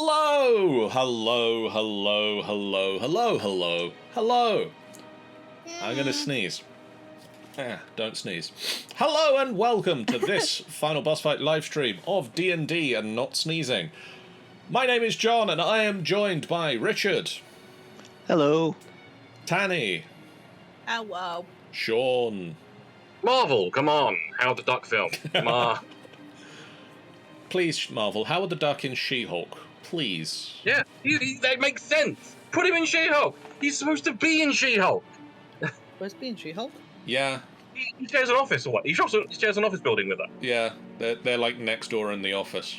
Hello! Hello, hello, hello, hello, hello, hello. I'm gonna sneeze. Don't sneeze. Hello and welcome to this final boss fight livestream of D&D and not sneezing. My name is John and I am joined by Richard. Hello. Tanny. Hello. Sean. Marvel, come on. How the duck film? Come on. Please, Marvel, how are the duck in She-Hulk? Please. Yeah, that makes sense. Put him in She-Hulk. He's supposed to be in She-Hulk. Supposed to be in She-Hulk? Yeah. He shares an office or what? He shares an office building with her. Yeah, they're like next door in the office.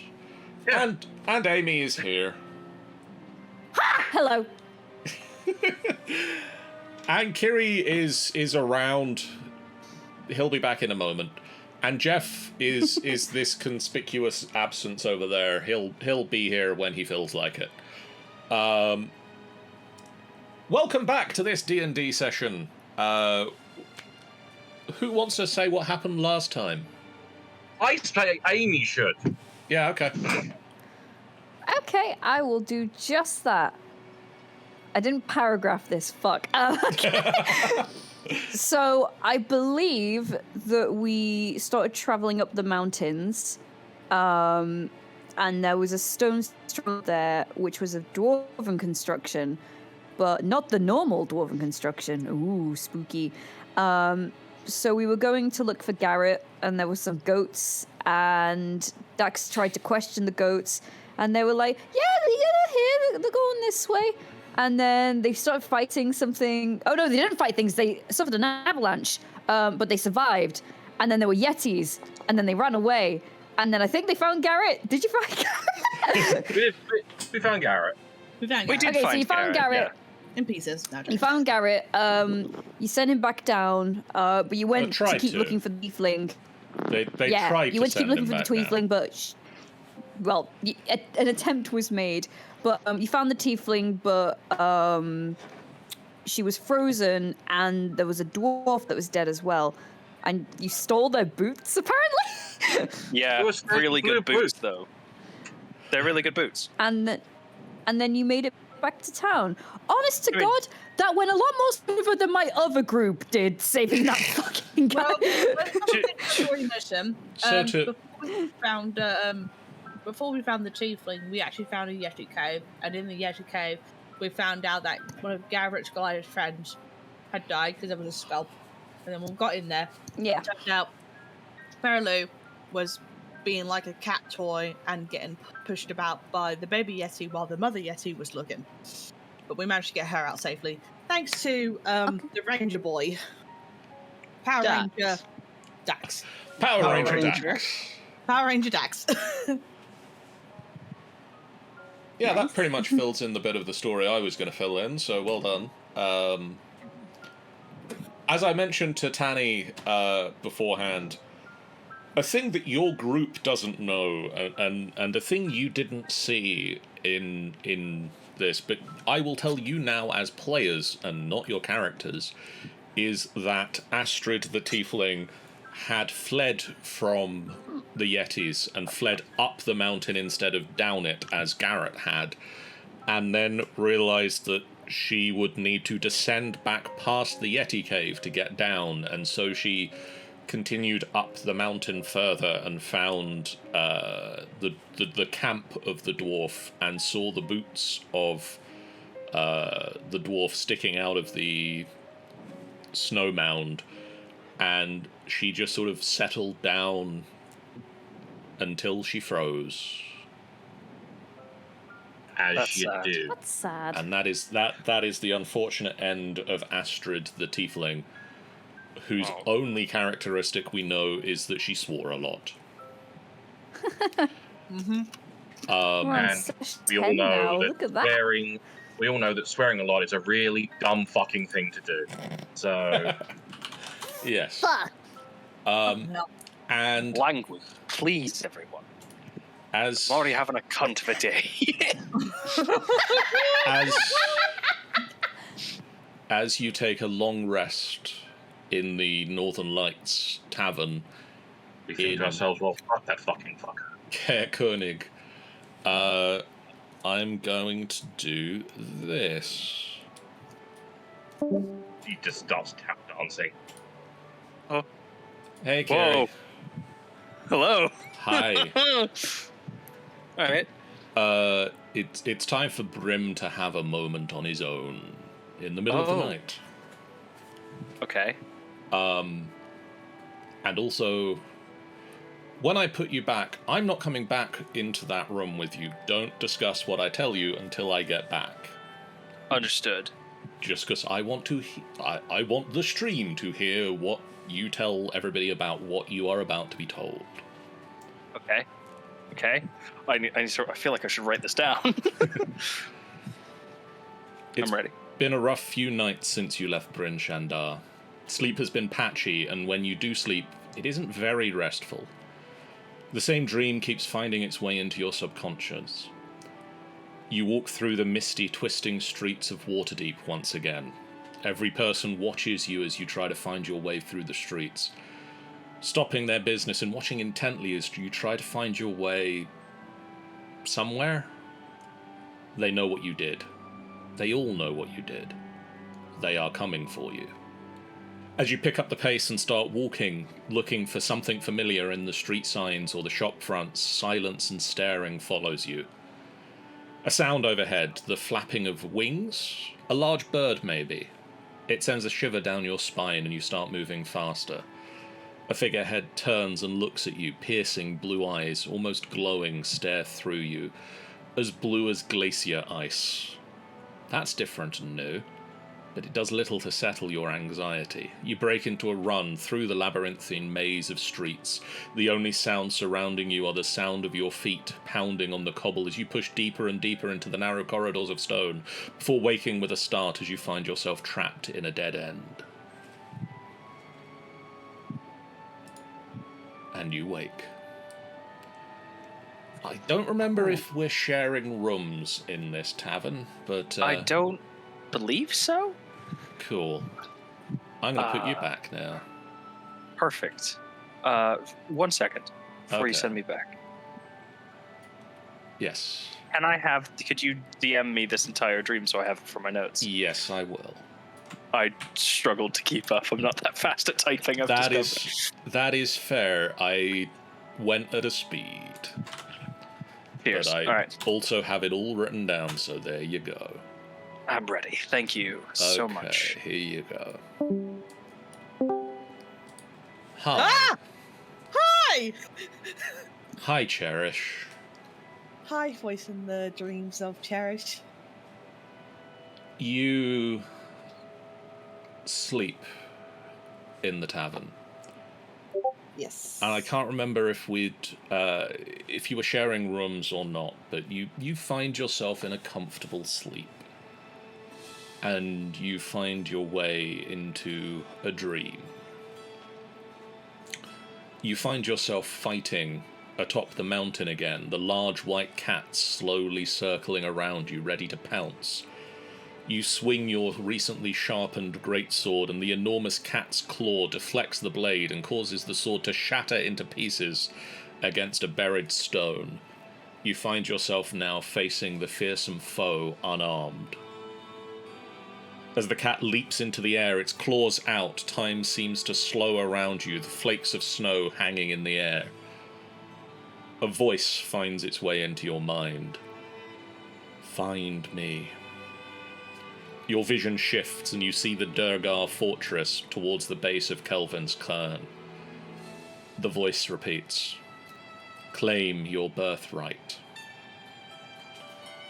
Yeah. And Amy is here. Ha! Hello. And Kiri is around. He'll be back in a moment. And Jeff is this conspicuous absence over there. He'll be here when he feels like it. Welcome back to this D&D session. Who wants to say what happened last time? I say Amy should. Yeah, okay. Okay, I will do just that. I didn't paragraph this, fuck. Okay. So, I believe that we started traveling up the mountains, and there was a stone structure there, which was of dwarven construction, but not the normal dwarven construction. Ooh, spooky. So we were going to look for Garrett, and there were some goats, and Dax tried to question the goats, and they were like, yeah, here, they're going this way. And then they started fighting something. Oh, no, they didn't fight things. They suffered an avalanche, but they survived. And then there were Yetis, and then they ran away. And then I think they found Garrett. Did you find Garrett? we found Garrett. We found Okay, Garrett. so you found Garrett. In pieces. No, You found Garrett. You sent him back down, but you went to keep looking for the tiefling. They tried you went to keep looking send for the him back tiefling, but an attempt was made. But you found the tiefling, but she was frozen, and there was a dwarf that was dead as well. And you stole their boots, apparently. Yeah, really good boots, though. They're really good boots. And then you made it back to town. Honest to God, that went a lot more smoother than my other group did, saving that fucking guy. Well, let's have a bit of story mission. Before we found the tiefling, we actually found a Yeti cave, and in the Yeti cave, we found out that one of Garrett's Goliath friends had died because there was a spell. And then when we got in there, Yeah. it turned out Perilou was being like a cat toy and getting pushed about by the baby Yeti while the mother Yeti was looking. But we managed to get her out safely, thanks to the Ranger boy, Power Ranger Dax. Power Ranger Dax. Power Ranger Dax. Yeah, that pretty much fills in the bit of the story I was going to fill in, so well done. As I mentioned to Tanny beforehand, a thing that your group doesn't know, and a thing you didn't see in this, but I will tell you now as players, and not your characters, is that Astrid the Tiefling had fled from the Yetis and fled up the mountain instead of down it, as Garrett had, and then realised that she would need to descend back past the Yeti cave to get down, and so she continued up the mountain further and found the camp of the dwarf and saw the boots of the dwarf sticking out of the snow mound, and she just sort of settled down until she froze. As you do. That's sad. And that is the unfortunate end of Astrid the Tiefling, whose only characteristic we know is that she swore a lot. And such we all 10 now. know Look at that that. swearing a lot is a really dumb fucking thing to do. So Yes. Fuck. No. And Language, please, everyone. as I'm already having a cunt of a day. as you take a long rest in the Northern Lights Tavern we think to ourselves, well, fuck that fucking fucker. Caer Koenig, I'm going to do this. He just starts tap dancing. Oh. Hey, Carrie. Hello. Hi. All right. It's time for Brim to have a moment on his own in the middle of the night. Okay. And also, when I put you back, I'm not coming back into that room with you. Don't discuss what I tell you until I get back. Understood. Just because I want to, I want the stream to hear what you tell everybody about what you are about to be told. Okay. Okay. I feel like I should write this down. I'm ready. Been a rough few nights since you left Bryn Shandar. Sleep has been patchy, and when you do sleep, it isn't very restful. The same dream keeps finding its way into your subconscious. You walk through the misty, twisting streets of Waterdeep once again. Every person watches you as you try to find your way through the streets, stopping their business and watching intently as you try to find your way somewhere. They know what you did. They all know what you did. They are coming for you. As you pick up the pace and start walking, looking for something familiar in the street signs or the shop fronts, silence and staring follows you. A sound overhead, the flapping of wings? A large bird, maybe. It sends a shiver down your spine and you start moving faster. A figurehead turns and looks at you, piercing blue eyes, almost glowing, stare through you, as blue as glacier ice. That's different and new, but it does little to settle your anxiety. You break into a run through the labyrinthine maze of streets. The only sounds surrounding you are the sound of your feet pounding on the cobble as you push deeper and deeper into the narrow corridors of stone, before waking with a start as you find yourself trapped in a dead end. And you wake. I don't remember if we're sharing rooms in this tavern, but... I don't believe so? Cool. I'm going to put you back now. Perfect. 1 second before you Okay. send me back. Yes. Could you DM me this entire dream so I have it for my notes? Yes, I will. I struggled to keep up. I'm not that fast at typing. That is fair. I went at a speed. Cheers. But I All right. also have it all written down, so there you go. I'm ready. Thank you so much. Here you go. Hi. Ah! Hi! Hi, Cherish. Hi, voice in the dreams of Cherish. You sleep in the tavern. Yes. And I can't remember if if you were sharing rooms or not, but you find yourself in a comfortable sleep. And you find your way into a dream. You find yourself fighting atop the mountain again, the large white cats slowly circling around you, ready to pounce. You swing your recently sharpened greatsword, and the enormous cat's claw deflects the blade and causes the sword to shatter into pieces against a buried stone. You find yourself now facing the fearsome foe unarmed. As the cat leaps into the air, its claws out, time seems to slow around you, the flakes of snow hanging in the air. A voice finds its way into your mind. Find me. Your vision shifts and you see the Durgar fortress towards the base of Kelvin's cairn. The voice repeats, claim your birthright.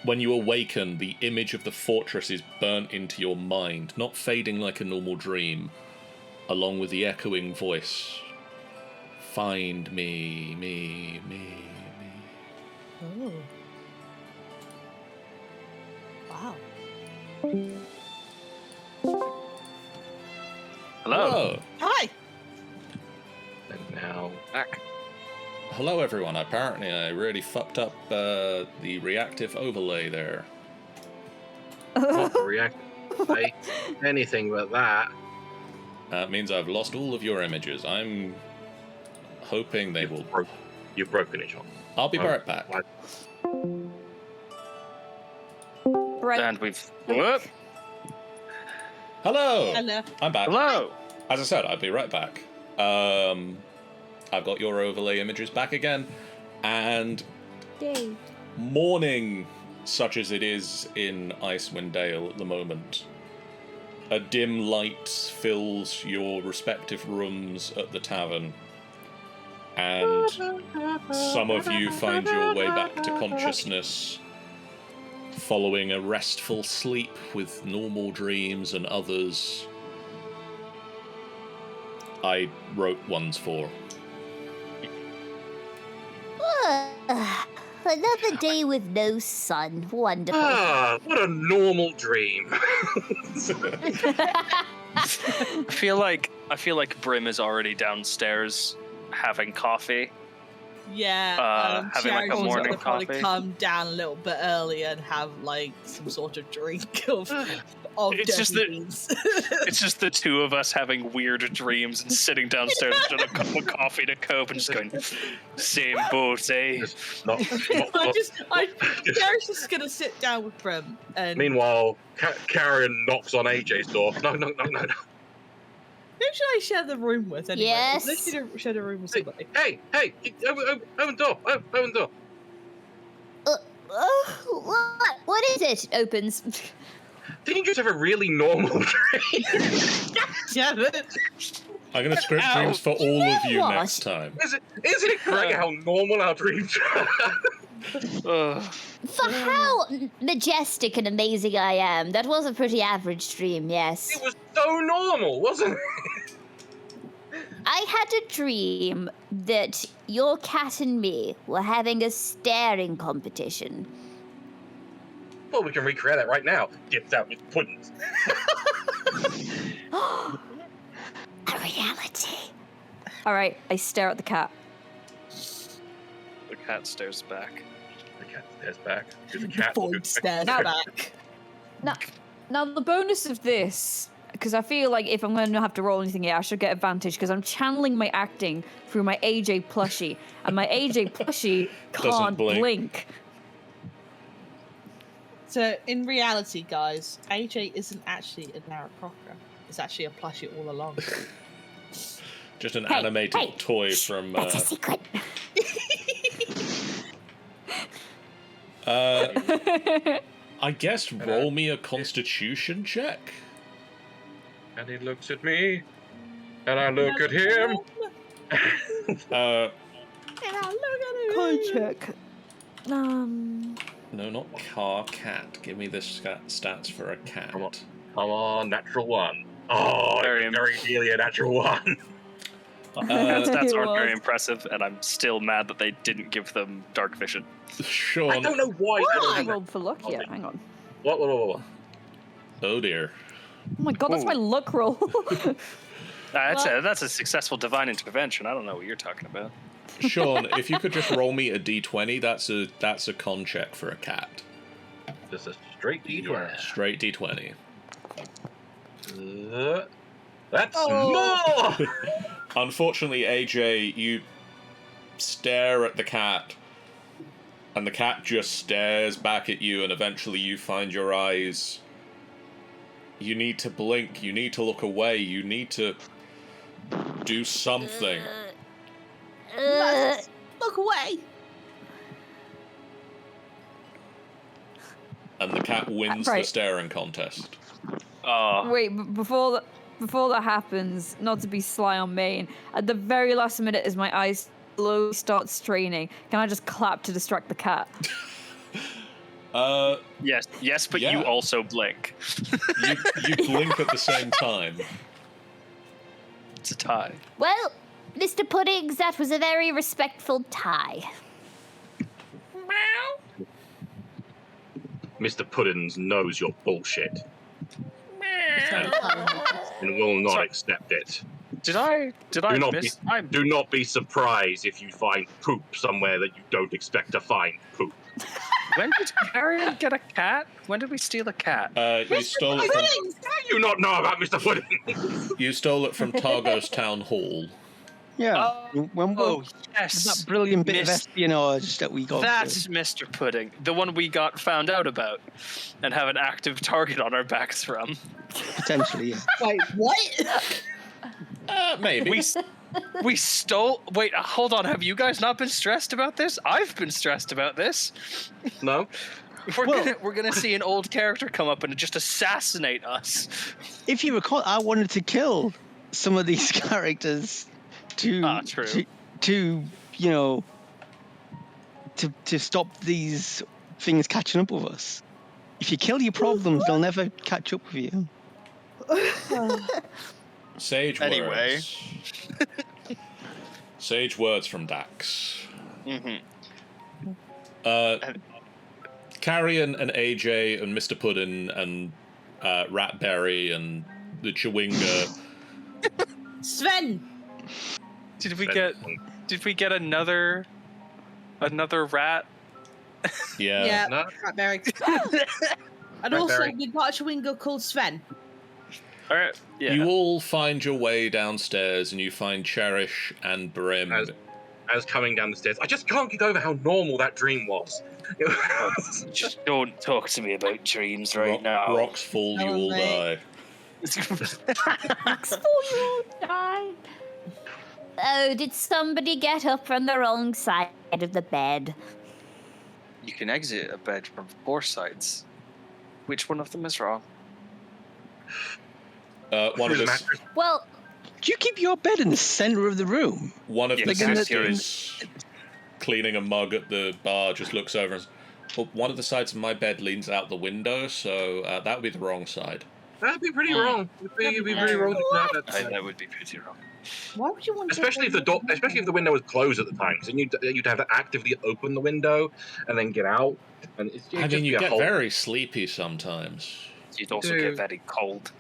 When you awaken, the image of the fortress is burnt into your mind, not fading like a normal dream, along with the echoing voice. Find me, me. Oh. Wow. Hello. Hi! And now Back. Hello, everyone. Apparently, I really fucked up the reactive overlay there. Not react. Say anything but that. That means I've lost all of your images. I'm hoping they will... You've broken it, John. I'll be right back. Right. And we've. Whoop. Hello. Hello. I'm back. Hello. As I said, I'll be right back. I've got your overlay images back again, and Yay. morning, such as it is in Icewind Dale at the moment, a dim light fills your respective rooms at the tavern, and some of you find your way back to consciousness following a restful sleep with normal dreams, and others I wrote ones for. Another day with no sun. Wonderful. Ah, what a normal dream. I feel like Brim is already downstairs having coffee. Yeah, having, like, a Cherry morning will probably coffee. come down a little bit earlier and have like some sort of drink of It's just dirty that- beans. It's just the two of us having weird dreams and sitting downstairs with a cup of coffee to cope and just going, same boat, eh? Cherry's just gonna sit down with Brim and Meanwhile, Karen knocks on AJ's door. No. who should I share the room with anyway? Yes. Let's share the room with somebody. Hey, open the door. Open the door. What is it? Opens. Didn't you just have a really normal dream? Yeah, I'm going to script dreams for all of you what? next time. Isn't it great how normal our dreams are? For how majestic and amazing I am, that was a pretty average dream, yes. It was so normal, wasn't it? I had a dream that your cat and me were having a staring competition. Well, we can recreate that right now. Get out with puddings. A reality. All right, I stare at the cat. The cat stares back. The cat stares back. Because the cat Void stares Now- back. Now, the bonus of this, because I feel like if I'm going to have to roll anything here, I should get advantage because I'm channeling my acting through my AJ plushie, and my AJ plushie Doesn't can't blink. blink. So in reality, guys, AJ isn't actually a Naracrocker. It's actually a plushie all along. Just an Hey, animated hey, toy from... That's a secret. I guess roll me a constitution check. And he looks at me. And I look at him. Uh, check. no, not cat. Give me the stats for a cat. Come on. Come on, natural one. Oh, Very very nearly a natural one. Stats aren't It very was. impressive, and I'm still mad that they didn't give them dark vision. I Sean. don't know why. they don't I have that. rolled for luck. Yeah, hang on. What? Oh dear. Oh my god, that's Ooh. my luck roll. That's a successful divine intervention. I don't know what you're talking about. Sean, if you could just roll me a d20, that's a con check for a cat. Just a straight D20. Straight d20. That's Oh. more! Unfortunately, AJ, you stare at the cat, and the cat just stares back at you, and eventually you find your eyes. You need to blink, you need to look away, you need to do something. Look away. And the cat wins the Right. staring contest. Wait, before that happens, not to be sly on Maine, at the very last minute as my eyes slowly start straining, can I just clap to distract the cat? Yes, but Yeah. you also blink. You blink at the same time. It's a tie. Well, Mr. Puddings, that was a very respectful tie. Mr. Puddins knows your bullshit and will not Sorry. accept it. Did I Do not miss? be, do not be surprised if you find poop somewhere that you don't expect to find poop. When did Karen get a cat? When did we steal a cat? You stole it from How do you not know about Mr. Puddins? you stole it from Targos Town Hall. Yeah. Oh, When yes. that brilliant bit of Miss- espionage that we got. That's Mr. Pudding, the one we found out about, and have an active target on our backs from. Potentially, yeah. Wait, what? Maybe. We stole. Wait, hold on. Have you guys not been stressed about this? I've been stressed about this. No? We're gonna see an old character come up and just assassinate us. If you recall, I wanted to kill some of these characters to stop these things catching up with us. If you kill your problems, they'll never catch up with you. Sage Anyway. words. Sage words from Dax. Mm-hmm. Carrion and AJ and Mr. Puddin and Ratberry and the Chewinga. Sven! Did we get another rat? Yeah. Yeah, No? Ratberry. And also, Ratberry. we got a Chewinga called Sven. All right. Yeah. You all find your way downstairs and you find Cherish and Brim. As coming down the stairs, I just can't get over how normal that dream was. Just don't talk to me about dreams right now. Rocks fall, you all die. Oh, did somebody get up from the wrong side of the bed? You can exit a bed from 4 sides. Which one of them is wrong? One of the Well, Do you keep your bed in the center of the room? one of the Yes, yes, sisters cleaning a mug at the bar just looks over and says, well, one of the sides of my bed leans out the window, so that would be the wrong side. That'd be pretty wrong. It'd be pretty wrong. That would be pretty wrong. Why would you want Especially if the window was closed at the time, because then you'd have to actively open the window and then get out. And I mean, you get very sleepy sometimes. You'd also Dude. get very cold.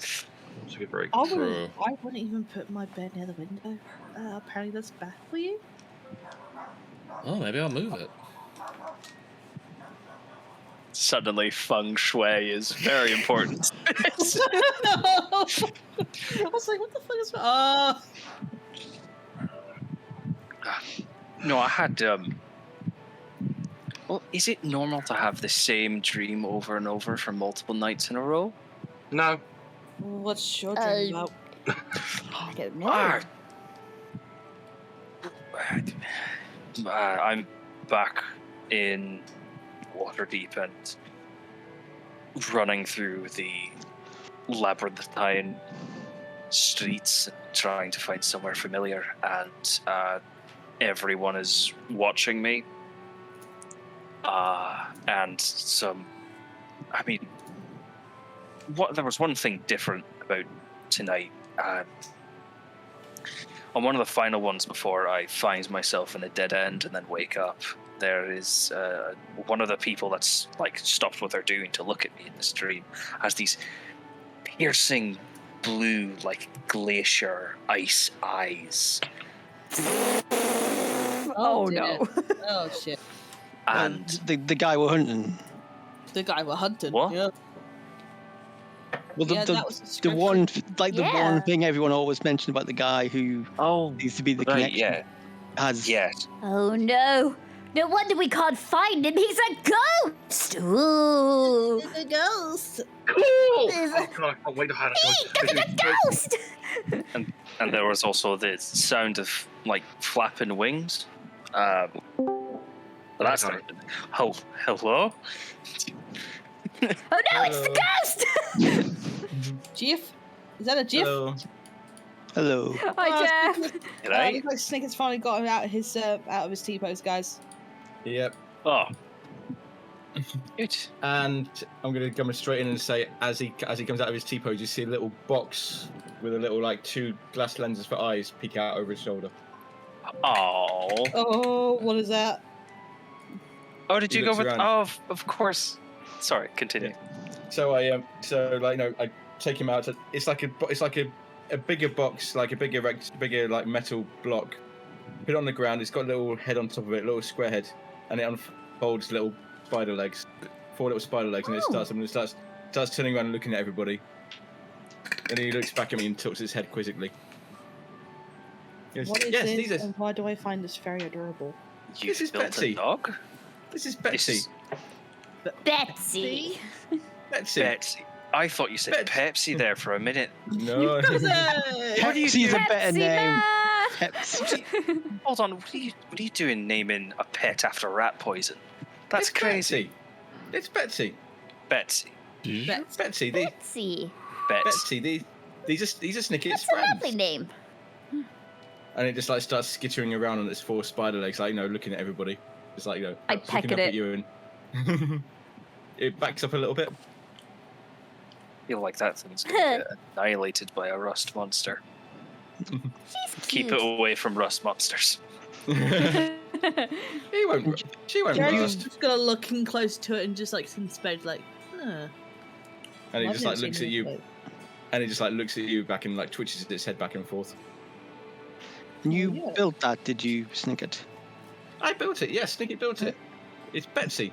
very I True. wouldn't even put my bed near the window. Apparently that's bad for you. Oh, maybe I'll move it. Suddenly, feng shui is very important. I was like, what the fuck is... No, I had. Well, is it normal to have the same dream over and over for multiple nights in a row? No. What's your dream about? I don't know. I'm back in Waterdeep and running through the labyrinthine streets, trying to find somewhere familiar, and everyone is watching me. And there was one thing different about tonight. On one of the final ones before I find myself in a dead end and then wake up, there is one of the people that's like stopped what they're doing to look at me in this dream has these piercing blue, like glacier ice eyes. Oh, dear. no. Oh shit. And the guy we're hunting. The guy we're hunting. What? Yeah. Well, Yeah, that was the one, like the Yeah. one thing everyone always mentioned about the guy who needs to be the connection. yeah, Has yes. Oh no. No wonder we can't find him. He's a ghost. Ooh. It's a ghost. Cool! Oh god, I can't wait to hide Look at the ghost. And there was also the sound of like flapping wings. But that's not. Hello. Oh no, it's the ghost. GIF? Is that a GIF? hello. Hi, Jeff. G'day. Looks like Snake has finally got him out of his T-pose, guys. Yep. Oh. Good. And I'm gonna come straight in and say, as he comes out of his T-pose, you see a little box with a little 2 glass lenses for eyes peek out over his shoulder. Oh. Oh, what is that? Oh, did He you go looks with? around. Oh, of course. Sorry, continue. So I take him out. It's like a bigger box, like a bigger metal block. Put it on the ground. It's got a little head on top of it, a little square head, and it unfolds little spider legs, 4 little spider legs, and it starts turning around and looking at everybody. And then he looks back at me and tilts his head quizzically. Yes, What is yes, this, these are. and why do I find this very adorable? You This is built Betsy. a dog? This is Betsy. Betsy. Betsy. Betsy. I thought you said Betsy. Pepsi there for a minute. No. Betsy! What are you Pepsi's a doing? better Pepsi name. Man! Pepsi. Hold on, what are you doing naming a pet after rat poison? That's It's crazy. Betsy. It's Betsy. Betsy. Betsy. Betsy. Betsy. These are Snicket's That's a friends. lovely name. And it just like starts skittering around on its 4 spider legs, like looking at everybody. It's like I perhaps peck looking at up it. at you, and it backs up a little bit. I feel like that thing's gonna get annihilated by a rust monster. She's Keep cute. it away from rust monsters. He won't. She won't Jerry's rust. just gonna look in close to it and just like in space, like, huh. And he I've just never like looks seen at it you, before. and he just like looks at you back and like twitches its head back and forth. You yeah. built that, did you, Snicket? I built it. Yes, Snicket built it. It's Betsy.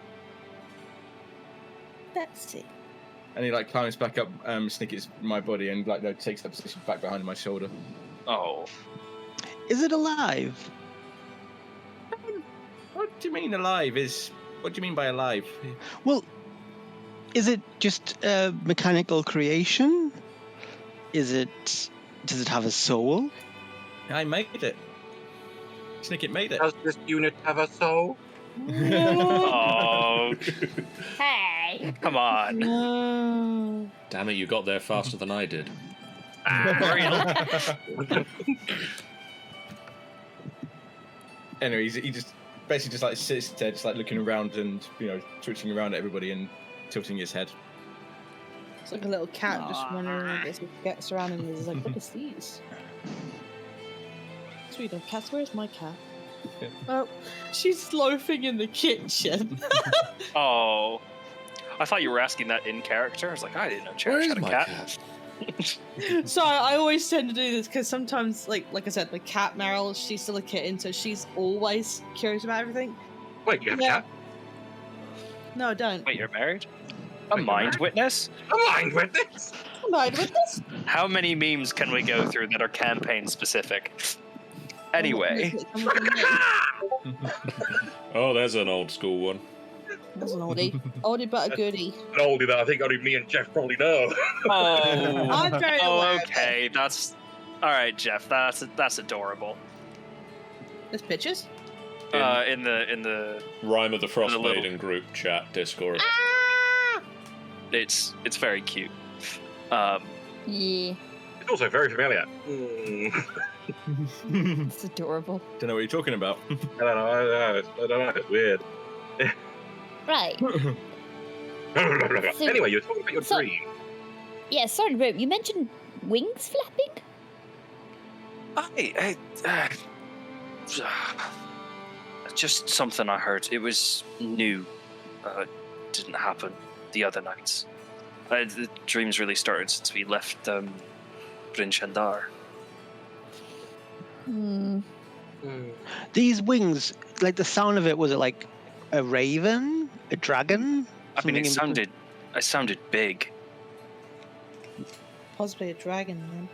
Betsy. And he like climbs back up Snicket's my body and like takes that position back behind my shoulder. Oh, Is it alive? What do you mean alive? What do you mean by alive? Well, is it just a mechanical creation? Does it have a soul? I made it. Snicket made it. Does this unit have a soul? oh, Hey. come on. No. Damn it, you got there faster than I did. Anyway, he just basically just like sits there, just like looking around and twitching around at everybody and tilting his head. It's like a little cat just wandering around. It gets around and is like, look at these. Sweet of cats, where's my cat? Yeah. Oh, she's loafing in the kitchen. Oh, I thought you were asking that in character. I was like, I didn't know Where Cherish is had a my cat. cat? So I always tend to do this because sometimes, like I said, the cat Meryl, she's still a kitten, so she's always curious about everything. Wait, you have Yeah. a cat? No, I don't. Wait, you're married? A Wait, you're mind married? witness? A mind witness? I'm not with this. How many memes can we go through that are campaign specific? Anyway, Oh, there's an old school one. That's an oldie. Oldie but a goodie. An oldie that I think only me and Jeff probably know. oh, I'm very aware of it. okay, that's all right, Jeff. That's adorable. There's pictures. In the Rime of the little- Frostmaiden group chat Discord. it's very cute. Yeah, It's also very familiar. it's adorable. Don't know what you're talking about. I don't know. It's weird. Right. So- Anyway, you're talking about your so- dream. Yeah, sorry, Rope. You mentioned wings flapping? Just something I heard. It was new. Didn't happen the other nights. The dreams really started since we left Bryn Shandar. Hmm. These wings, like the sound of it, was it like a raven, a dragon? I mean, Something it sounded big. Possibly a dragon then.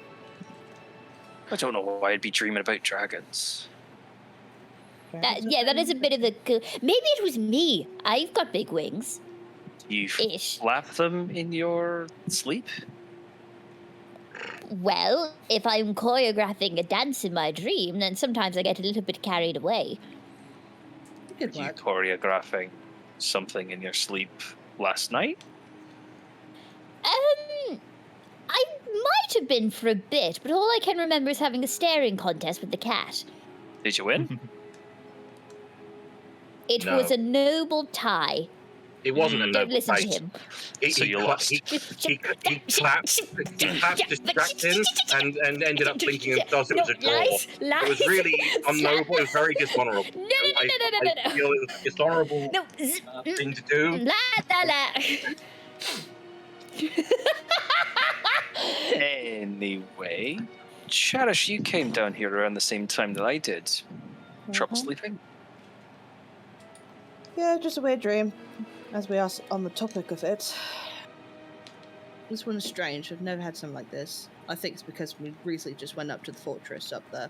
I don't know why I'd be dreaming about dragons. That is a bit of a. Maybe it was me. I've got big wings. You Ish. flap them in your sleep? Well, if I'm choreographing a dance in my dream, then sometimes I get a little bit carried away. Good You work. choreographing something in your sleep last night? I might have been for a bit, but all I can remember is having a staring contest with the cat. Did you win? It No. was a noble tie. It wasn't a Don't noble listen to fight. him. So you lost. He clapped, distracted, and ended up blinking and thought it was a draw. lies. It was really unnoble. It was very dishonorable. No. I feel it was a dishonorable No. thing to do. La la la. Anyway, Cherish, you came down here around the same time that I did. Trouble sleeping? Yeah, just a weird dream. As we are on the topic of it. This one's strange. I've never had something like this. I think it's because we recently just went up to the fortress up there.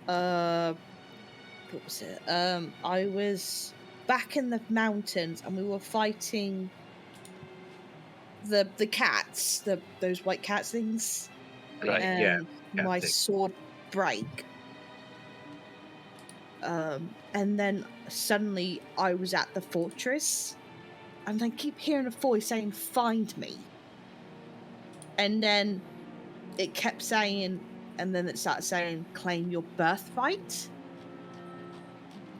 what was it? I was back in the mountains and we were fighting the cats, those white cat things. Right, yeah, And cat my thing. sword break. And then suddenly I was at the fortress, and I keep hearing a voice saying, "Find me." And then it kept saying, and then it started saying, "Claim your birthright."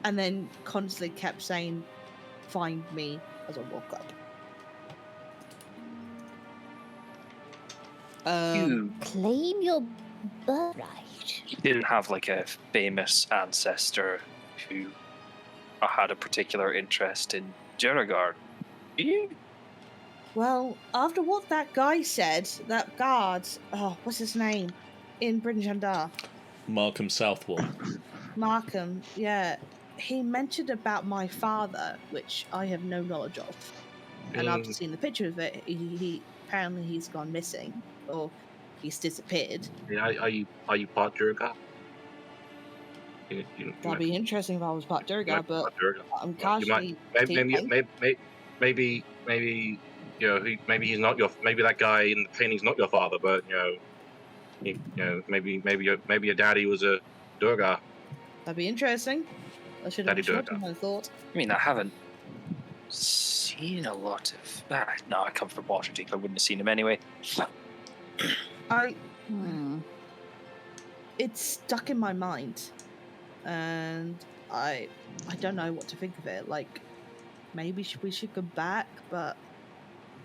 And then constantly kept saying, "Find me," as I woke up. You Claim your birthright. didn't have like a famous ancestor who had a particular interest in Jeragar, do you? Well, after what that guy said, that guard, what's his name? In Bryn Jandar. Markham Southwall. Markham, yeah. He mentioned about my father, which I have no knowledge of. And after seeing the picture of it, he apparently he's gone missing, or he's disappeared. Yeah, are you part Durga? That'd be interesting if I was part Durga, but I'm casually maybe you know maybe he's not your maybe that guy in the painting's not your father, but maybe your daddy was a Durga. That'd be interesting. I should have Daddy short Durga. I thought. I mean, I haven't seen a lot of that. No, I come from Waterdeep. I wouldn't have seen him anyway. It's stuck in my mind, and I don't know what to think of it. Like, maybe we should go back, but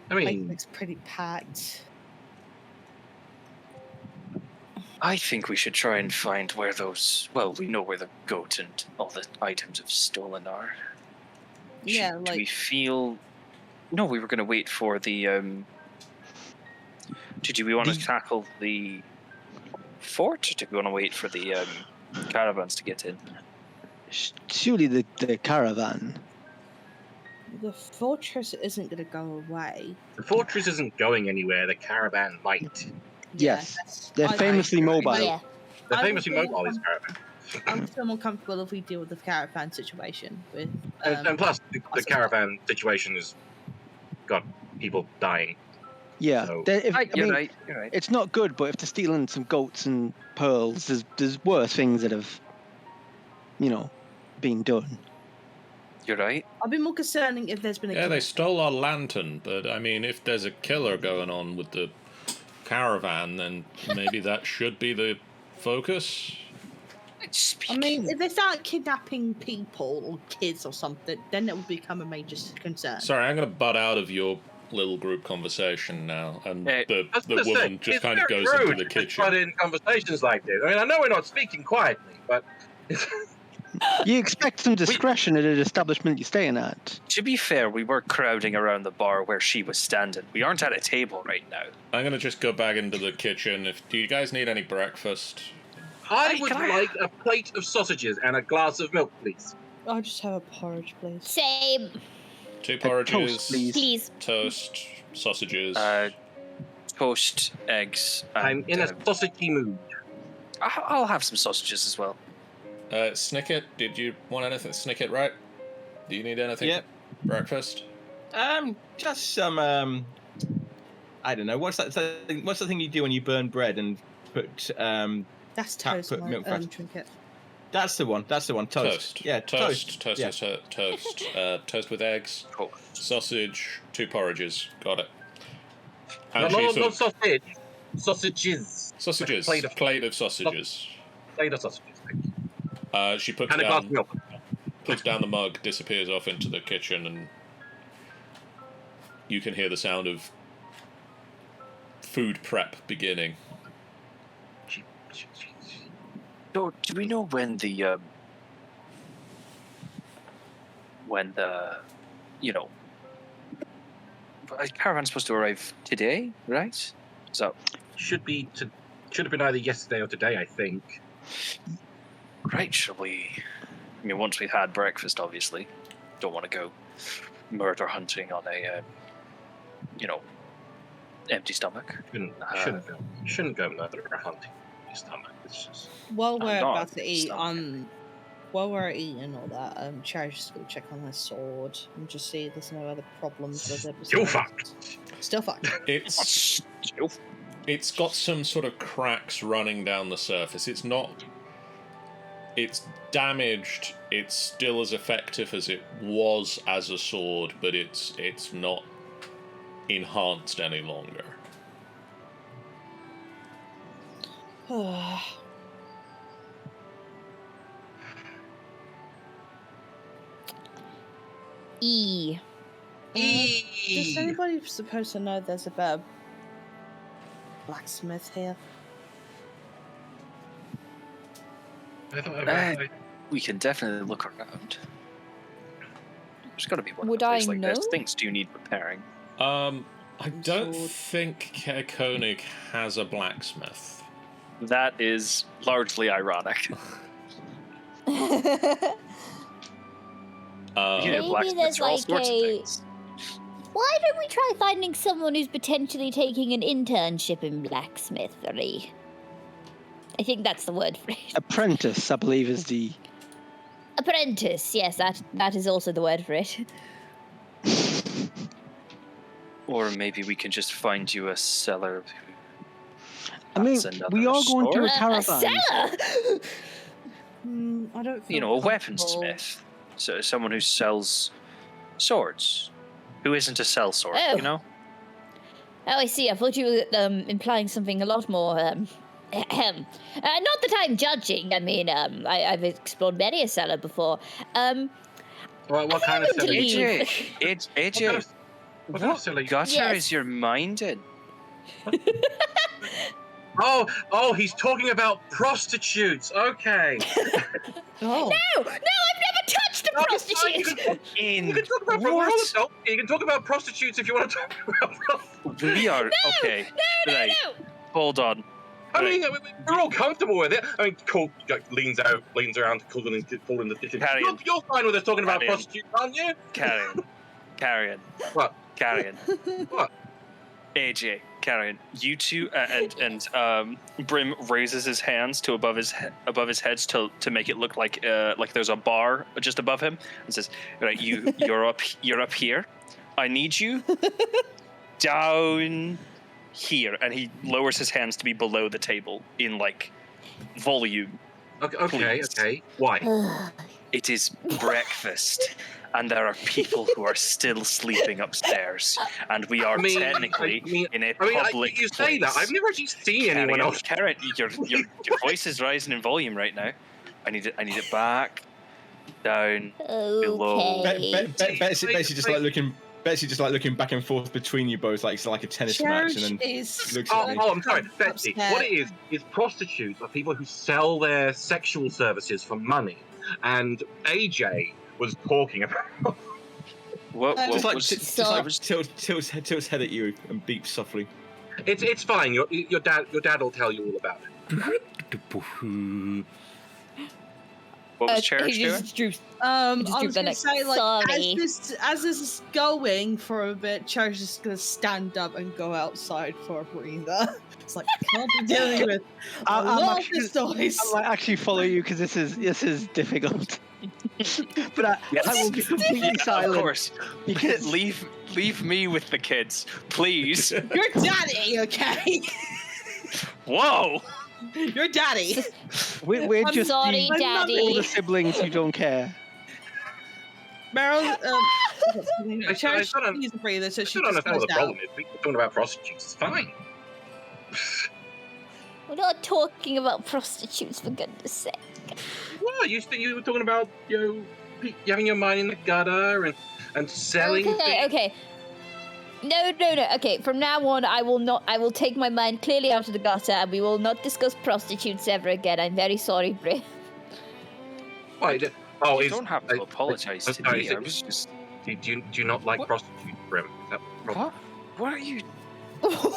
I mean, it's pretty packed. I think we should try and find where those. Well, we know where the goat and all the items of stolen are. Yeah, Do we feel? No, we were going to wait for the. Did we want to tackle the fort, or did we want to wait for the caravans to get in? Surely the caravan. The fortress isn't going to go away. the fortress isn't going anywhere. The caravan might. Yes, they're famously mobile. Yeah. They're I famously would feel mobile. These caravan. I'm still more comfortable if we deal with the caravan situation. With And plus, the caravan situation has got people dying. Yeah, So- You're right. it's not good, but if they're stealing some goats and pearls, there's worse things that have, been done. You're right. I'll be more concerning if there's been a Yeah, they stole our lantern, but I mean, if there's a killer going on with the caravan, then maybe that should be the focus. I mean, if they start kidnapping people or kids or something, then it will become a major concern. Sorry, I'm going to butt out of your little group conversation now, and the woman just kind of goes into the kitchen. Butt in conversations like this. I mean, I know we're not speaking quietly, but You expect some discretion at an establishment you're staying at. To be fair, we were crowding around the bar where she was standing. We aren't at a table right now. I'm going to just go back into the kitchen. Do you guys need any breakfast? I would like a plate of sausages and a glass of milk, please. I'll just have a porridge, please. Same. 2 porridges, toast, please. Please. toast, sausages. Toast, eggs. And, I'm in a sausagey mood. I'll have some sausages as well. Snicket, did you want anything? Snicket, right? Do you need anything Yep. for breakfast? Just some. I don't know. What's that thing? What's the thing you do when you burn bread and put That's toast, toast, put milk fat. trinket. That's the one. Toast. Yeah, toast. Yeah. Toast. Toast with eggs. Cool. Sausage, 2 porridges. Got it. No, And she no, sort not of- sausage. Sausages. sausages. Plate of- Plate of sausages. Plate of sausages. Thank you. She puts And a glass of down, milk. puts down the mug, disappears off into the kitchen, and you can hear the sound of food prep beginning. So, do we know when the caravan's supposed to arrive today, right? So Should have been either yesterday or today, I think. right, shall we? I mean, once we've had breakfast, obviously, don't want to go murder hunting on a empty stomach. Shouldn't go murder a hunting stomach. It's just... While we're not. about to eat, Stop. while we're eating all that, Cherry's just gonna check on her sword and just see if there's no other problems with it. Still besides- fucked. Still fucked. It's got some sort of cracks running down the surface. It's damaged. It's still as effective as it was as a sword, but it's not enhanced any longer. Does anybody supposed to know there's a better blacksmith here? We can definitely look around. There's got to be one. Would place I like this. know? Things do need repairing. I don't Sword. think Koenig has a blacksmith. That is largely ironic. Maybe Blacksmiths there's are all like sorts of a- things. Why don't we try finding someone who's potentially taking an internship in blacksmithery? I think that's the word for it. Apprentice, I believe, is the. Apprentice, yes, that is also the word for it. Or maybe we can just find you a seller. I mean, That's another we are going to a store. caravan. A seller! I don't. You feel know, a comfortable. weaponsmith. So someone who sells swords. Who isn't a sellsword, Oh. you know? Oh, I see. I thought you were implying something a lot more. Not that I'm judging. I mean, I've explored many a cellar before. What kind of cellar? Indeed. AJ, What kind of what cellar? gutter Yes. is your mind in? Oh, he's talking about prostitutes. Okay. Oh. No, I've never touched a No, it's fine, you prostitute! You can talk about What? You can talk about prostitutes if you want to talk about prostitutes. We are okay. Right. No! Hold on. I mean, we're all comfortable with it. I mean, Cole leans around to Cole in the kitchen. Carry on. You're fine with us talking about Carry on. prostitutes, aren't you? Carrion. What? Carrion. What? AJ, Carrion. You two and Brim raises his hands to above his heads to make it look like there's a bar just above him, and says, "Right, you're up here. I need you down here." And he lowers his hands to be below the table in like volume. Okay. Please. Why? It is breakfast, and there are people who are still sleeping upstairs, and we are technically in a public you say that. place. I've never actually seen anyone else. Karen, your voice is rising in volume right now. I need it back, down, below. Okay. Betsy just like looking back and forth between you both, like it's like a tennis match, and then is. looks at me. Oh, I'm sorry, Betsy. What it is prostitutes are people who sell their sexual services for money. And AJ was talking about. What Just like was tilts head at you and beeps softly. It's fine. Your dad will tell you all about it. what was Cherish he doing? just drew. I Just was do the gonna next. say, like, Sorry. as this is going for a bit, Cherry's just gonna stand up and go outside for a breather. It's like, I can't be dealing with I'm all actually- this noise. I might actually follow you because this is difficult. But I will be completely silent. Of course. Because Leave me with the kids, please. You're daddy, okay? Whoa! You're daddy. we're I'm just sorry, the Daddy. older siblings who don't care. Meryl, I Cherry's don't- needs a breather, so I she don't just understand goes what the down. problem is. People talking about prostitutes. It's fine. We're not talking about prostitutes, for goodness sake. What? You were talking about having your mind in the gutter and selling things. Okay. No. Okay, from now on, I will take my mind clearly out of the gutter, and we will not discuss prostitutes ever again. I'm very sorry, Bri. Wait, You don't have to apologize to sorry, me. I was just. Do you not like What? prostitutes, Brim? Is that the problem? What are you?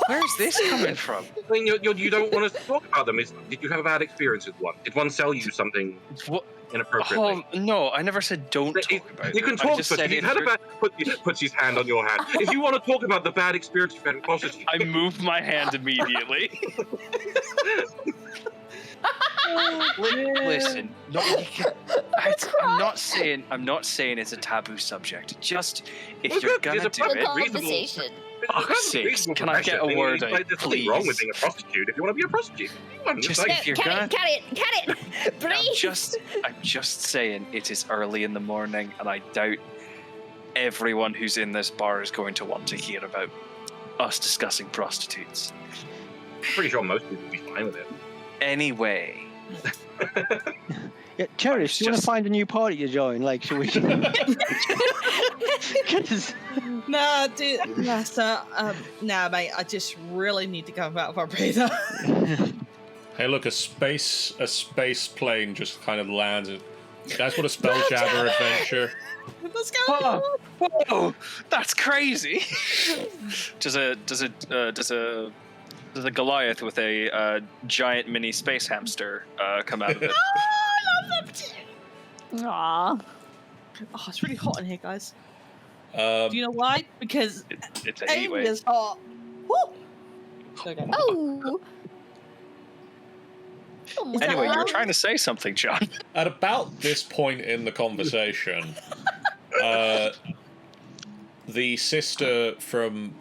Where's this coming from? I mean, you don't want us to talk about them. Did you have a bad experience with one? Did one sell you something What? inappropriately? No, I never said don't You- talk about it. You can I talk, just but said you've if had a you're- bad. Puts his hand on your hand. If you want to talk about the bad experience you've had with prostitutes, I moved my hand immediately. Listen, I'm not saying it's a taboo subject. Just if you're gonna do The it, conversation. fuck's sakes, can I get a word out, There's nothing wrong with please? being a prostitute if you want to be a prostitute. Just No, if you're cut gonna, it, cut it, cut it! Breathe! I'm just saying it is early in the morning, and I doubt everyone who's in this bar is going to want to hear about us discussing prostitutes. Pretty sure most people would be fine with it. Anyway, Yeah, Cherish, do you want to just- find a new party to join? Like, should we? 'Cause- Nah, dude. Nah, sir. Nah, mate. I just really need to come out of our breather. Hey, look, a space plane just kind of lands. You guys want a Spelljammer adventure? Let's go. whoa, that's crazy. Does a Goliath with a giant mini space hamster come out of it? Oh, I love them too. Aw. Oh, it's really hot in here, guys. Um, Do you know why? Because It's a heat wave. Amy's hot. Woo! Okay. Oh! Oh my Anyway, you were God. trying to say something, John. At about this point in the conversation, the sister from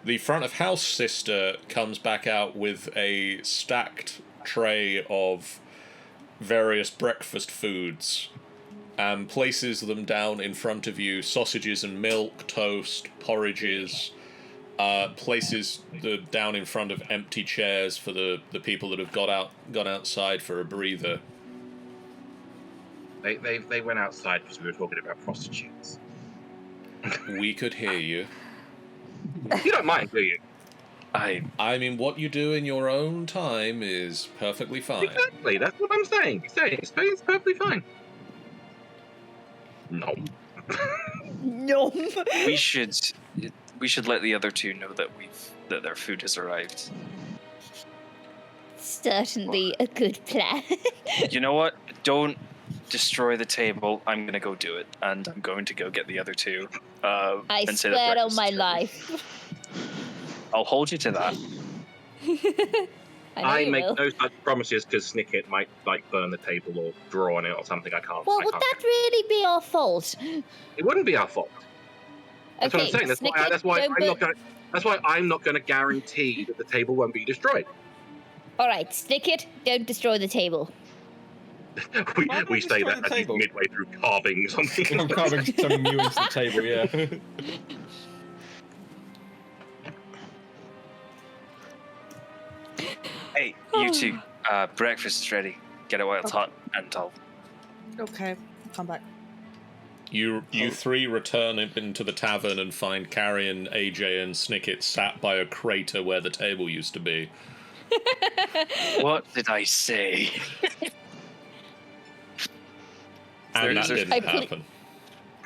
the front of house sister comes back out with a stacked tray of various breakfast foods and places them down in front of you. Sausages and milk, toast, porridges, places down in front of empty chairs for the people that have gone outside for a breather. They went outside because we were talking about prostitutes. We could hear you. You don't mind, do you? I mean, what you do in your own time is perfectly fine. Exactly, that's what I'm saying. It's perfectly fine. No. No. we should let the other two know that their food has arrived. Certainly a good plan. You know what? Don't destroy the table. I'm gonna go do it, and I'm going to go get the other two. I and say that swear on breakfast my is ready. life. I'll hold you to that. I know I you make will. no such promises because Snicket might burn the table or draw on it or something. I can't. Well, I would can't. that really be our fault? It wouldn't be our fault. That's Okay, what I'm saying. Snicket, That's why don't I'm not bu- going. That's why I'm not going to guarantee that the table won't be destroyed. All right, Snicket, don't destroy the table. we Why not we say destroy that the as he's table? midway through carving something. I'm carving something new into the table, yeah. Hey, you two. Breakfast is ready. Get it while it's hot, and I'll. Okay. Come back. You three return into the tavern and find Carrion, AJ, and Snicket sat by a crater where the table used to be. What did I say? And that Is there- didn't I ple- happen.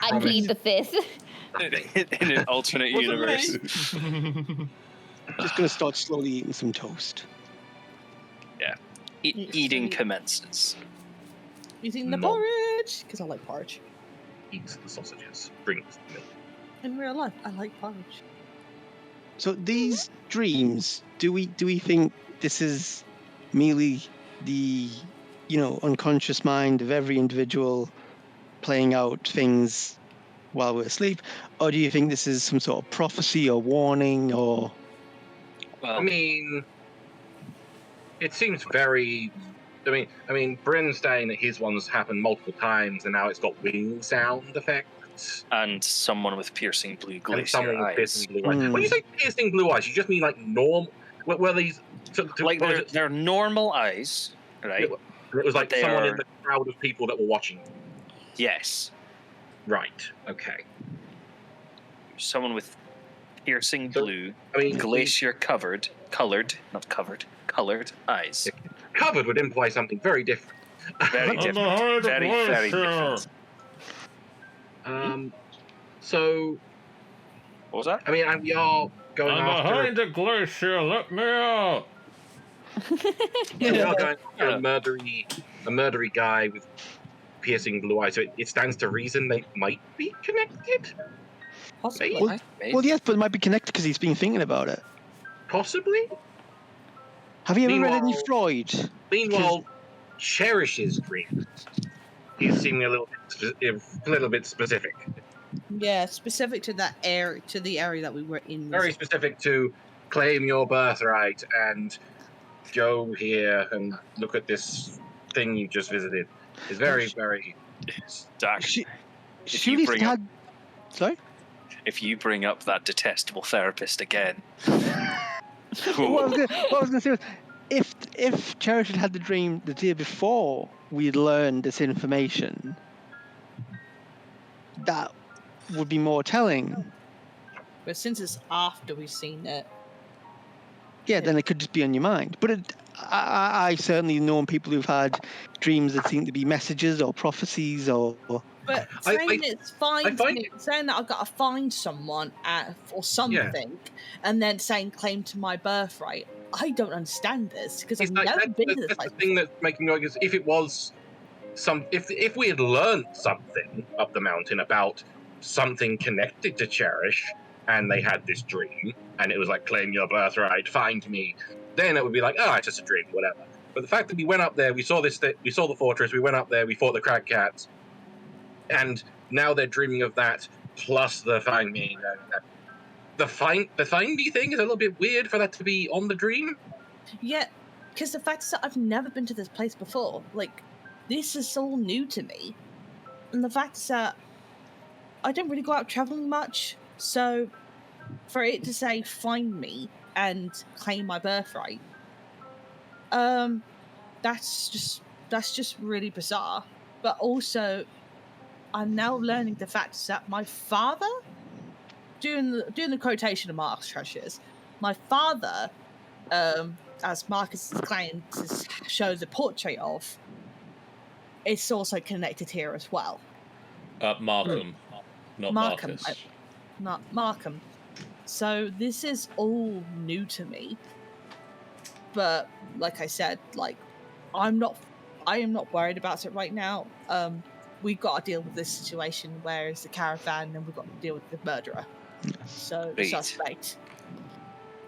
I plead the fifth. In an alternate universe. Just gonna start slowly eating some toast. Eating commences. Eating the No. porridge because I like porridge. Eats the sausages. Drinks the milk. In real life, I like porridge. So these dreams, do we think this is merely the, unconscious mind of every individual playing out things while we're asleep, or do you think this is some sort of prophecy or warning or? Well, I mean, it seems very. I mean, Bryn's saying that his ones happened multiple times, and now it's got wing sound effects. and someone with piercing blue And glacier someone with eyes. piercing blue eyes. Hmm. When you say piercing blue eyes, you just mean like normal. Were these? Like or is they're it- normal eyes, right? It was like They someone are- in the crowd of people that were watching. Yes, Right. Okay. someone with piercing So- blue, I mean, glacier colored eyes. covered would imply something very different. Very different. Very, very different. So What was that? I mean, we are going after. the glacier, let me out! We are going after a murdery guy with piercing blue eyes. So it stands to reason they might be connected. Possibly. Well, yes, but it might be connected because he's been thinking about it. Possibly. Have you ever read any Meanwhile- Freud? Meanwhile, Cherish's dream is seeming a little bit specific. Yeah, specific to that area, to the area that we were in. Very specific to claim your birthright and go here and look at this thing you just visited. It's very, very. Dak, She if you at least bring up, had. Sorry. if you bring up that detestable therapist again, What I was going to say was, if Cherish had had the dream the day before we learned this information, that would be more telling. But since it's after we've seen it, Yeah, then it could just be on your mind. But I certainly know people who've had dreams that seem to be messages or prophecies or. but I- saying it's fine, find- saying that I've got to find someone or something, and then saying claim to my birthright. I don't understand this because I've It's like, never been to this that's place. the thing that's making me like is if it was if we had learned something up the mountain about something connected to Cherish, and they had this dream, and it was like claim your birthright, find me, then it would be like, oh, it's just a dream, whatever. But the fact that we went up there, we saw we saw the fortress, we went up there, we fought the crag cats, and now they're dreaming of that plus the find me. The find me thing is a little bit weird for that to be on the dream. Yeah, because the fact is that I've never been to this place before. Like, this is all new to me. And the fact is that I don't really go out traveling much, so for it to say find me and claim my birthright, that's just really bizarre. But also, I'm now learning the fact is that my father, doing the quotation marks, treasures, my father, as Marcus's client shows a portrait of, it's also connected here as well. Markham, not Markham, Marcus. Not Markham. So this is all new to me. But like I said, like I am not worried about it right now. We've got to deal with this situation where it's the caravan, and we've got to deal with the murderer. So the Right. suspect.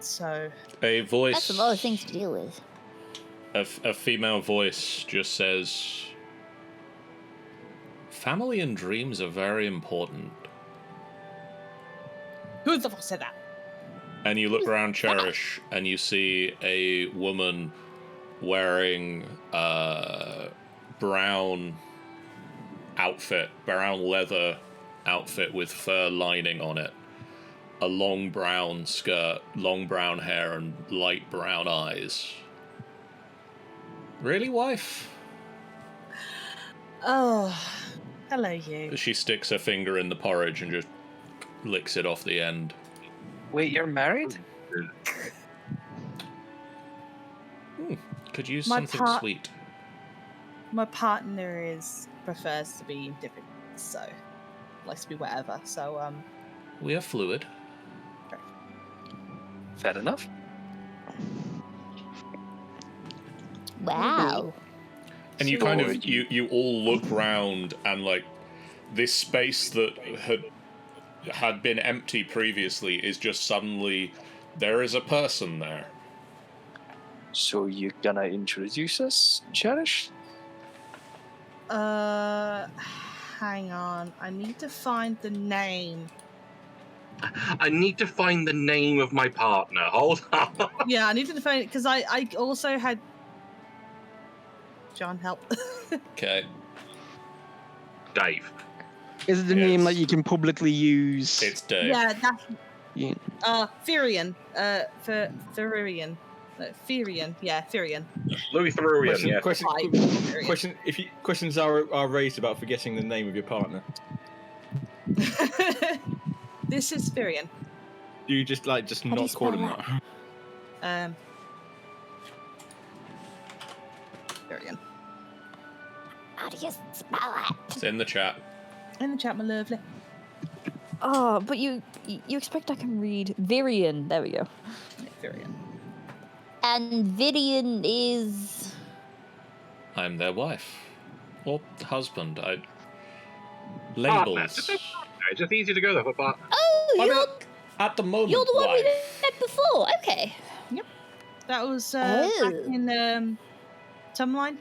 So A voice. That's a lot of things to deal with. A female voice just says, "Family and dreams are very important." who the fuck said that? And you look around Cherish, and you see a woman wearing a brown leather outfit with fur lining on it, a long brown skirt, long brown hair, and light brown eyes. Really, wife? Oh, hello, you. She sticks her finger in the porridge and just licks it off the end. wait, you're married? Could use My something sweet. My partner prefers to be indifferent, so likes to be whatever. So We are fluid. Fair enough. Wow. And you So- kind of you all look round, and like this space that had been empty previously is just suddenly there is a person there. So you gonna introduce us, Cherish? hang on. I need to find the name. I need to find the name of my partner. Hold on. Yeah, I need to find it because I also had John help. Okay. Dave. Is it the Yes. name that you can publicly use? It's Dave. Yeah, that's Yeah. Firian. Firian. Firian. Yeah, Firian. Louis Theruian, yeah. Questions are raised about forgetting the name of your partner. This is Firian. Do you just do you not call him spell that? Firian. How do you spell it? It's in the chat. In the chat, my lovely. Oh, but you expect I can read Virian. There we go. Yeah, Firian. And Vidian is. I'm their wife. Or husband. Partner. Labels. It's just easy to go there for partner. Oh, I you're, mean, at the moment, you're the one we wife. met before. Okay. That was back in Timeline.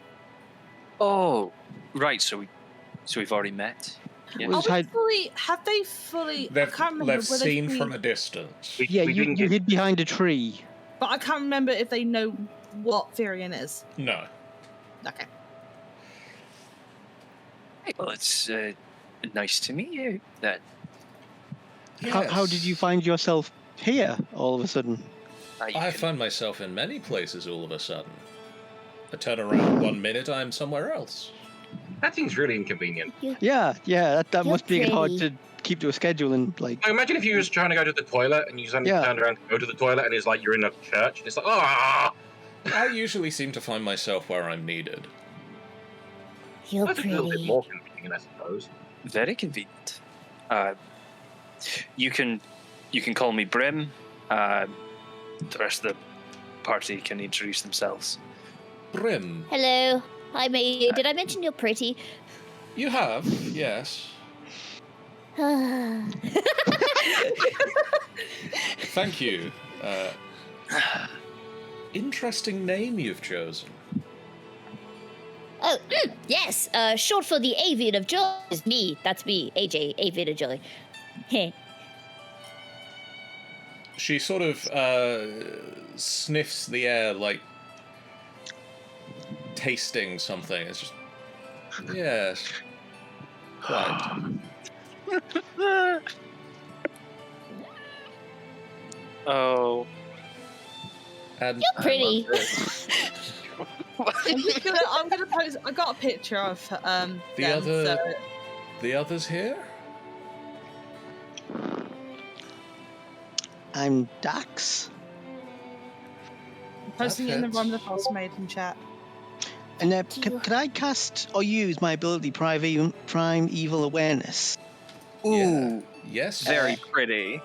Oh, right. So we've already met. Yeah. Was Have hide- they fully? I They've, can't remember. they've were they seen fully- from a distance. Yeah, we you didn't get hid behind a tree. But I can't remember if they know what Therian is. No. Okay. Well, it's nice to meet you. Then How did you find yourself here all of a sudden? I find myself in many places all of a sudden. I turn around 1 minute, I'm somewhere else. That seems really inconvenient. Yeah, that You're must be hard pretty. to keep to a schedule and like. I imagine if you were just trying to go to the toilet and you suddenly Yeah. turned around to go to the toilet and it's like you're in a church and it's like, ah! I usually seem to find myself where I'm needed. You're That's a little bit pretty. more convenient, I suppose. very convenient. You can call me Brim. The rest of the party can introduce themselves. Brim, Hello. Did I mention you're pretty? you have, yes. Thank you. Interesting name you've chosen. Oh, yes. Short for the Avian of Joy is me. That's me, AJ, Avian of Joy. Heh. She sort of sniffs the air like tasting something. It's just, yes, quite. Oh, And You're pretty. I'm gonna post. I got a picture of them. other- So the others here? I'm Dax, I'm posting it in the fits. Rime the Frostmaiden chat. and Do you- could I cast or use my ability Prime Evil Awareness? Yeah. Yes. very pretty.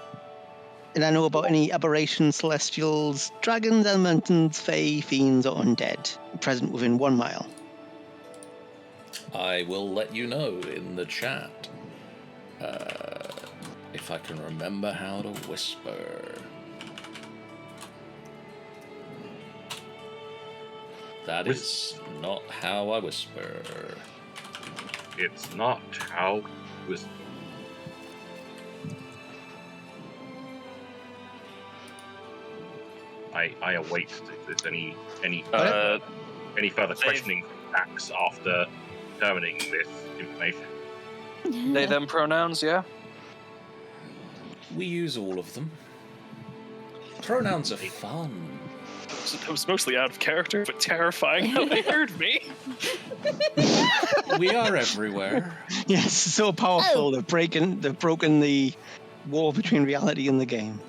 And I know about any aberrations, celestials, dragons, elementals, fae, fiends, or undead present within 1 mile. I will let you know in the chat. If I can remember how to whisper. That is not how I whisper. It's not how it was. I await if there's any further questioning from Dax after determining this information. They them pronouns, yeah. We use all of them. Pronouns are fun. It was mostly out of character, but terrifying how they heard me. We are everywhere. Yes, so powerful. They've broken the wall between reality and the game.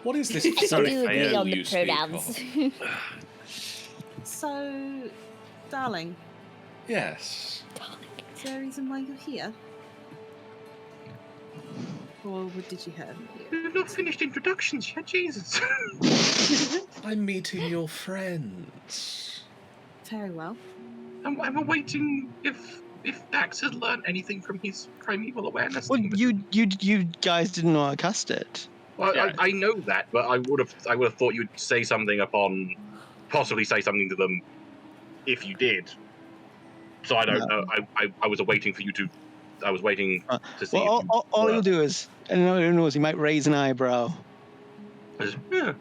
What is this? I very do agree fail on you the speak pronouns. of? So, darling, Yes. is there a reason why you're here? Or did you hurt me? We've not finished introductions yet, Jesus. I'm meeting your friends. Very well. I'm awaiting if Dax has learned anything from his primeval awareness. Well, thing. you guys didn't know I cast it. Well, Yeah. I know that, but I would have thought you'd say something possibly say something to them if you did. So I don't No. know. I was waiting for you to. I was waiting to see. Well, all he'll do is, and who knows, he might raise an eyebrow. Yeah.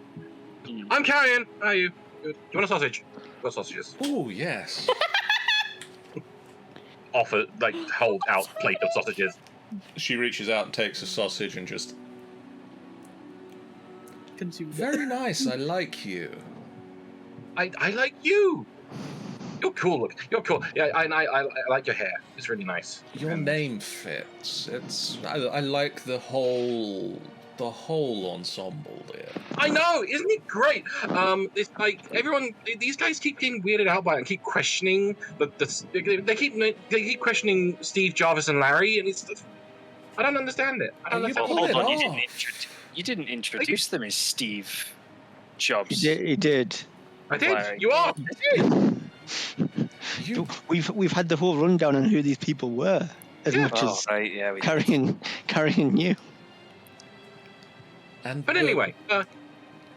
I'm carrying. How are you? Good. Do you want a sausage? Got sausages. Oh, yes. Offer, hold out plate of sausages. She reaches out and takes a sausage and just... Consume. Very nice, I like you. I like you. You're cool. Look, you're cool. Yeah, I like your hair. It's really nice. Your And- name fits. I like the whole ensemble there. I know, isn't it great? It's like everyone. These guys keep getting weirded out by it and keep questioning they keep questioning Steve, Jarvis, and Larry, and it's. I don't understand it. I don't Are you understand. pull Hold it on, off. you didn't introduce them as Steve Jobs. He did. I did. Larry. You are. I did. You, We've had the whole rundown on who these people were, as Yeah. much Oh, as right, yeah. We carrying you. and But anyway,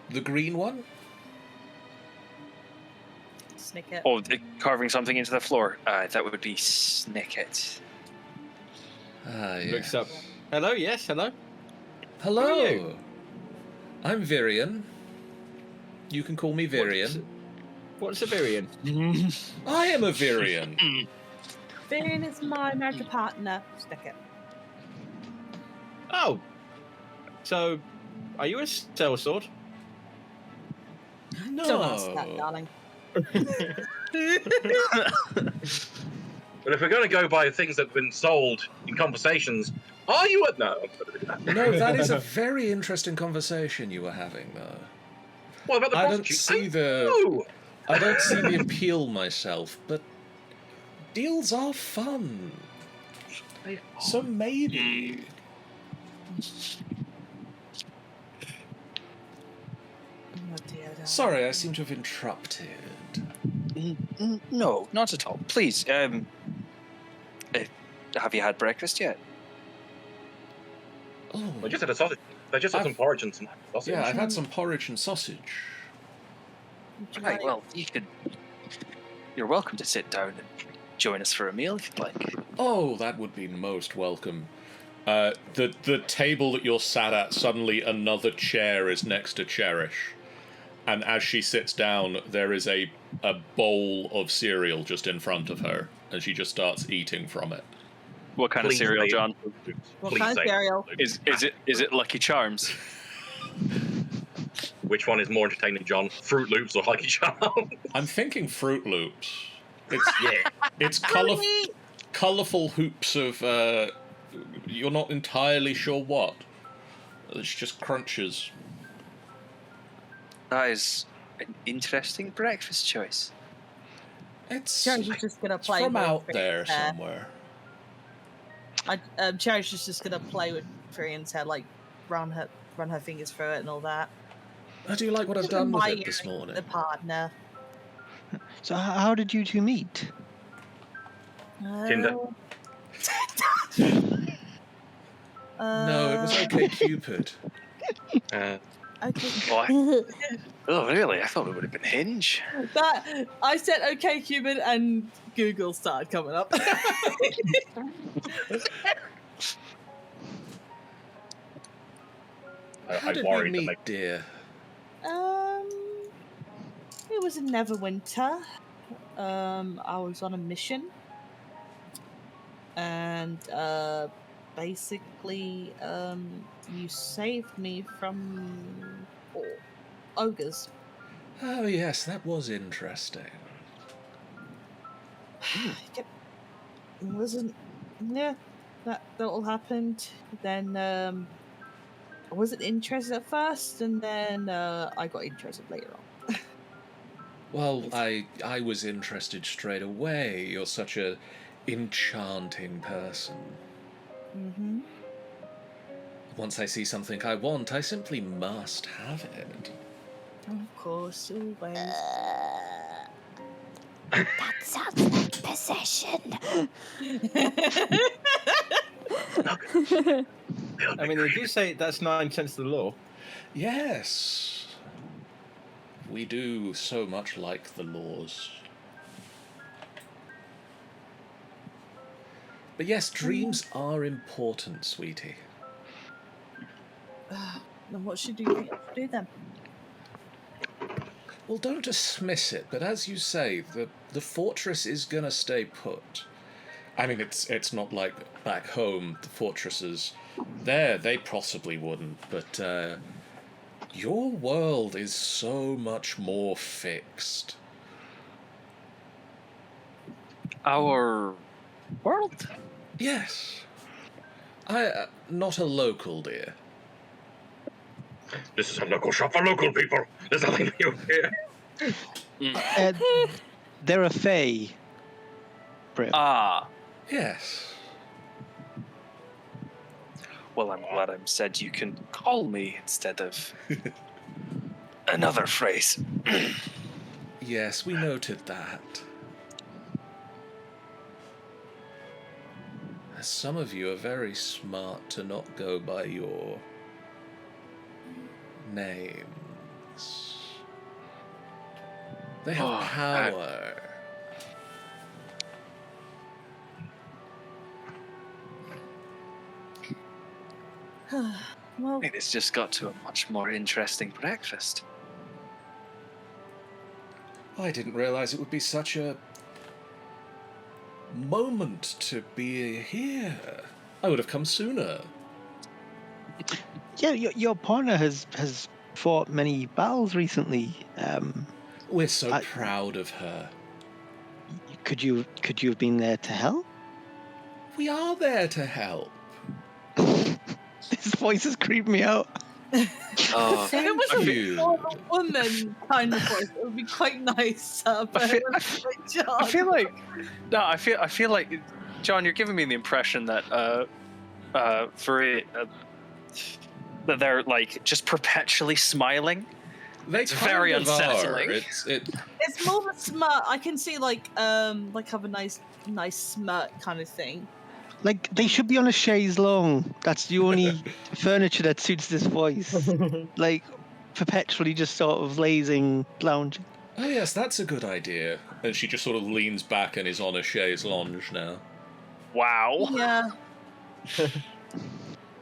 the green one? Snicket. Oh, carving something into the floor. That would be Snicket. Ah, Looks yes. up. Hello, yes, hello. Hello. Who are you? I'm Virion. You can call me Virion. What's a Virion? I am a Virion. Virion is my magic partner. Snicket. Oh. So, are you a sellsword? No. Don't ask that, darling. But if we're going to go by things that have been sold in conversations, are you at no? No, that is a very interesting conversation you were having, though. What about the I don't prostitute? see the No! I don't see the appeal myself, but deals are fun. So maybe. Oh dear, darling. Sorry, I seem to have interrupted. No, not at all. Please, have you had breakfast yet? Oh, I just had a sausage. I just had some porridge and some sausage. yeah, I've had some porridge and sausage. Would you Right, like- well, you're welcome to sit down and join us for a meal if you'd like. Oh, that would be most welcome. The table that you're sat at, suddenly another chair is next to Cherish. And as she sits down, there is a bowl of cereal just in front of her, and she just starts eating from it. What kind of Please cereal, say John? What Please kind of say cereal? Is it Lucky Charms? Which one is more entertaining, John? Fruit Loops or Lucky Charms? I'm thinking Fruit Loops. It's Yeah. it's colourful hoops of you're not entirely sure what. It's just crunches. That is an interesting breakfast choice. It's Cherish is just gonna play from with out there Frion's hair. somewhere. Cherish is just gonna play with Frion's hair, like run her fingers through it and all that. How do you like what I've done with it this morning? The partner. So how did you two meet? Tinder. No, it was OK Cupid. Okay. Oh, really? I thought it would have been Hinge. That I said okay, Cuban, and Google started coming up. How I did we worried that meet, dear? It was in Neverwinter. I was on a mission, and basically, you saved me from ogres. Oh yes, that was interesting. It wasn't. Yeah, that all happened. Then I wasn't interested at first, and then I got interested later on. Well, I was interested straight away. You're such a enchanting person. Mm-hmm. Once I see something I want, I simply must have it. Of course, always. That sounds like possession. I mean, they do say that's 9 cents of the law. Yes. We do so much like the laws. But yes, dreams are important, sweetie. Then what should you do then? Well, don't dismiss it, but as you say, the fortress is gonna stay put. I mean, it's not like back home, the fortresses, there, they possibly wouldn't, but your world is so much more fixed. Our world? Yes. Not a local, dear. This is a local shop for local people. There's nothing new here. They're a fae. Brim. Ah, Yes. well, I'm glad I'm said you can call me instead of another phrase. Yes, we noted that. Some of you are very smart to not go by your names. They have power. Well, It's just got to a much more interesting breakfast. I didn't realize it would be such a moment to be here. I would have come sooner. Yeah, your partner has fought many battles recently. We're so proud of her. Could you have been there to help? We are there to help. This voice has creeped me out. if it was Thank a you. normal woman kind of voice, it would be quite nice. But feel- it was like John. I feel like, John, you're giving me the impression that that they're like just perpetually smiling. They It's very kind of are. unsettling. It's more of a smirk. I can see like have a nice smirk kind of thing. Like, they should be on a chaise longue. That's the only furniture that suits this voice. Like, perpetually just sort of lazing, lounging. Oh yes, that's a good idea. And she just sort of leans back and is on a chaise lounge now. Wow. Yeah.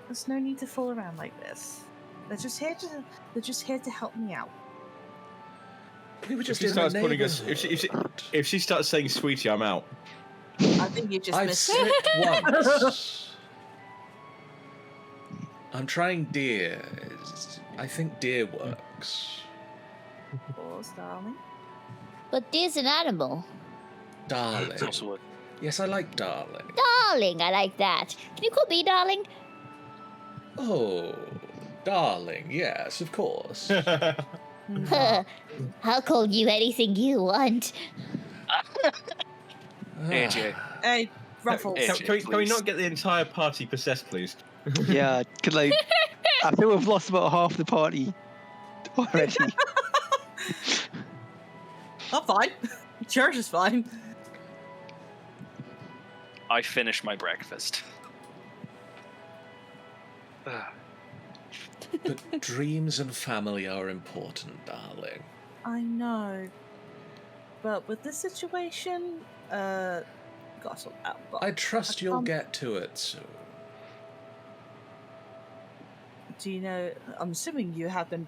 There's no need to fool around like this. They're just here to help me out. We were If just she in starts the calling us, neighborhood. if she starts saying "sweetie," I'm out. I think you just I've missed it. slipped once. I'm trying deer. I think deer works. Pause, darling. But deer's an animal. Darling. It's also a Yes, I like darling. Darling, I like that. Can you call me darling? Oh, darling. Yes, of course. I'll call you anything you want. AJ. Hey, Ruffles. Hey, Can we please. not get the entire party possessed, please? Yeah, I feel we've lost about half the party already. I'm fine. Church is fine. I finished my breakfast. But dreams and family are important, darling. I know. But with this situation, gotta sort that out. I trust you'll can't- get to it soon. Do you know? I'm assuming you have been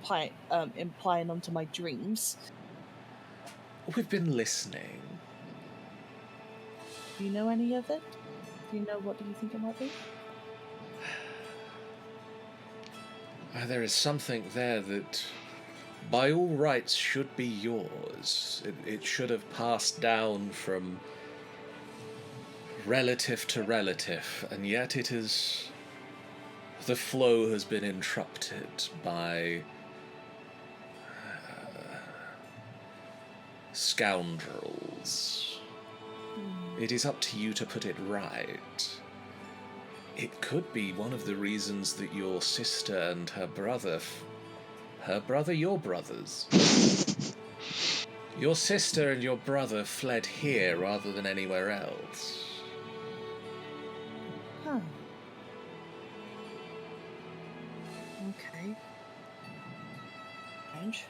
implying onto my dreams. We've been listening. Do you know any of it? Do you know what do you think it might be? There is something there that, by all rights, should be yours. It should have passed down from relative to relative, and yet it is... The flow has been interrupted by... scoundrels. It is up to you to put it right. It could be one of the reasons that your sister and her brother... your brothers. Your sister and your brother fled here rather than anywhere else. Huh. Okay. Strange.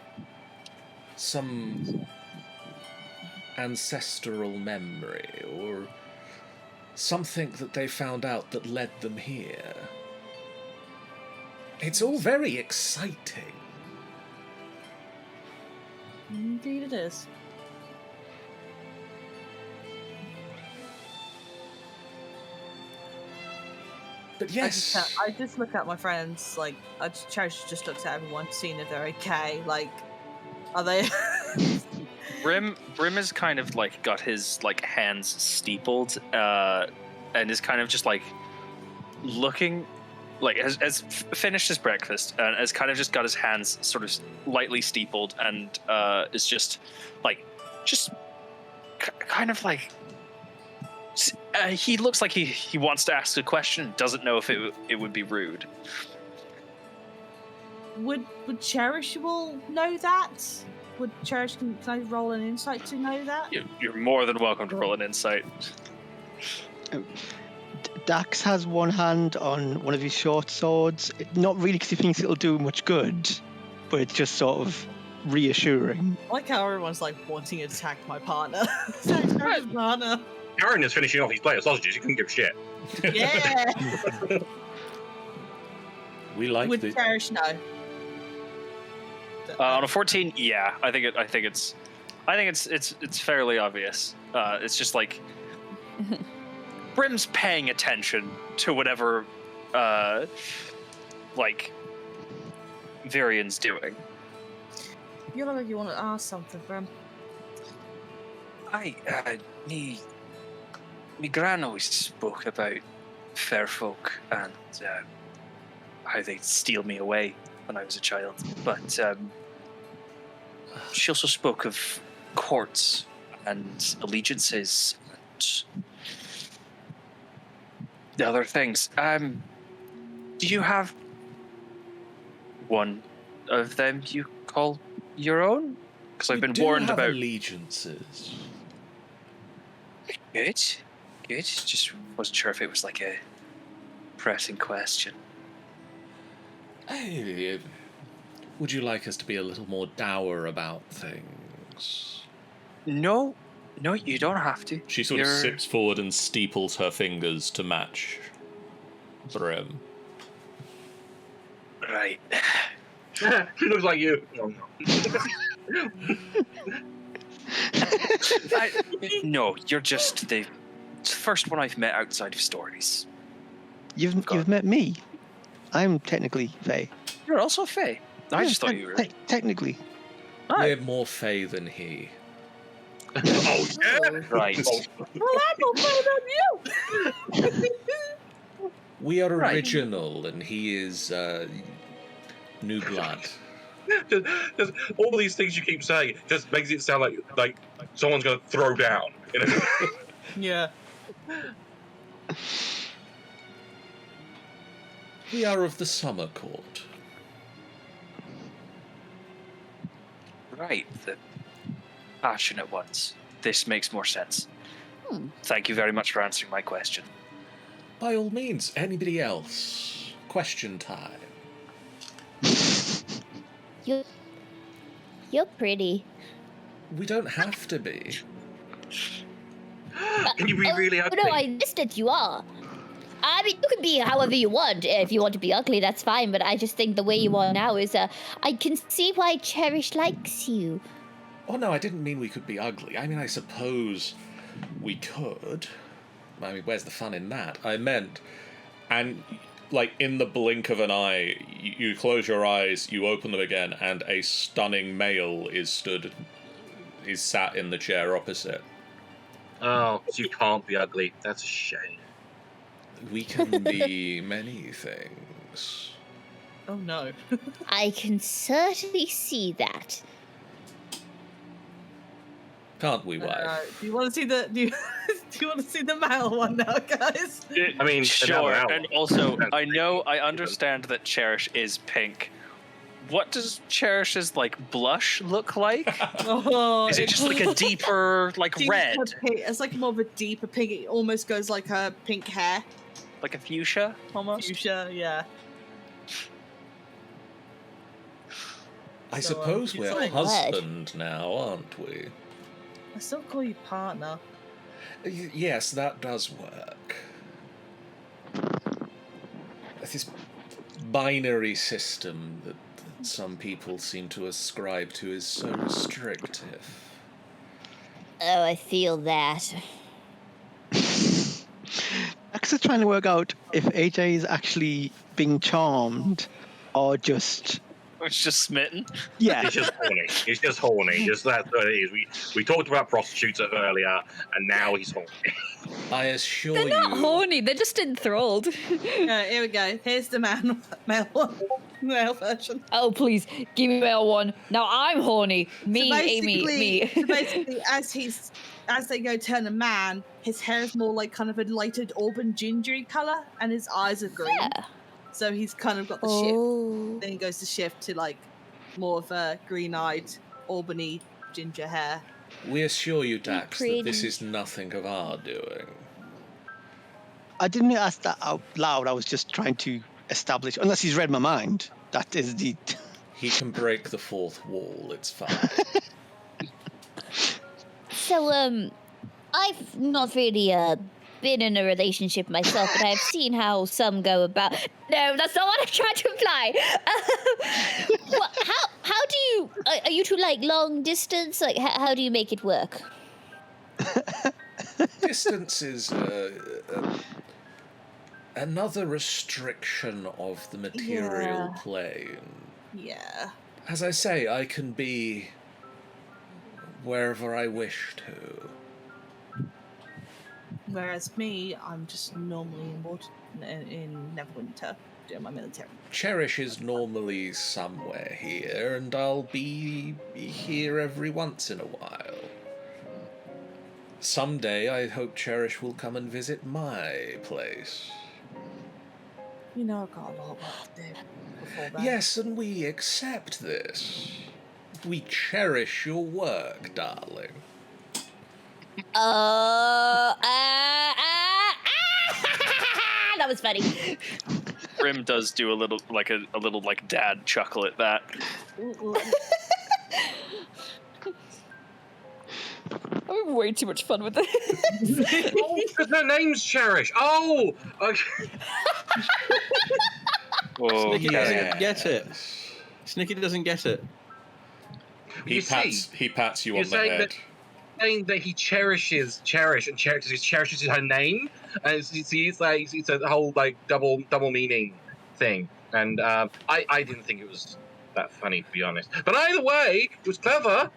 Some ancestral memory, or something that they found out that led them here. It's all very exciting. Indeed it is. But yes, I just look at my friends, like, Cherish just looks at everyone, seeing if they're okay, like, are they... Rime has kind of like got his like hands steepled, and is kind of just like looking, like has finished his breakfast and has kind of just got his hands sort of lightly steepled, and is just kind of like he looks like he wants to ask a question, doesn't know if it would be rude. Would Cherish will know that? Would Cherish, can I roll an insight to know that? You're more than welcome to roll an insight. Dax has one hand on one of his short swords. Not really because he thinks it'll do much good, but it's just sort of reassuring. I like how everyone's like wanting to attack my partner. Attack my partner. Aaron is finishing off his plate of sausages. He couldn't give a shit. Yeah. We like Would the. Cherish no? On a 14, yeah, I think it's fairly obvious. It's just like Brim's paying attention to whatever, like Varian's doing. You look like you want to ask something, Bram. Me gran always spoke about fair folk and how they'd steal me away when I was a child. But she also spoke of courts and allegiances and the other things. Do you have one of them you call your own? Because I've been warned about allegiances. Good. Just wasn't sure if it was like a pressing question. Hey, would you like us to be a little more dour about things? No, you don't have to. She sort of sips forward and steeples her fingers to match Brim. Right. She looks like you. Oh, no. No, you're just the first one I've met outside of stories. You've met me. I'm technically Fae. You're also Fae. I just thought you were. Technically. We're more Fae than he. Oh, yeah. Right. Well, I'm more fun than you. We are original, and he is new blood. Just all these things you keep saying just makes it sound like someone's going to throw down. You know? Yeah. We are of the Summer Court. Right, the passionate ones. This makes more sense. Thank you very much for answering my question. By all means, anybody else? Question time. You're pretty. We don't have to be. Can you be really ugly? No, I missed it. You are. I mean, you can be however you want. If you want to be ugly, that's fine. But I just think the way you are now is, I can see why Cherish likes you. Oh no, I didn't mean we could be ugly. I mean, I suppose we could. I mean, where's the fun in that? I meant, and like in the blink of an eye, you close your eyes, you open them again, and a stunning male is sat in the chair opposite. Oh, so you can't be ugly. That's a shame. We can be many things. Oh no. I can certainly see that. Can't we, wife? Do you want to see the do you want to see the male one now, guys? I mean, Sure, and also, I understand that Cherish is pink. What does Cherish's, like, blush look like? Oh, Is it just like a deeper, like, red? It's like more of a deeper pink. It almost goes like her pink hair. Like a fuchsia, almost? Fuchsia, yeah. I So, suppose it's we're like- husband now, aren't we? I still call you partner. Yes, that does work. This binary system that some people seem to ascribe to is so restrictive. Oh, I feel that. I'm just trying to work out if AJ is actually being charmed or just... It's just smitten. Yeah. He's just horny. He's just horny. Just that's what it is. We talked about prostitutes earlier, and now he's horny. I assure They're you. not horny, they're just enthralled. Here we go. Here's the male one. Male version. Oh, please, give me male one. Now I'm horny. Me, So Amy, me. So basically, as they go turn a man, his hair is more like kind of a lighted auburn gingery color, and his eyes are green. Yeah. So he's kind of got the shift. Then he goes to shift to like more of a green-eyed, auburny ginger hair. We assure you, Dax, that this Pretty. is nothing of our doing. I didn't ask that out loud. I was just trying to establish, unless he's read my mind, that is the... He can break the fourth wall, it's fine. So, I've not really, been in a relationship myself, but I've seen how some go about. No, that's not what I'm trying to imply. Well, how do you? Are you two like long distance? Like, how do you make it work? Distance is another restriction of the material plane. Yeah. As I say, I can be wherever I wish to. Whereas me, I'm just normally in Neverwinter doing my military. Cherish is normally somewhere here, and I'll be here every once in a while. Someday I hope Cherish will come and visit my place. You know, I've got a lot of work to do before then. Yes, and we accept this. We cherish your work, darling. That was funny. Rime does do a little dad chuckle at that. I'm having way too much fun with this. Oh, because her name's Cherish. Oh, okay. Oh, Snicky yeah. doesn't get it. Snicky doesn't get it. He pats you on the head. Saying that he cherishes Cherish and cherishes her name, and it's a whole like double meaning thing. And I didn't think it was that funny, to be honest. But either way, it was clever.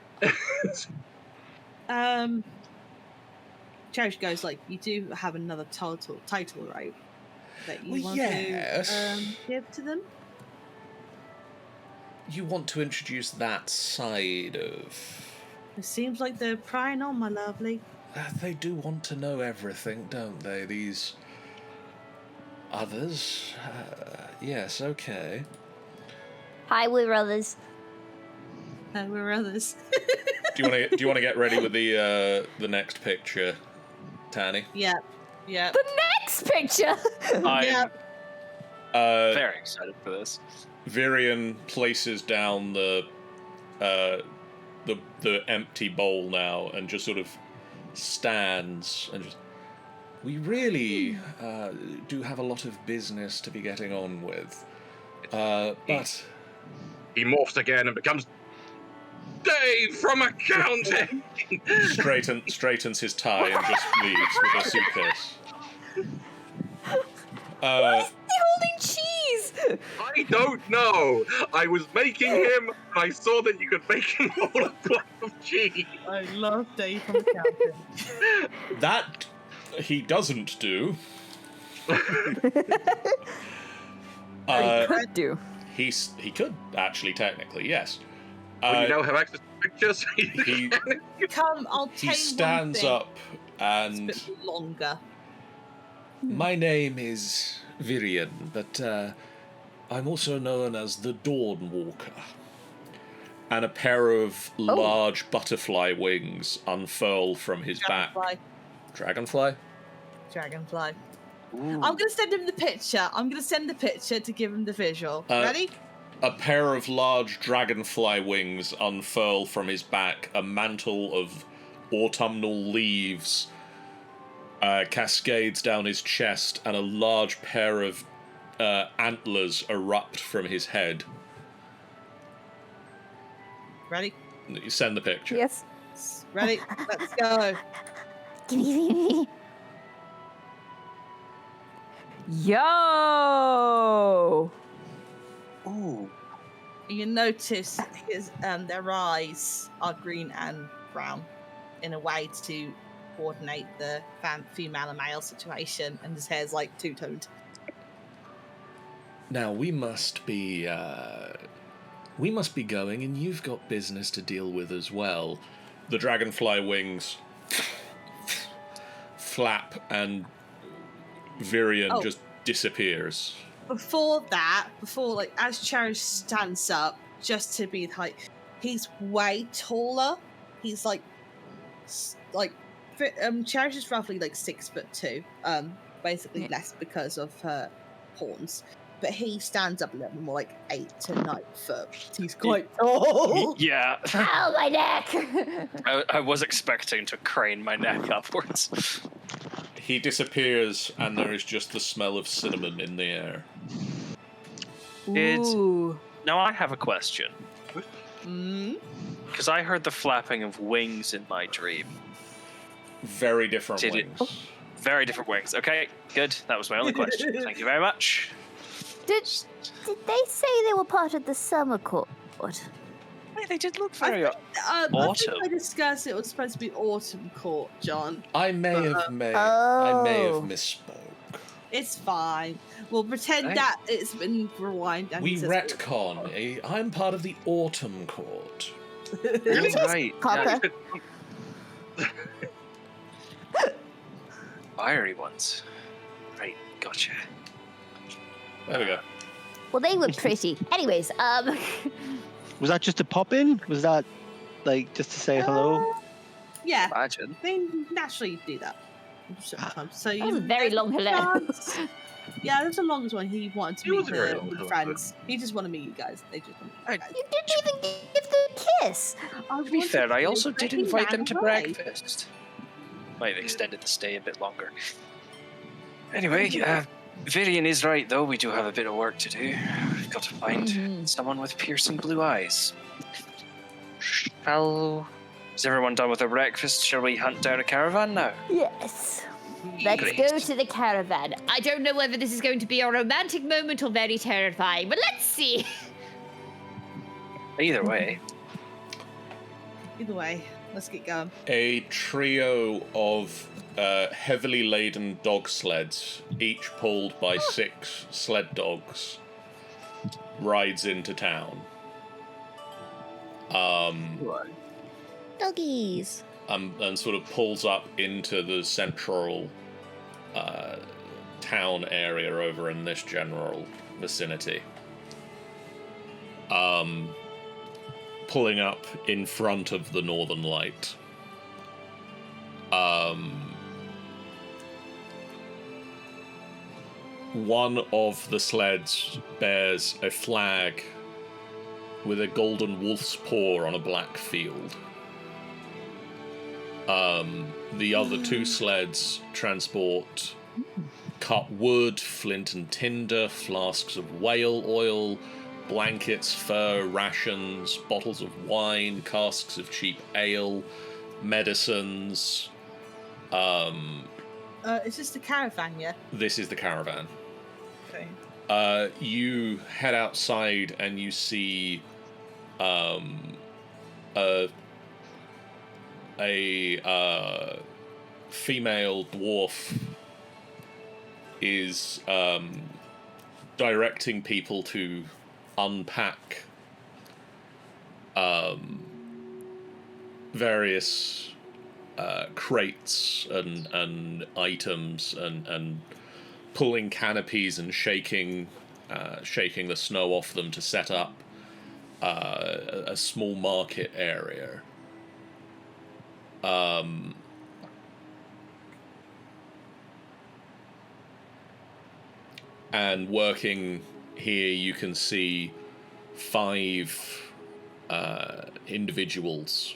Cherish goes like, you do have another title, right? That you Well, want yes. to give to them. You want to introduce that side of... It seems like they're prying on, my lovely. They do want to know everything, don't they? These others? Yes, okay. Hi, we're others. We're others. Do you want to get ready with the next picture, Tanny? Yeah. The next picture. I'm Uh, very excited for this. Virion places down the empty bowl now and just sort of stands and just... We really do have a lot of business to be getting on with. But... He morphs again and becomes Dave from accounting. straightens his tie and just leaves with a suitcase. Why is he holding cheese? I don't know. I was making him, and I saw that you could make him hold a block of cheese. I love Dave from accounting. That he doesn't do. He could do. He could actually, technically, yes. Well, you now have access to pictures. Come, I'll tell He you stands one up and... It's a bit longer. My name is Virion, but I'm also known as the Dawn Walker. And a pair of large butterfly wings unfurl from his back. Dragonfly? Dragonfly. I'm going to send him the picture. I'm going to send the picture to give him the visual. Ready? A pair of large dragonfly wings unfurl from his back. A mantle of autumnal leaves cascades down his chest, and a large pair of antlers erupt from his head. Ready? You send the picture. Yes. Ready? Let's go. Yo! Ooh. You notice their eyes are green and brown in a way to coordinate the female and male situation, and his hair's like two-toned. Now we must be going, and you've got business to deal with as well. The dragonfly wings flap, and Virion just disappears. Before as Cherish stands up, just to be like, he's way taller. He's Cherish is roughly like 6'2", basically less because of her horns. but he stands up a little bit more, like 8 to 9 foot. He's quite tall. Yeah. Ow, my neck! I was expecting to crane my neck upwards. He disappears, and there is just the smell of cinnamon in the air. Ooh. Now I have a question. Mm. Because I heard the flapping of wings in my dream. Very different Did it- wings. Very different wings. Okay, good. That was my only question. Thank you very much. Did they say they were part of the summer court? Hey, they did look I very think, I autumn. think I discussed it was supposed to be autumn court, John. I may have Oh. misspoke. It's fine. We'll pretend Hey. that it's been rewind. And We he says- retcon. I'm part of the autumn court. Really? Right. Copper. Fiery ones. Right, gotcha. There we go. Well, they were pretty. Anyways, Was that just a pop in? Was that like just to say hello? Yeah, Imagine. they naturally do that sometimes. So that was a very long hello. Yeah, that's the longest one. He wanted to It was meet a very the long hello. friends. He just wanted to meet you guys. They just want to meet you guys. You didn't even give them a kiss. To be fair, I also did invite them to breakfast. Might have extended the stay a bit longer. Anyway, Virion is right, though. We do have a bit of work to do. We've got to find someone with piercing blue eyes. Is everyone done with their breakfast? Shall we hunt down a caravan now? Yes. Let's Great. go to the caravan. I don't know whether this is going to be a romantic moment or very terrifying, but let's see. Either way. Either way, let's get going. A trio of heavily laden dog sleds, each pulled by 6 sled dogs, rides into town. Doggies. And sort of pulls up into the central town area over in this general vicinity. Pulling up in front of the Northern Light. One of the sleds bears a flag with a golden wolf's paw on a black field. The other 2 sleds transport cut wood, flint and tinder, flasks of whale oil, blankets, fur, rations, bottles of wine, casks of cheap ale, medicines. Is this the caravan, yeah? This is the caravan. Okay. You head outside and you see a female dwarf is directing people to unpack various crates and items and pulling canopies and shaking the snow off them to set up a small market area. And working here, you can see 5 individuals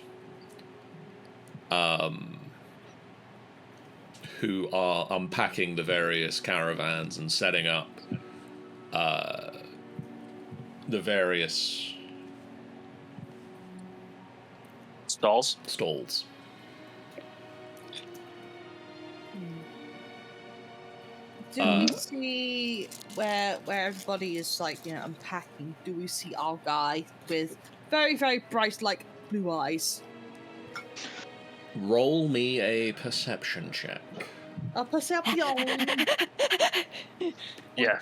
who are unpacking the various caravans and setting up the various stalls. Do we see where everybody is like, unpacking? Do we see our guy with very, very bright, like, blue eyes? Roll me a perception check. A perception. Yeah.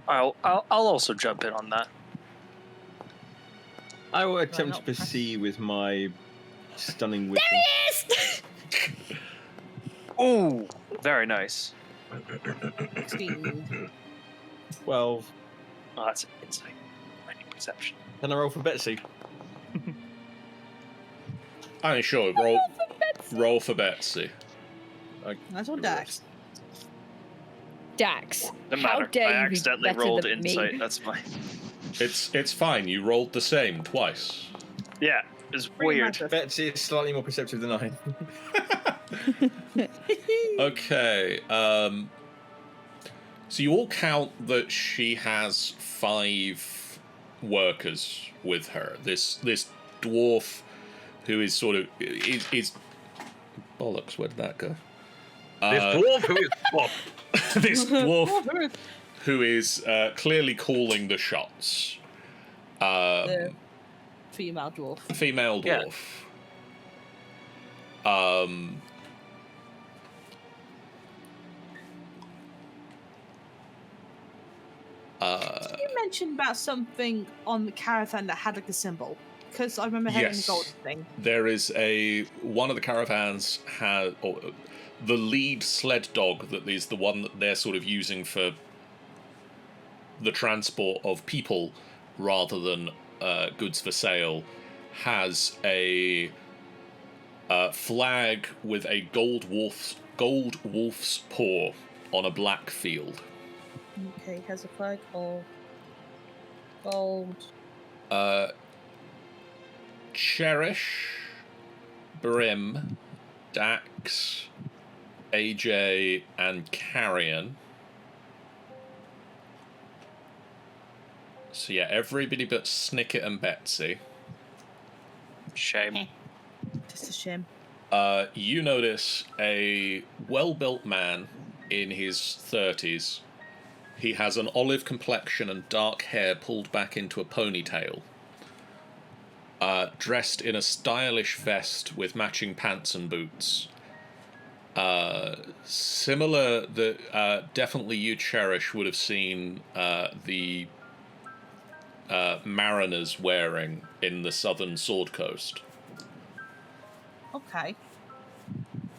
I'll also jump in on that. I will attempt to not press- perceive with my stunning wisdom. Yes! Ooh, very nice. 16. 12. Oh, that's insight. I need perception. Can I roll for Betsy? I mean, sure. Roll for Betsy. That's all Dex. Dax. No How matter. dare I you be accidentally better rolled than me. insight. That's fine. It's fine. You rolled the same twice. Yeah, it's Pretty weird. much. Betsy is slightly more perceptive than I. Okay. So you all count that she has 5 workers with her. This dwarf who is sort of is bollocks. Where did that go? This dwarf who is what? This dwarf who is clearly calling the shots. The female dwarf. Female Yeah. dwarf. You mentioned about something on the caravan that had like a symbol. Because I remember having Yes. the gold thing. There is one of the caravans has the lead sled dog that is the one that they're sort of using for the transport of people rather than goods for sale, has a flag with a gold wolf's paw on a black field. Okay, has a flag of gold. Cherish, Brim, Dax, AJ, and Carrion. So yeah, everybody but Snicket and Betsy. Shame. Just a shame. You notice a well-built man in his 30s. He has an olive complexion and dark hair pulled back into a ponytail. Dressed in a stylish vest with matching pants and boots. Similar that definitely you, Cherish, would have seen the mariners wearing in the southern Sword Coast. Okay.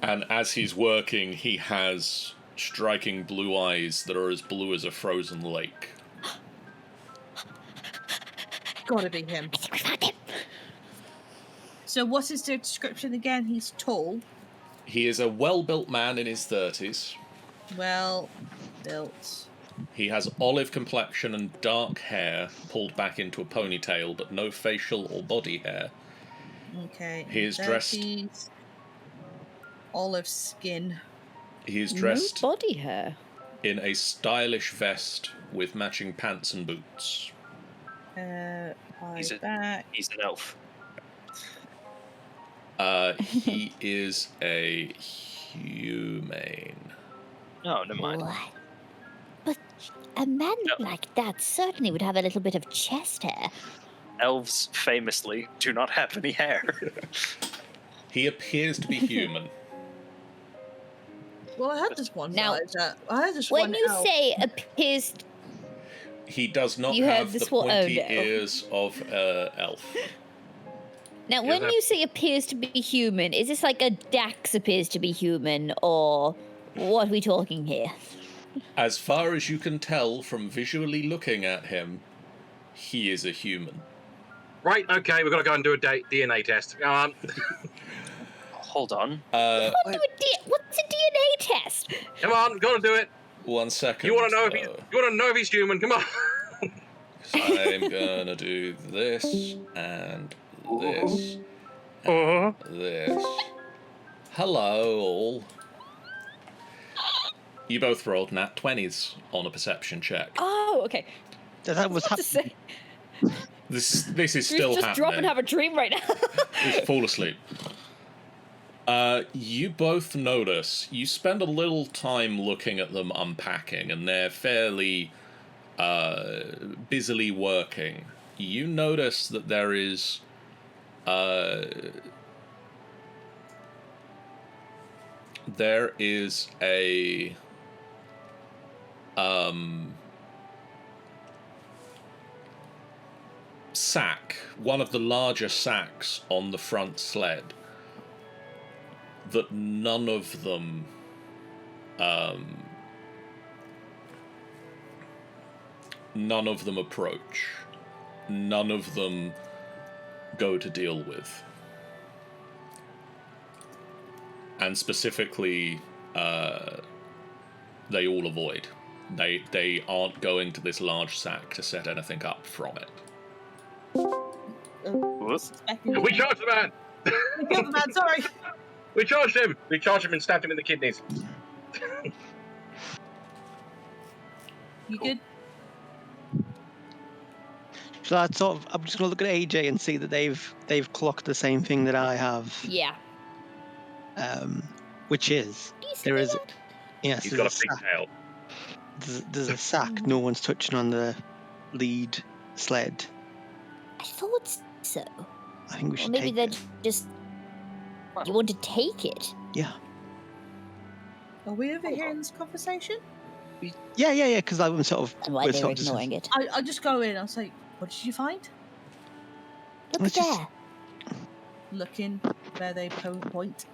And as he's working, he has striking blue eyes that are as blue as a frozen lake. Gotta be him. I think we found him. So what's his description again? He's tall, He is a well-built man in his 30s. well built. He has olive complexion and dark hair pulled back into a ponytail, but no facial or body hair. Okay. He is dressed- 30s, olive skin. He is dressed No body hair. in a stylish vest with matching pants and boots. High He's a- back. He's an elf. He is a humane. No, never mind. What? But a man No. like that certainly would have a little bit of chest hair. Elves famously do not have any hair. He appears to be human. Well, I had this one. Now, I had this When one. you elf. say appears, He does not You heard have the this one- oh, pointy no. ears of elf. now Yeah, when that- you say appears to be human, is this like a Dax appears to be human, or what are we talking here? As far as you can tell from visually looking at him, he is a human. Right, okay, we've got to go and do a DNA test. Hold on. What's a DNA test? Come on, got to do it. 1 second. You want to know if though. you want to know if he's human? Come on. I'm gonna do this and this Uh-huh. and this. Hello, all. You both rolled nat 20s on a perception check. Oh, okay. That was What to say? This is Should still we just drop and happening. have a dream right now? Just fall asleep. You both notice, you spend a little time looking at them unpacking, and they're fairly busily working. You notice that there is a sack, one of the larger sacks on the front sled, that none of them approach. None of them go to deal with. And specifically, they all avoid. They aren't going to this large sack to set anything up from it. We charged the man! We killed the man, sorry. We charged him! We charged him and stabbed him in the kidneys. You good? So I'm just gonna look at AJ and see that they've clocked the same thing that I have. Yeah. Which is Do you see there is that? yes, He's there's got a a big sack. tail. There's a sack. No one's touching on the lead sled. I thought so. I think we Or should maybe take they're it. just. You want to take it? Yeah. Are we overhearing this conversation? Yeah. Because I was sort of. And why we're they're sort of ignoring it? I just go in. I'll say, "What did you find?" Look Let's just- there. Looking where they point.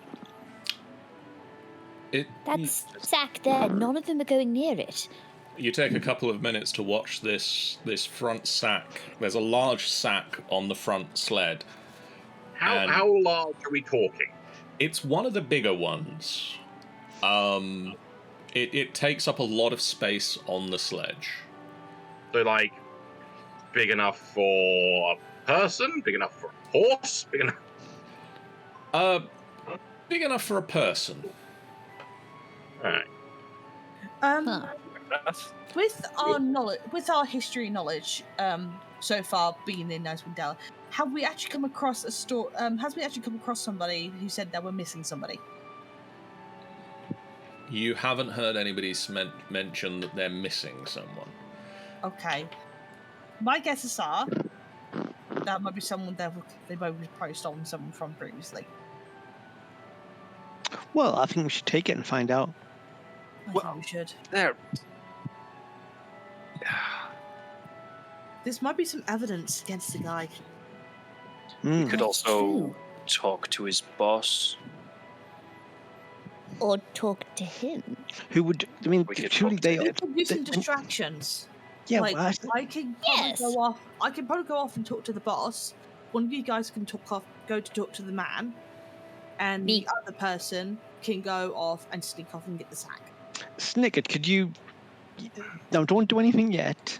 That's sack there. None of them are going near it. You take a couple of minutes to watch this front sack. There's a large sack on the front sled. And How large are we talking? it's one of the bigger ones. It takes up a lot of space on the sledge. So, like, big enough for a person? Big enough for a horse? Big enough... Big enough for a person. Alright. Huh. With our knowledge, with our history knowledge, so far being in Icewind Dale, have we actually come across a store? Has we actually come across somebody who said that we're missing somebody? You haven't heard anybody mention that they're missing someone. Okay. My guesses are that might be someone that they might have probably stolen someone from previously. Well, I think we should take it and find out. I Well- think we should. There. This might be some evidence against the guy. Hmm. Could That's also true. talk to his boss. Or talk to him. Who would? I mean, We could surely talk to they. him. We can do some they- distractions. Yeah. Like, well, I can probably Yes. go off. I can probably go off and talk to the boss. One of you guys can go to talk to the man, and Me. the other person can go off and sneak off and get the sack. Snicket, could you? No, don't do anything yet.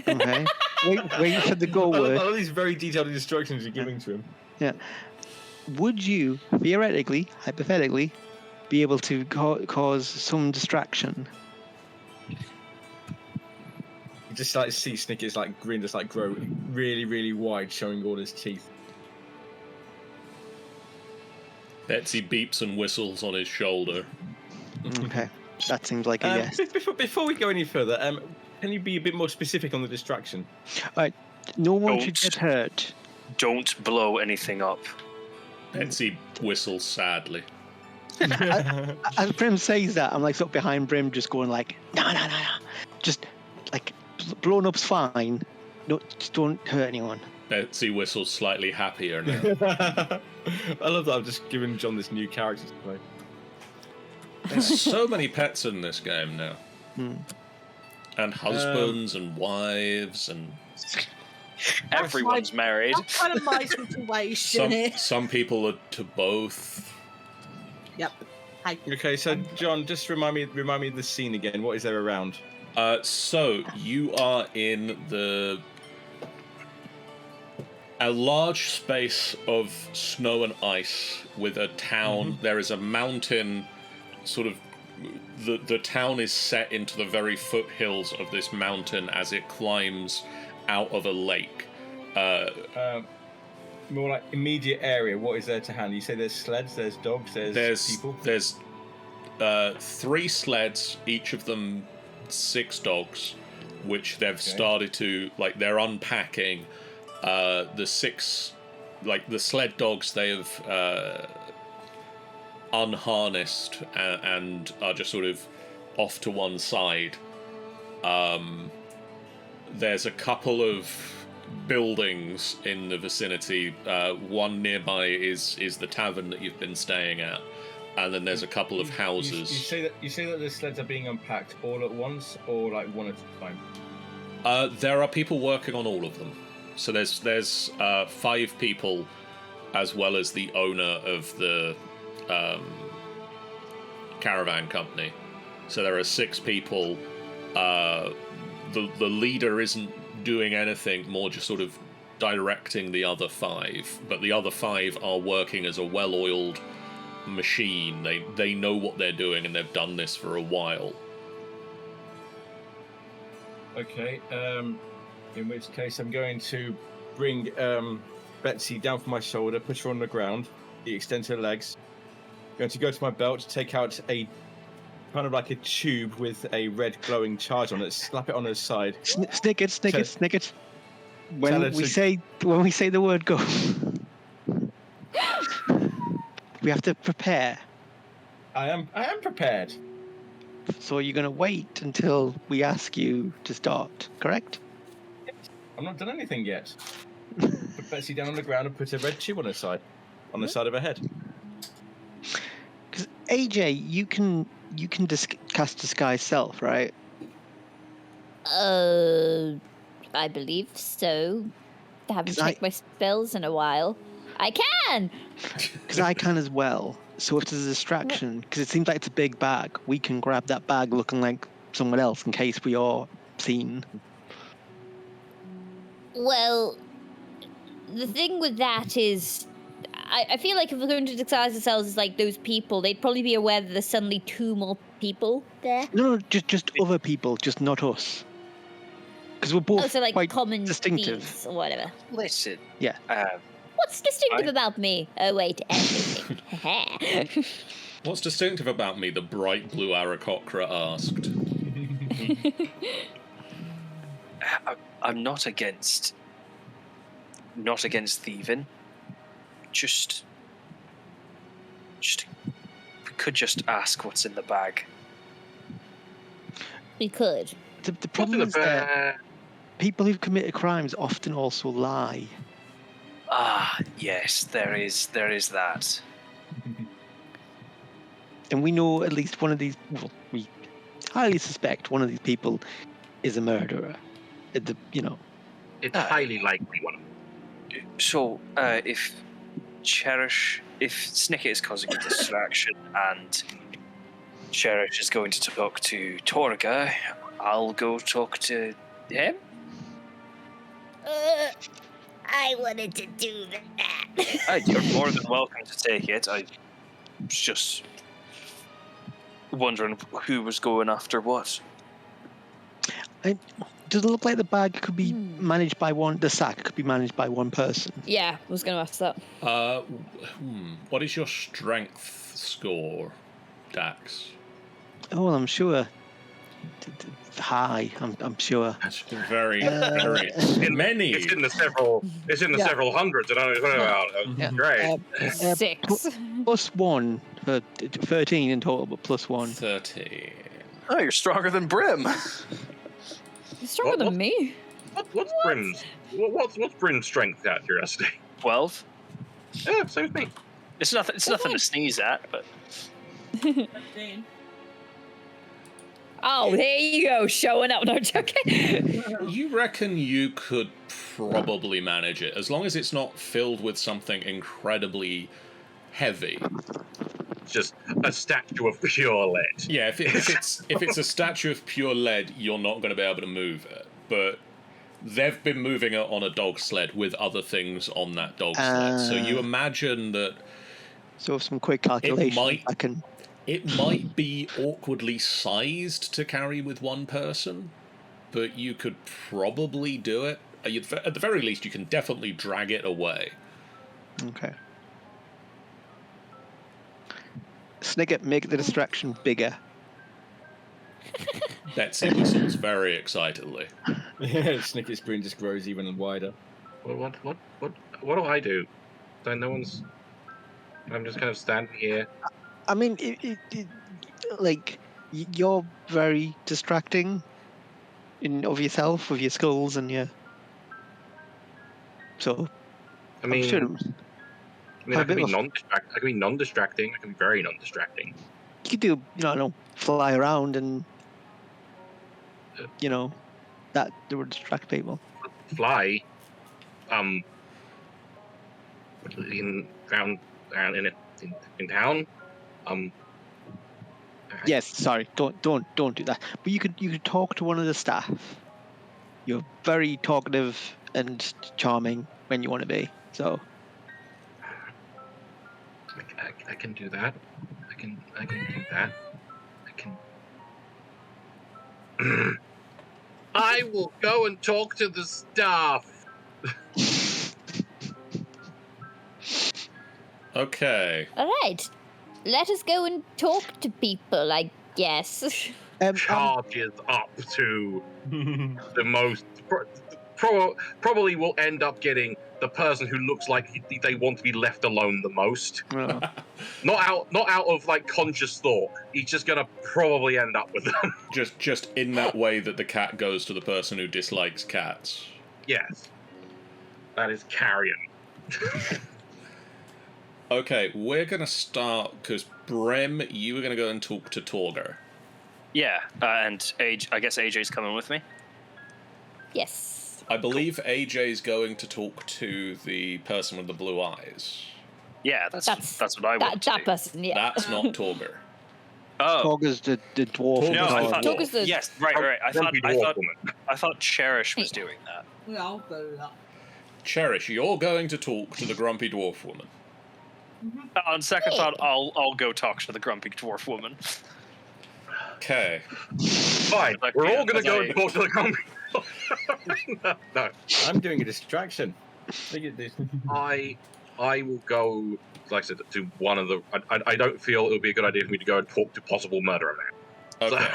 Okay. wait for the go I word. love these very detailed instructions you're giving to him. Would you theoretically, hypothetically, be able to cause some distraction? You just like see Snicket's like grin just like grow really, really wide, showing all his teeth. Betsy beeps and whistles on his shoulder. Okay, that seems like a yes. Before we go any further, can you be a bit more specific on the distraction? No one should Don't. get hurt. Don't blow anything up. Betsy whistles sadly. As Brim says that, I'm like sort of behind Brim, just going like, no. Just like blown up's fine. No, just don't hurt anyone. Betsy whistles slightly happier now. I love that I've just given John this new character to play. There's so many pets in this game now. And husbands and wives and Everyone's married. That's kind of my situation. some people are to both. Yep. Hi. Okay, so John, just remind me of the scene again. What is there around? So you are in a large space of snow and ice with a town. There is a mountain, sort of. The town is set into the very foothills of this mountain as it climbs out of a lake. More like immediate area. What is there to hand? You say there's sleds, there's dogs, there's people. There's 3 sleds, each of them 6 dogs, which they've started to, like, they're unpacking. The 6, like, the sled dogs, they have unharnessed and are just sort of off to one side. There's a couple of buildings in the vicinity. One nearby is the tavern that you've been staying at, and then there's a couple of houses. You say that the sleds are being unpacked all at once, or like one at a time? There are people working on all of them. So there's 5 people, as well as the owner of the caravan company. So there are 6 people the leader isn't doing anything, more just sort of directing the other 5. But the other 5 are working as a well-oiled machine. They know what they're doing, and they've done this for a while. Okay. In which case, I'm going to bring Betsy down from my shoulder, push her on the ground, extend her legs. Going to go to my belt, take out a kind of like a tube with a red glowing charge on it, slap it on her side. Snick it. When Tell her we to- say the word go, we have to prepare. I am prepared. So you're going to wait until we ask you to start, correct? I've not done anything yet. Put Betsy down on the ground and put a red tube on her side, on the side of her head. Because AJ, you can cast disguise self, right? I believe so. I haven't 'Cause checked my spells in a while. I can! Because I can as well. So if there's a distraction, because it seems like it's a big bag, we can grab that bag looking like someone else in case we are seen. Well, the thing with that is, I feel like if we're going to disguise ourselves as like those people, they'd probably be aware that there's suddenly 2 more people there. No, just other people, just not us. Because we're both Also, like quite common distinctive. thieves or whatever. Listen. Yeah. What's distinctive about me? Oh wait, everything. What's distinctive about me? The bright blue Aarakocra asked. I'm not against thieving. Just we could just ask what's in the bag. We could. The problem is that people who've committed crimes often also lie. Ah, yes, there is that. And we know at least one of these, well, we highly suspect one of these people is a murderer. It's highly likely one. So, if Snicket is causing a distraction and Cherish is going to talk to Torga, I'll go talk to him. I wanted to do that. You're more than welcome to take it. I was just wondering who was going after what. Does it look like the bag could be managed by the sack could be managed by one person? Yeah, I was going to ask that. What is your strength score, Dax? Oh, well, I'm sure. High, I'm sure. It's very, very many. It's in the several hundreds. And I was about great. 6. Plus 1 for 13 in total, but plus 1. 13. Oh, you're stronger than Brim. You're stronger than me. What's Brim's? What's Brim's strength? Out of curiosity. 12. Yeah, same as me. It's nothing. It's nothing to sneeze at, but. 15. Oh, there you go, showing up. No, joking. You reckon you could probably manage it, as long as it's not filled with something incredibly heavy. It's just a statue of pure lead. Yeah, if it's a statue of pure lead, you're not going to be able to move it. But they've been moving it on a dog sled with other things on that dog sled. So you imagine that. So some quick calculation. It might be awkwardly sized to carry with one person, but you could probably do it. At the very least, you can definitely drag it away. Okay. Snicket, make the distraction bigger. Betsy whistles very excitedly. Yeah, Snicket's grin just grows even wider. What do I do? No one's. I'm just kind of standing here. I mean, you're very distracting of yourself, with your skulls and your. So. I mean, I can be non-distracting. I can be non-distracting. I can be very non-distracting. You could do, fly around and. That would distract people. Fly. In town. Yes, sorry, don't do that. But you could talk to one of the staff. You're very talkative and charming when you want to be. So I can do that. I can do that. I can. I will go and talk to the staff. Okay. All right. Let us go and talk to people, I guess. Charges up to the most. Probably will end up getting the person who looks like they want to be left alone the most. oh. Not out of like conscious thought. He's just gonna probably end up with them. Just in that way that the cat goes to the person who dislikes cats. Yes, that is carrion. Okay, we're gonna start because Brem, you were gonna go and talk to Torga. Yeah, and I guess AJ's coming with me. Yes. I believe AJ's going to talk to the person with the blue eyes. Yeah, that's what I want to That do. person, yeah. That's not Torga. Oh, Torga's the dwarf. no, I thought. Torga's the- Yes, right. Grumpy dwarf woman. I thought Cherish was doing that. Yeah, I'll go with that. Cherish, you're going to talk to the grumpy dwarf woman. On second thought, I'll go talk to the grumpy dwarf woman. Okay. Fine, Like, we're yeah, all gonna as go I- and talk to the grumpy. No, I'm doing a distraction. Look at this. I will go. Like I said, to one of the. I don't feel it would be a good idea for me to go and talk to possible murderer man. Okay.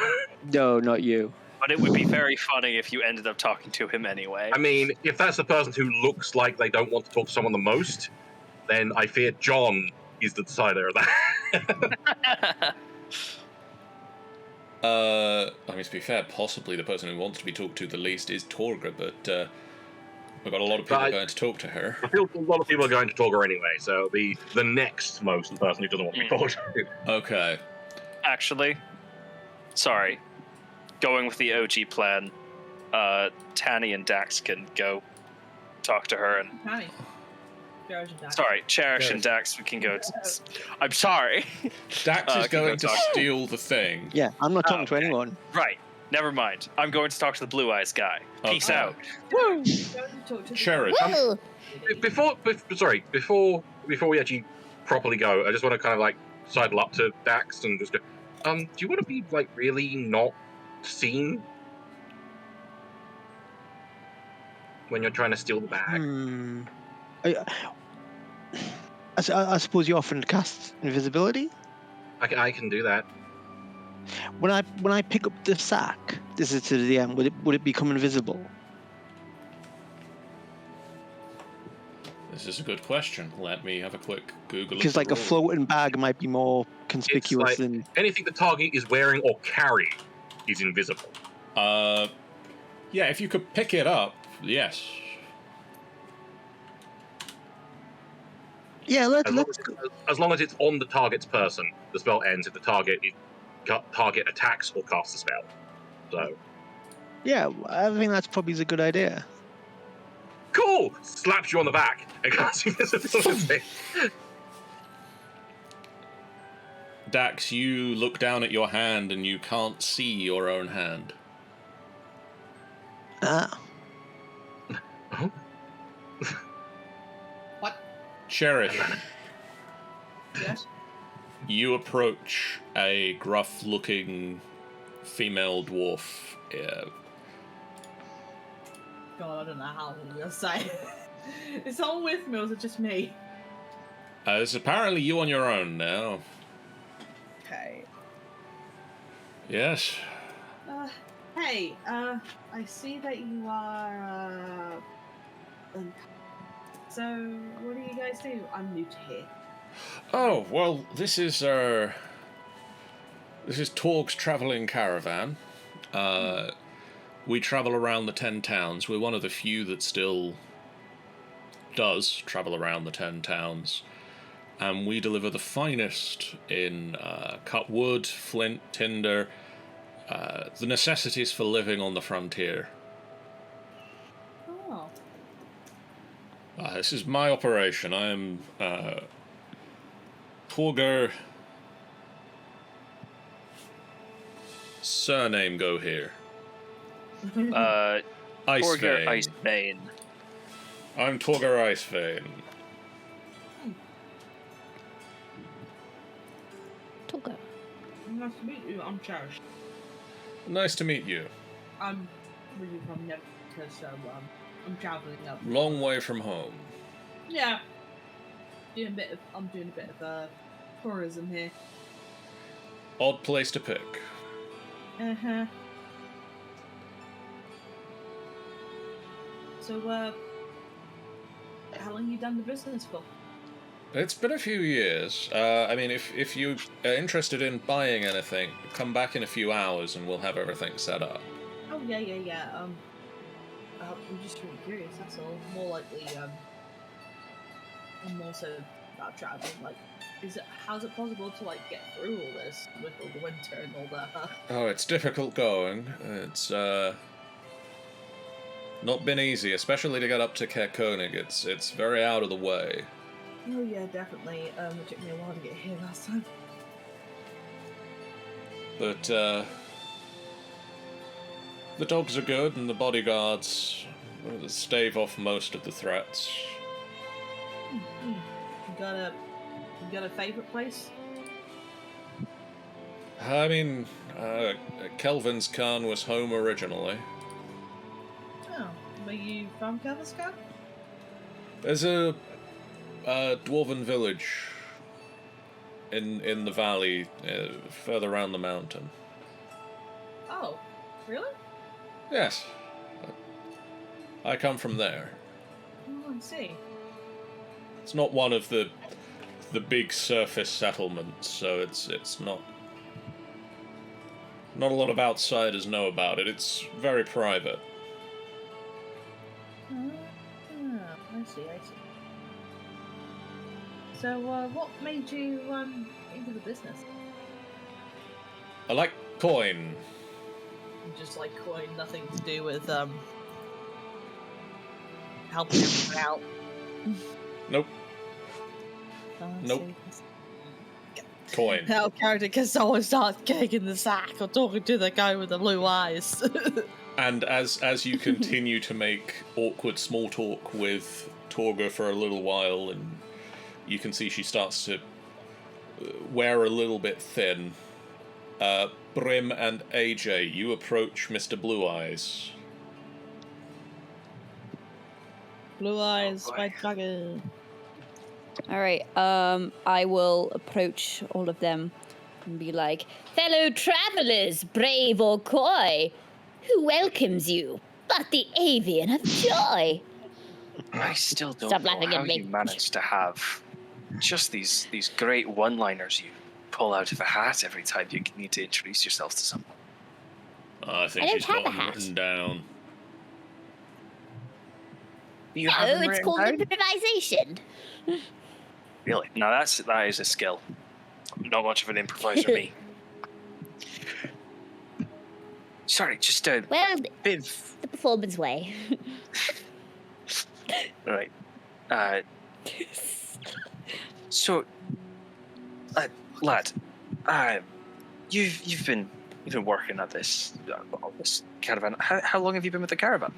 No, not you. But it would be very funny if you ended up talking to him anyway. I mean, if that's the person who looks like they don't want to talk to someone the most, then I fear John is the decider of that. I mean, to be fair, possibly the person who wants to be talked to the least is Torga, but we've got a lot of people going to talk to her. I feel a lot of people are going to talk her anyway, so it'll be the next most person who doesn't want to be talked to. Okay. Actually, sorry. Going with the OG plan, Tanny and Dax can go talk to her, and Tanny. Cherish and Dax. sorry, Cherish and Dax can go. I'm sorry. Dax is can go going to talk. steal the thing. Yeah, I'm not talking to okay. anyone. Right. Never mind. I'm going to talk to the blue eyes guy. Peace Okay. out. Go to talk to the- Cherish. Woo! Before we actually properly go, I just want to kind of like sidle up to Dax and just go, do you want to be like really not seen when you're trying to steal the bag? I suppose you often cast invisibility. I can do that. When I pick up the sack, this is to the DM. Would it become invisible? This is a good question. Let me have a quick Google. Because like a floating bag might be more conspicuous like- than. Anything the target is wearing or carrying is invisible. Yeah, if you could pick it up, yes. Yeah, let's As long as it's on the target's person, the spell ends if the target attacks or casts a spell. So Yeah, I think that's probably a good idea. cool. Slaps you on the back and casts invisibility. Dax, you look down at your hand and you can't see your own hand. Ah, What? Cherish, Yes? you approach a gruff-looking female dwarf. God, I don't know how I'm gonna say it. Is someone with me or is it just me? It's apparently you on your own now. Okay. Yes. Hey, I see that you are, so what do you guys do? I'm new to here. Oh, well, this is Torg's traveling caravan. We travel around the 10 towns. We're one of the few that still does travel around the 10 towns. And we deliver the finest in cut wood, flint, tinder, the necessities for living on the frontier. Oh. This is my operation. I am Torga surname go here? Torga Icebane. Icebane. I'm Torga Icebane. Torga. Nice to meet you. I'm Cherish. Nice to meet you. I'm really from Never because I'm traveling up. Long way from home. Yeah. I'm doing a bit of tourism here. Odd place to pick. Uh-huh. So, how long you done the business for? It's been a few years. I mean, if you are interested in buying anything, come back in a few hours and we'll have everything set up. Oh, yeah. I'm just really curious, that's all. More likely, I'm also about traveling, like, how's it possible to, like, get through all this with all the winter and all that? Oh, it's difficult going. It's, not been easy, especially to get up to Kerkonig. It's very out of the way. Oh, yeah, definitely. It took me a while to get here last time. But, the dogs are good, and the bodyguards stave off most of the threats. You got a favorite place? I mean, Kelvin's Khan was home originally. Oh, were you from Kelvinscar? There's a dwarven village in the valley, further around the mountain. Oh, really? Yes. I come from there. Oh, I see. It's not one of the big surface settlements, so it's not a lot of outsiders know about it. It's very private. I see. So, what made you into the business? I like coin. Just like coin, nothing to do with helping everyone out. Nope. Nope. Coin. How character can always start kicking the sack or talking to the guy with the blue eyes. And as you continue to make awkward small talk with Torga for a little while, and you can see she starts to wear a little bit thin, Brim and AJ, you approach Mr. Blue Eyes. Blue eyes, white dragon. All right. I will approach all of them and be like, Fellow travelers, brave or coy, who welcomes you but the avian of joy? I still don't Stop know laughing how at me. you managed to have just these great one-liners you pull out of a hat every time you need to introduce yourself to someone. I think I don't she's have a got them hat. written down. You have No, them it's written called down? improvisation. Really? No, that is a skill. Not much of an improviser, me. Sorry, just a Well, bit of... the performance way. Right. So, lad, you've been working at this caravan. How long have you been with the caravan?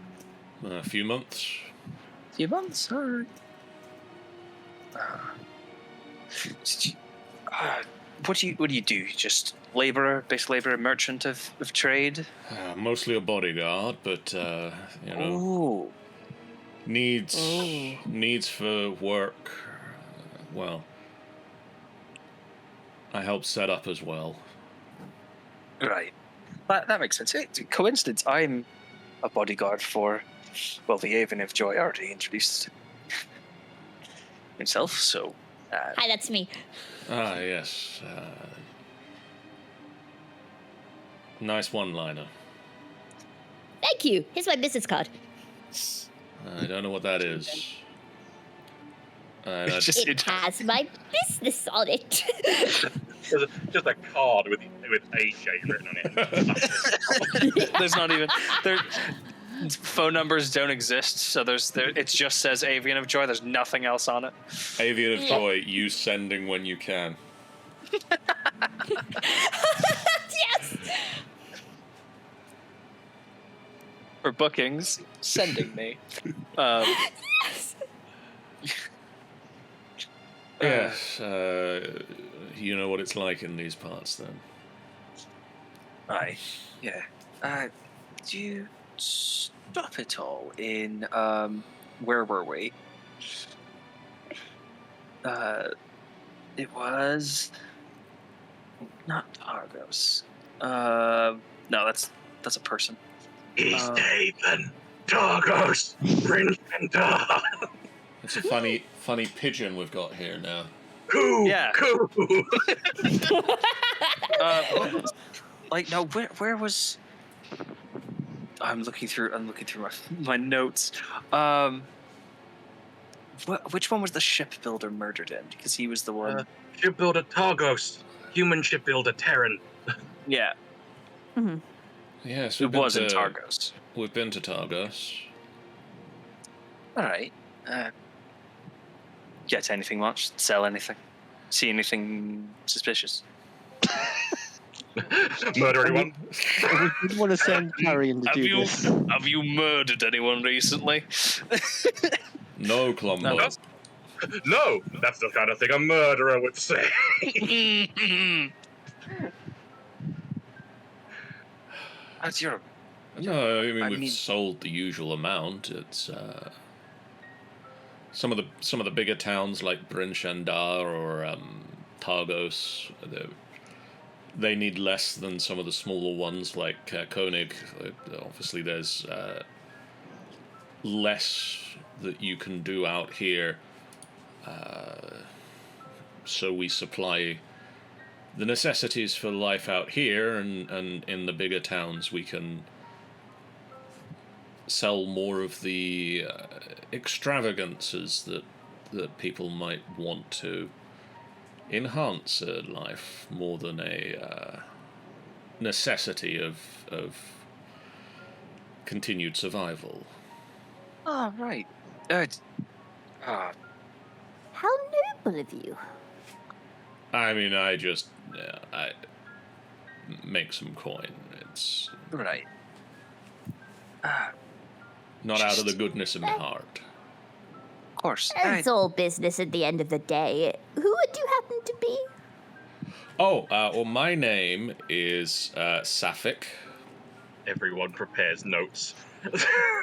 A few months. A few months. All right. What do you do? Just base laborer, merchant of trade? Mostly a bodyguard, but you know, Oh. needs for work. Well, I help set up as well. Right. That makes sense. Coincidence. I'm a bodyguard for, well, the Haven of Joy already introduced himself, so... Hi, that's me. Ah, yes. Nice one-liner. Thank you. Here's my business card. I don't know what that is. It's just- It has my business on it. Just a card with AJ written on it. There's not even... Phone numbers don't exist, so it just says Avian of Joy. There's nothing else on it. Avian of Joy, you sending when you can. Yes. for bookings, sending me. Yes. Yes, you know what it's like in these parts, then. Aye, yeah. Do you stop at all in where were we? It was not Argos. No, that's a person. East Haven, Targos, Grinchender. It's a funny pigeon we've got here now. Coo, Yeah. coo. Like no, where was? I'm looking through my notes. Which one was the shipbuilder murdered in? Because he was the one. Shipbuilder Targos, human shipbuilder Terran. Yeah, Mm-hmm. Yes, it was in Targos. We've been to Targos. All right. Get anything much? Sell anything? See anything suspicious? Murder anyone? We didn't want to send Carrion to do this. Have you murdered anyone recently? No, Columbo. No, that's the kind of thing a murderer would say. That's your. No, I mean I we've mean- sold the usual amount. It's some of the bigger towns like Bryn Shandar or Targos. They need less than some of the smaller ones like Koenig. Obviously, there's less that you can do out here. So we supply the necessities for life out here, and in the bigger towns we can sell more of the extravagances that people might want to enhance life more than a necessity of continued survival. Oh right. How noble of you. I mean, I just I make some coin. It's Right. not out of the goodness of my heart. Of course. It's all business at the end of the day. Who would you happen to be? Oh, well, my name is Saphek. Everyone prepares notes.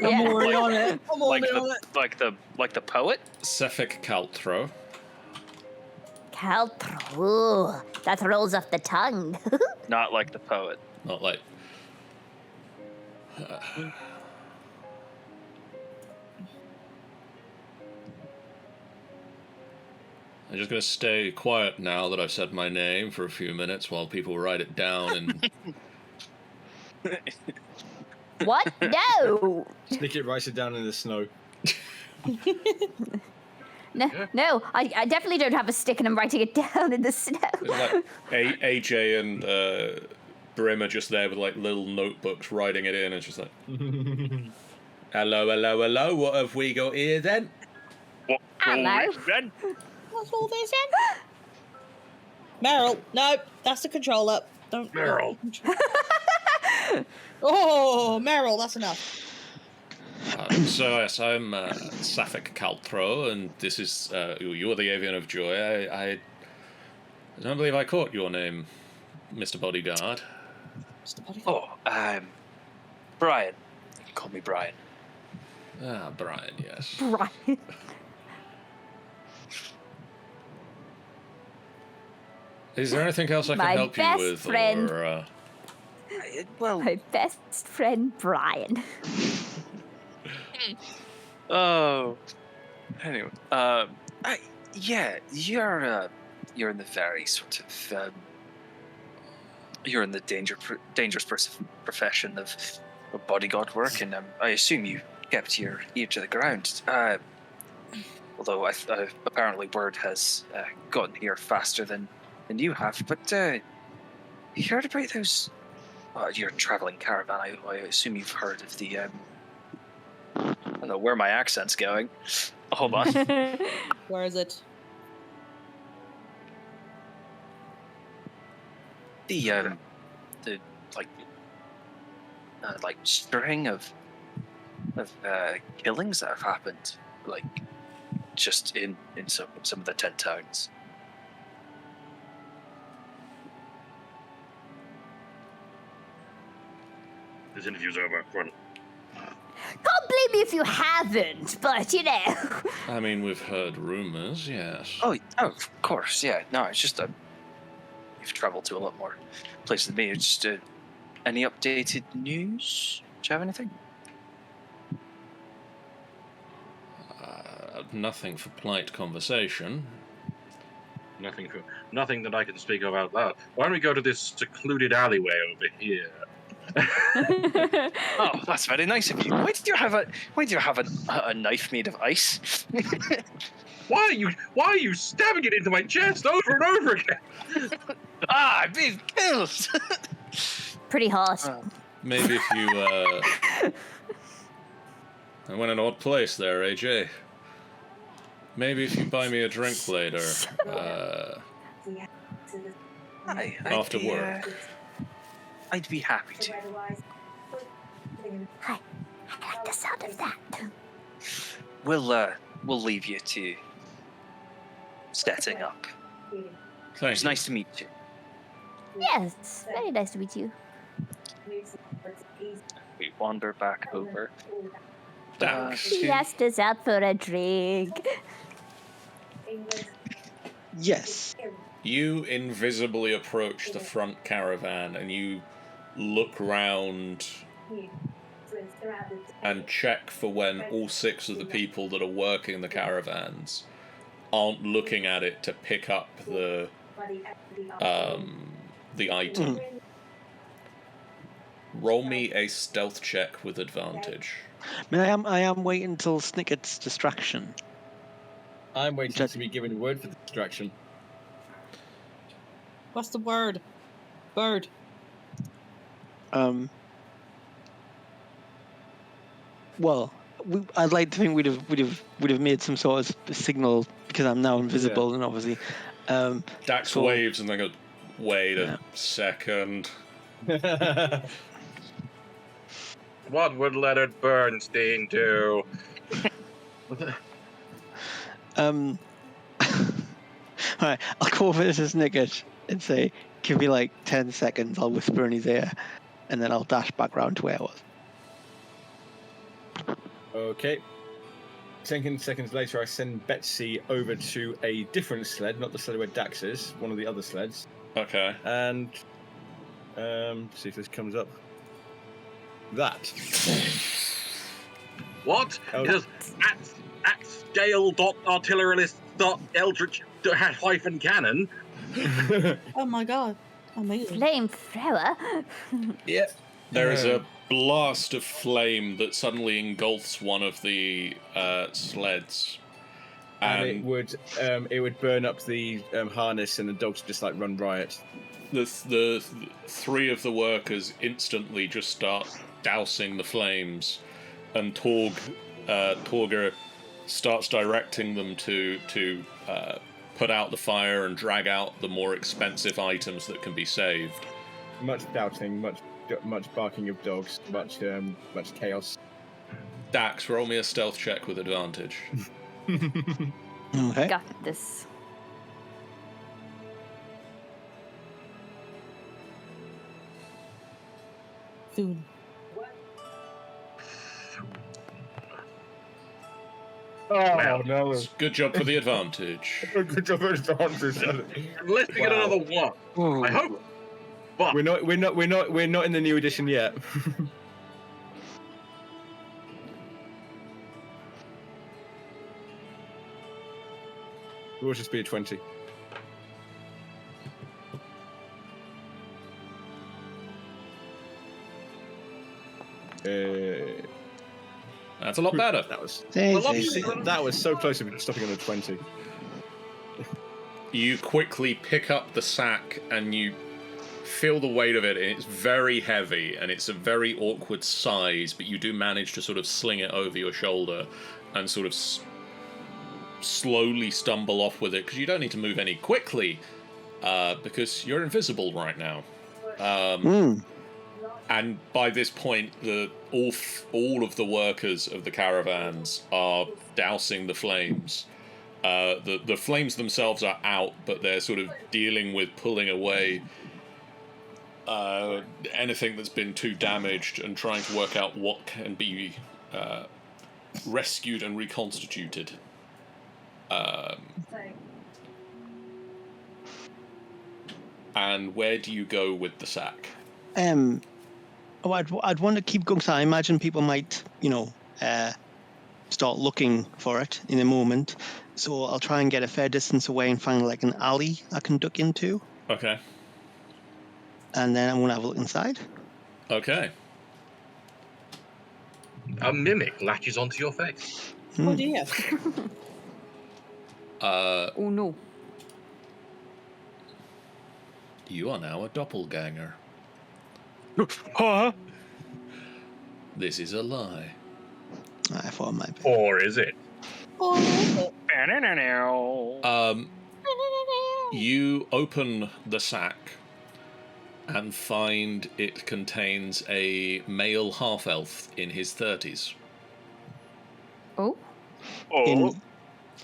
I'm already on it. I'm like already on it. the poet. Saphek Kaltro. Caltro. That rolls off the tongue. Not like the poet. Not like. I'm just going to stay quiet now that I've said my name for a few minutes while people write it down and. What? No. Snicket writes it down in the snow. No, I definitely don't have a stick and I'm writing it down in the snow. Like AJ and Brim are just there with like little notebooks writing it in. It's just like, hello, what have we got here then? What? Hello. Then? What's all this in? Meryl, no, that's the controller. Don't. Meryl. Oh, Meryl, that's enough. So yes, I'm Saphek Kaltro, and this is you're the Avian of Joy. I don't believe I caught your name, Mr. Bodyguard. Mr. Bodyguard. Oh, Brian. You can call me Brian. Ah, Brian, yes. Brian. Is there anything else I can My help you best with, friend. or Well, My best friend, Brian. oh. Anyway, yeah, you're in the very sort of you're in the dangerous profession of bodyguard work, and I assume you kept your ear to the ground. Although apparently word has gotten here faster than you have. But you heard about those? Your traveling caravan. I assume you've heard of the. I don't know where my accent's going. Hold on. Where is it? The like string of of killings that have happened, like just in some of the 10 towns. This interview's over. Run. Can't blame you if you haven't, but you know. I mean, we've heard rumors, yes. Oh, of course, yeah. No, it's just you've travelled to a lot more places than me. It's just any updated news? Do you have anything? Nothing for polite conversation. Nothing that I can speak of out loud. Why don't we go to this secluded alleyway over here? Oh, that's very nice of you. Why do you have a knife made of ice? Why are you stabbing it into my chest over and over again? I'm being killed. Pretty harsh. Maybe if you, I went an odd place there, AJ. Maybe if you buy me a drink later, after work. I'd be happy to. Hi, I like the sound of that. We'll leave you to setting up. Thank It's you. nice to meet you. Yes, very nice to meet you. We wander back over. Dax. He asked us out for a drink. Yes. You invisibly approach the front caravan and you look round and check for when all 6 of the people that are working the caravans aren't looking at it to pick up the item. Roll me a stealth check with advantage. I mean, I am waiting until Snickert's distraction. I'm waiting to be given a word for the distraction. What's the word? Bird. Well, I'd like to think we'd have made some sort of signal because I'm now invisible, and obviously. Dax so- waves and then goes, wait a second. What would Leonard Bernstein do? Alright, I'll go over to Snickers and say, give me like 10 seconds, I'll whisper in his ear, and then I'll dash back round to where I was. Okay. 10 seconds later, I send Betsy over to a different sled, not the sled where Dax is, one of the other sleds. Okay. And see if this comes up. That. What? Oh. It is at scale.artillerist.eldritch-cannon. Oh my god. Amazing. Flamethrower. Yep. There is a blast of flame that suddenly engulfs one of the sleds. And it would burn up the harness, and the dogs just like run riot. The 3 of the workers instantly just start dousing the flames, and Torga starts directing them to put out the fire and drag out the more expensive items that can be saved. Much doubting, much barking of dogs, much chaos. Dax, roll me a stealth check with advantage. Okay. Got this. Soon. Oh no! Good job for the advantage. Good job, advantage. Unless we get another one. Ooh. I hope. But We're not in the new edition yet. We'll just be a 20. That's a lot better. That was Easy. that was so close to stopping on a 20. You quickly pick up the sack and you feel the weight of it, and it's very heavy and it's a very awkward size, but you do manage to sort of sling it over your shoulder and sort of slowly stumble off with it, because you don't need to move any quickly because you're invisible right now. And by this point, all of the workers of the caravans are dousing the flames. The flames themselves are out, but they're sort of dealing with pulling away anything that's been too damaged and trying to work out what can be rescued and reconstituted. And where do you go with the sack? I'd want to keep going, so I imagine people might, start looking for it in a moment. So I'll try and get a fair distance away and find like an alley I can duck into. Okay. And then I'm going to have a look inside. Okay. A mimic latches onto your face. Oh dear. Oh no. You are now a doppelganger. Huh? This is a lie. I thought it might be. Or is it? You open the sack and find it contains a male half-elf in his 30s. Oh?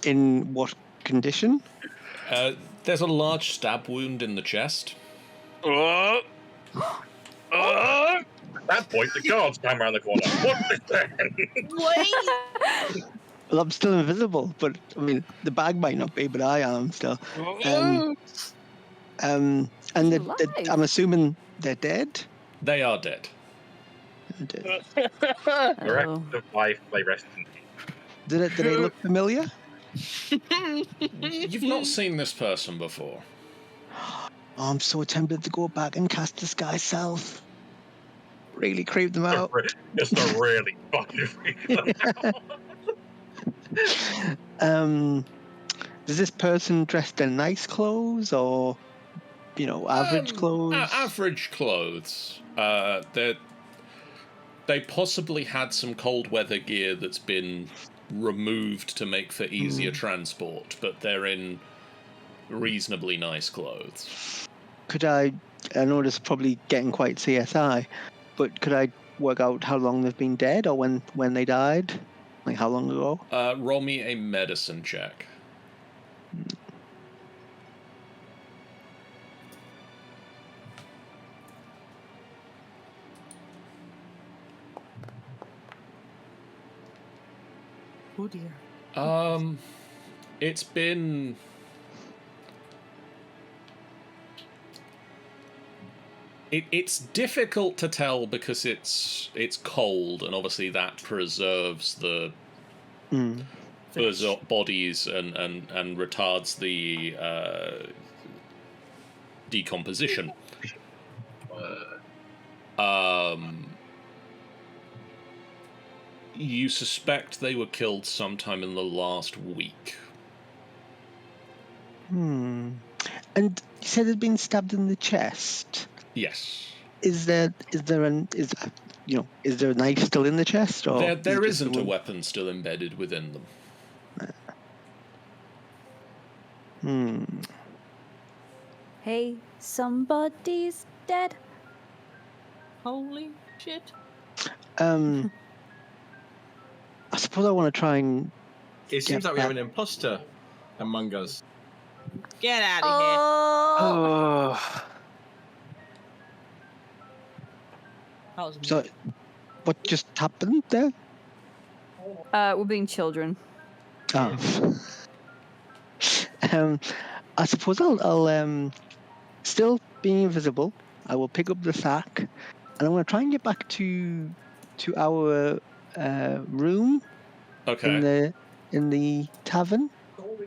In what condition? There's a large stab wound in the chest. At that point, the guards come around the corner. What is that? Wait. Well, I'm still invisible, but I mean, the bag might not be, but I am still. And I'm assuming they're dead. They are dead. The rest of life, they rest in peace. Did they look familiar? You've not seen this person before. Oh, I'm so tempted to go back and cast Disguise Self. Really creep them out. Just to really fucking freak them out. Does this person dressed in nice clothes or, average clothes? Average clothes. They possibly had some cold weather gear that's been removed to make for easier transport, but they're in reasonably nice clothes. I know this is probably getting quite CSI, but could I work out how long they've been dead or when they died? Like how long ago? Roll me a medicine check. Oh dear. It's been... It's difficult to tell because it's cold, and obviously that preserves the bodies and retards the decomposition. You suspect they were killed sometime in the last week. And you said they'd been stabbed in the chest. Yes. Is there a knife still in the chest, or there isn't a weapon still embedded within them? Hey, somebody's dead. Holy shit. I suppose I want to try and. It seems like we have an imposter among us. Get out of here. Oh. That was So, what just happened there? We're being children. Oh. I suppose I'll still being invisible. I will pick up the sack, and I want to try and get back to our room. Okay. In the tavern,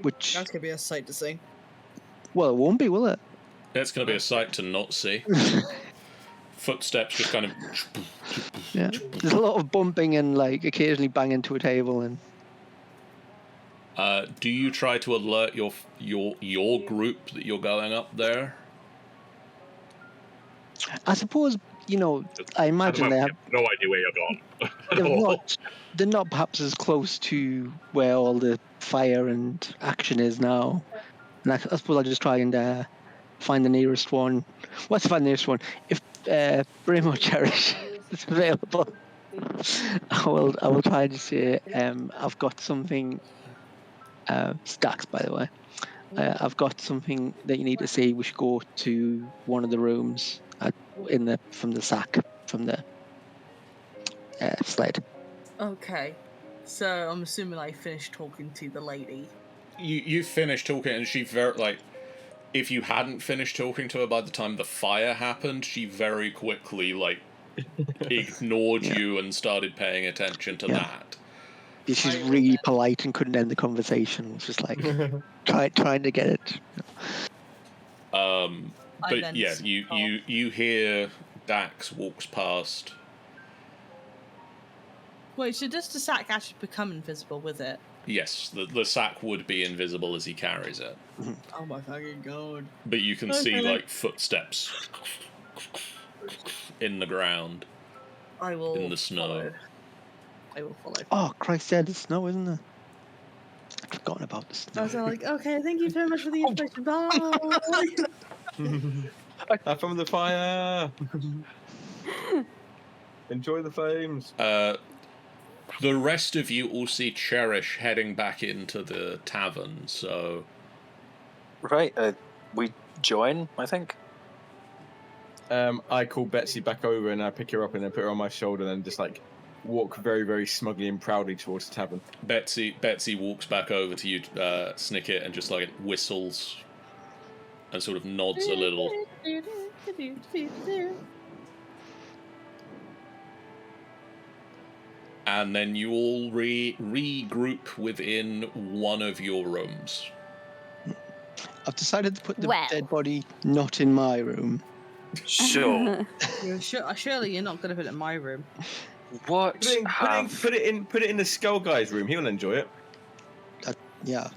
which That's gonna be a sight to see. well, it won't be, will it? It's going to be a sight to not see. Footsteps just kind of... Yeah. There's a lot of bumping and like occasionally banging to a table and. Do you try to alert your group that you're going up there? I suppose I imagine they have no idea where you're gone. they're not perhaps as close to where all the fire and action is now. And I suppose I'll just try and find the nearest one. What's the nearest one? Brim or Cherish is available, I will try to say I've got something. Stacks, by the way. I've got something that you need to see. We should go to one of the rooms from the sack from the sled. Okay. So I'm assuming I finished talking to the lady. You finished talking, and she if you hadn't finished talking to her by the time the fire happened, she very quickly ignored you and started paying attention to that. She's really polite and couldn't end the conversation. It's just like trying to get it. But yeah, you hear Dax walks past. Wait, so does the sack actually become invisible with it? Yes, the sack would be invisible as he carries it. Oh my fucking god. But you can see footsteps in the ground. I will in the snow. follow. I will follow. Oh Christ, yeah, there's snow, isn't there? I've forgotten about the snow. I was like, okay, thank you very much for the information. Bye. I found the fire. Enjoy the flames. The rest of you all see Cherish heading back into the tavern, so... Right, we join, I think. I call Betsy back over and I pick her up and then put her on my shoulder and then just walk very, very smugly and proudly towards the tavern. Betsy walks back over to you, Snicket, and just whistles and sort of nods a little. And then you all regroup within one of your rooms. I've decided to put the dead body not in my room. Sure. Surely you're not going to put it in my room. What? Put it in the skull guy's room. He'll enjoy it. Yeah.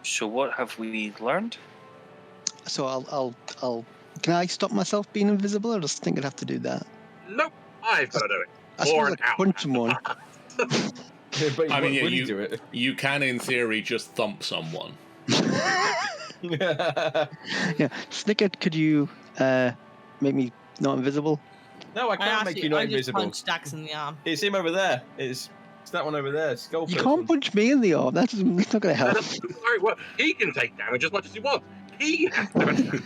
So what have we learned? So I'll. Can I stop myself being invisible, or just think I'd have to do that? Nope, I've got to do it. I suppose I could punch someone. I mean, yeah, you do it. You can, in theory, just thump someone. Yeah, Snicket, could you make me not invisible? No, I can't make you not invisible. I just punched Dax in the arm. It's him over there. It's that one over there. Skull. You can't punch me in the arm. That's not going to help. Sorry, well, he can take damage as much as he wants. He has to.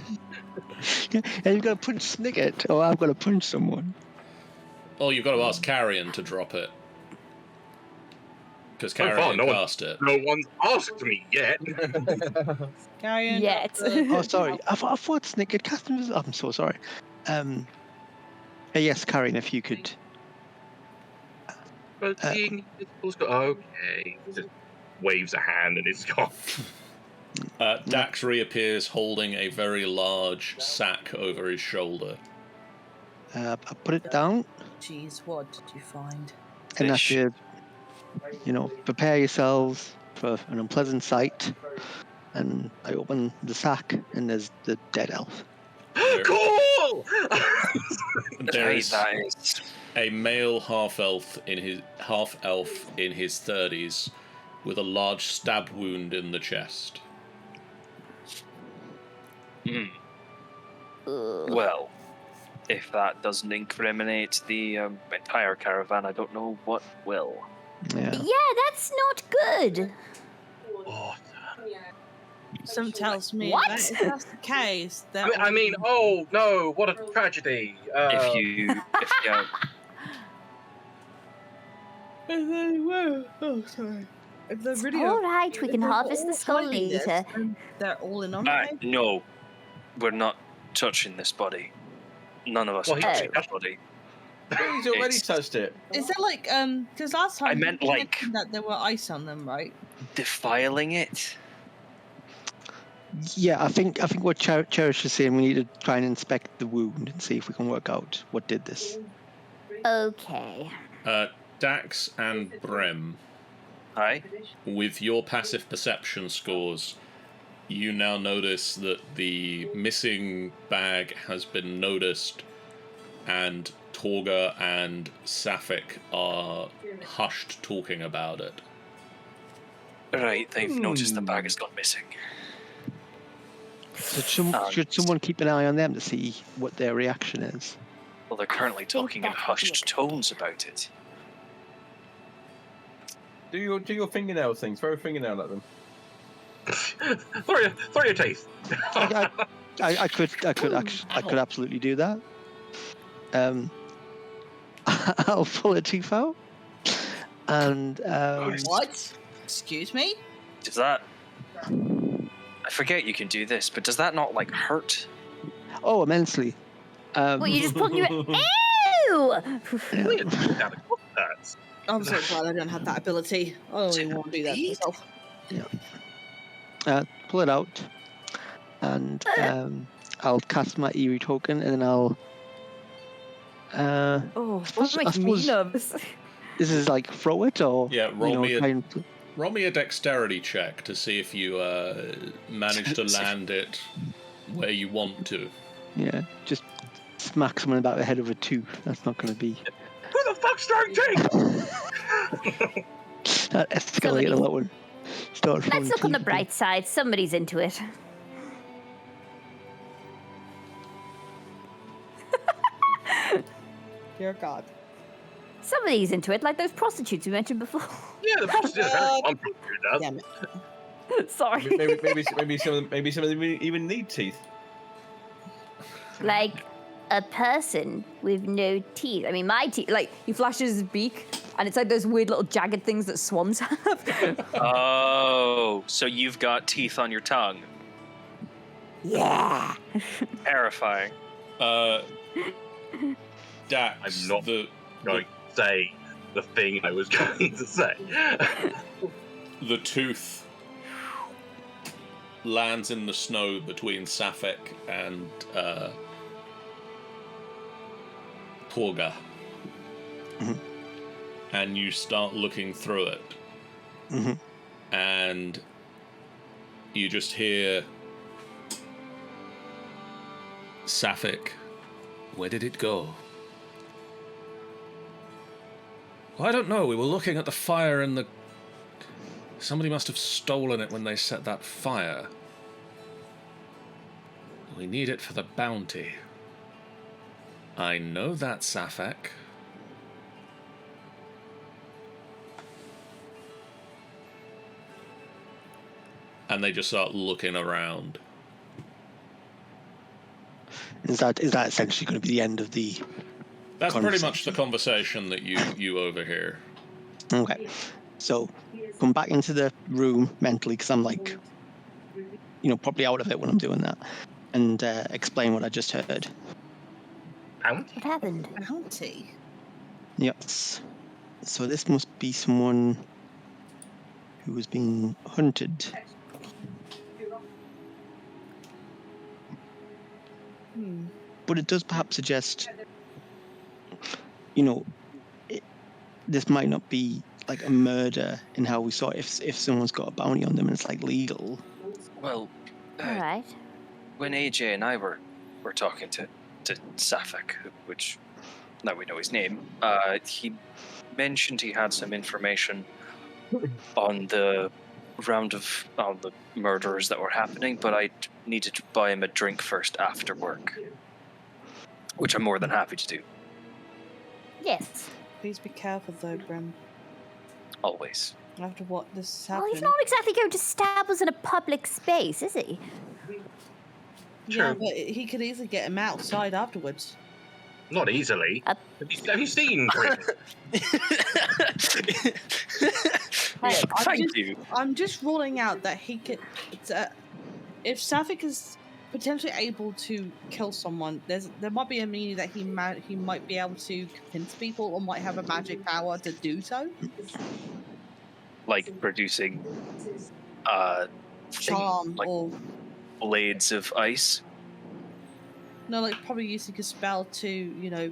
Yeah, you've got to punch Snicket, or I've got to punch someone. Oh, you've got to ask Carrion to drop it. Because Carrion cast it. No one's asked me yet. Carrion. Yet. Oh, sorry. I thought Snicket cast him. I'm so sorry. Yes, Carrion, if you could. But seeing okay. Just waves a hand and it's gone. Dax reappears holding a very large sack over his shoulder. I put it down. Jeez, what did you find? And that's you prepare yourselves for an unpleasant sight. And I open the sack, and there's the dead elf. Cool! There's a male half-elf in his 30s with a large stab wound in the chest. Well, if that doesn't incriminate the entire caravan, I don't know what will. Yeah, that's not good. Oh, Something tells me What? that if that's the case, then I mean, oh no, what a tragedy. If you oh, sorry. If they're It's really all right, we if can they're harvest all the skull finding this, later. then they're all in on it. no, we're not touching this body. None of us Well, are touching oh. this body. He's already touched it. Is there because last time I meant, you like- mentioned that there were ice on them, right? Defiling it? Yeah, I think what Cherish is saying, we need to try and inspect the wound and see if we can work out what did this. Okay. Dax and Brim, Hi. with your passive perception scores, you now notice that the missing bag has been noticed, and Torga and Saphek are hushed talking about it. Right, they've noticed the bag has gone missing. So should someone keep an eye on them to see what their reaction is? Well, they're currently talking in hushed tones about it. Do your fingernail thing. Throw a fingernail at them. throw your teeth. I could absolutely do that. I'll pull a tooth out, and What? Excuse me? Does that... I forget you can do this, but does that not, like, hurt? oh, immensely. Well, you just pulled your. Ew! I'm so glad I don't have that ability. I only want to do that myself. Pull it out, and I'll cast my Eerie token, and then I'll. Oh, suppose- that I makes me suppose- nervous. This is like throw it or Yeah, roll me a- try and- Roll me a dexterity check to see if you manage to land it where you want to. yeah, just smack someone about the head with a tooth. That's not going to be. Who the fuck's throwing teeth? That escalated a lot. When start throwing Let's look on the teeth. bright side. Somebody's into it. Dear God. Somebody's into it, like those prostitutes we mentioned before. Yeah, the prostitute. I'm does. Damn it. Sorry. Maybe some of them even need teeth. Like a person with no teeth. I mean, my teeth. Like, he flashes his beak, and it's like those weird little jagged things that swans have. Oh, so you've got teeth on your tongue. Yeah. Terrifying. Dax, I'm not going to say the thing I was going to say. the tooth lands in the snow between Saphek and Torga. Mhm. And you start looking through it. Mhm. And you just hear Saphek, where did it go? Well, I don't know. We were looking at the fire and the... Somebody must have stolen it when they set that fire. We need it for the bounty. I know that, Saphek. And they just start looking around. Is that essentially going to be the end of the? That's pretty much the Conversation. conversation that you overhear. Okay, so come back into the room mentally because I'm like, probably out of it when I'm doing that, and explain what I just heard. Pound? What happened? Bounty. Yes. So this must be someone who was being hunted. But it does perhaps suggest, this might not be like a murder in how we saw it. If someone's got a bounty on them and it's like legal. Well, All right. when AJ and I were talking to Saphek, which now we know his name, he mentioned he had some information on the round of the murders that were happening, but I needed to buy him a drink first after work, which I'm more than happy to do. Yes. Please be careful though, Grim. Always. After what this has Well, happened. he's not exactly going to stab us in a public space, is he? Yeah, True. but he could easily get him outside afterwards. Not easily. Uh, Have you seen Grim? Thank you. I'm just ruling out that he could. If Saphek is potentially able to kill someone, there might be a meaning that he might be able to convince people or might have a magic power to do so. Like producing Charm like or blades of ice. no, like probably using a spell to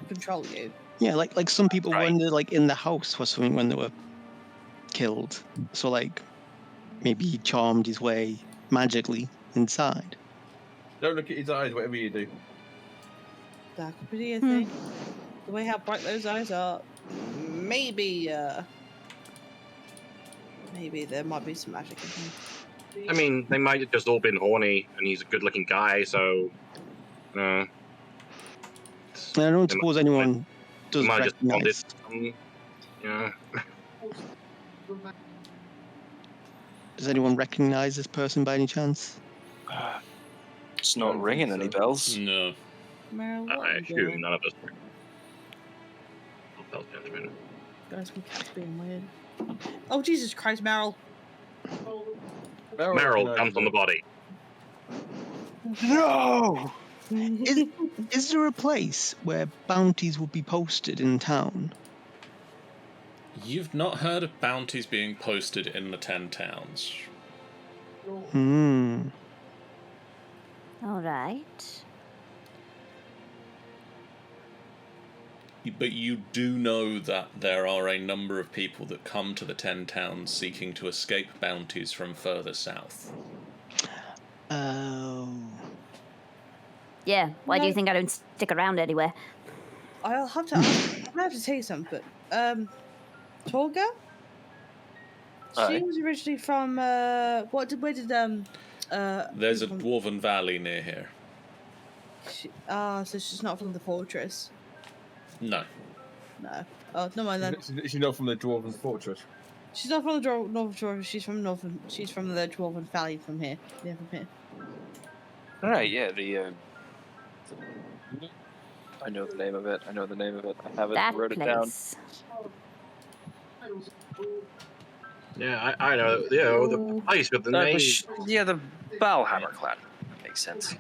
control you. Yeah, like some people Right. when they're like in the house or something when they were killed. So like maybe he charmed his way magically inside. Don't look at his eyes, whatever you do. That could be a thing. The way how bright those eyes are, maybe there might be some magic in him. I mean, they might have just all been horny, and he's a good-looking guy, so. I don't suppose anyone does might have just wanted recognize. Yeah. Does anyone recognize this person by any chance? It's not ringing any bells. No. Meryl, what I are you assume doing? none of us. Spell judgment. Guys, we keep being weird. Oh, Jesus Christ, Meryl. Meryl comes on the body. No! Is there a place where bounties would be posted in town? You've not heard of bounties being posted in the 10 towns. All right. But you do know that there are a number of people that come to the 10 towns seeking to escape bounties from further south. Oh. Yeah, why do you No. think I don't stick around anywhere? I'll have to ask, I have to tell you something, but, Torga? She Aye. was originally from, where did, There's a dwarven valley near here. so she's not from the fortress. No. No. Oh, no mind then. She's not from the Dwarven Fortress. She's not from the Northern Fortress, she's from the Dwarven Valley from here. Yeah, from here. Alright, yeah, I know the name of it. I have it, That wrote it down. place. Yeah, I know. Yeah, the place with the name. Yeah, the Valhammer clan. That makes sense.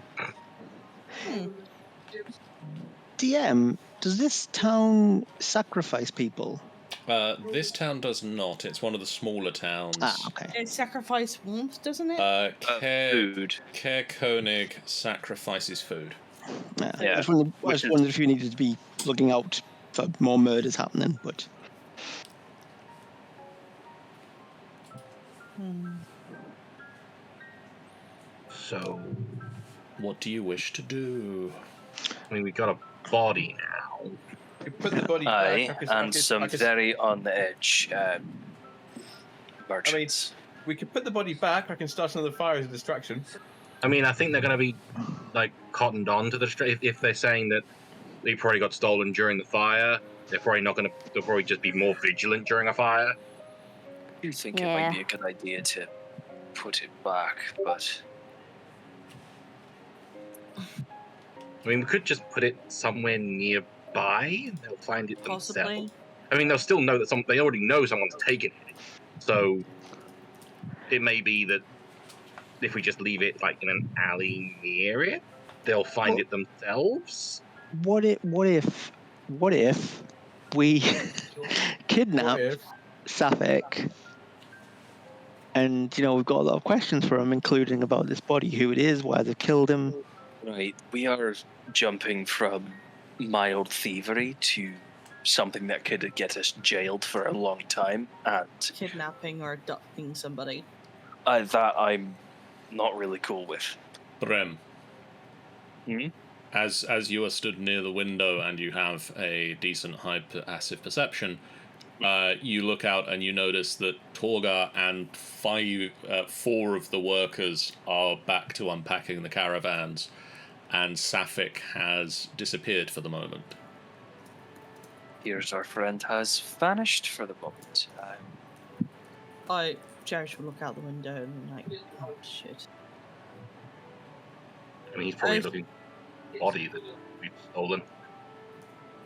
DM, does this town sacrifice people? This town does not. It's one of the smaller towns. Okay. It sacrifice warmth, doesn't it? Food. Care Koenig sacrifices food. Yeah. Yeah, I just wondered if you needed to be looking out for more murders happening, but. So, What do you wish to do? I mean, we got a body now. You put the body Aye, back. and some very on the edge merchants. We could put the body back. I can start another fire as a distraction. I mean, I think they're going to be like cottoned on to the street. If they're saying that they probably got stolen during the fire, they're probably not going to. They'll probably just be more vigilant during a fire. I do think it might be a good idea to put it back, but I mean, we could just put it somewhere nearby, and they'll find it Possibly. themselves. I mean, they'll still know that they already know someone's taken it, so it may be that if we just leave it like in an alley near it, they'll find it themselves. What if we kidnap Saphek? And we've got a lot of questions for him, including about this body, who it is, why they killed him. right, we are jumping from mild thievery to something that could get us jailed for a long time, and Kidnapping or abducting somebody. that I'm not really cool with. Brem. Hmm? As you are stood near the window and you have a decent high passive perception, you look out and you notice that Torga and four of the workers are back to unpacking the caravans, and Saphek has disappeared for the moment. Here's our friend has vanished for the moment. Cherish will look out the window and like, oh shit. I mean, he's probably looking at the body that we've stolen.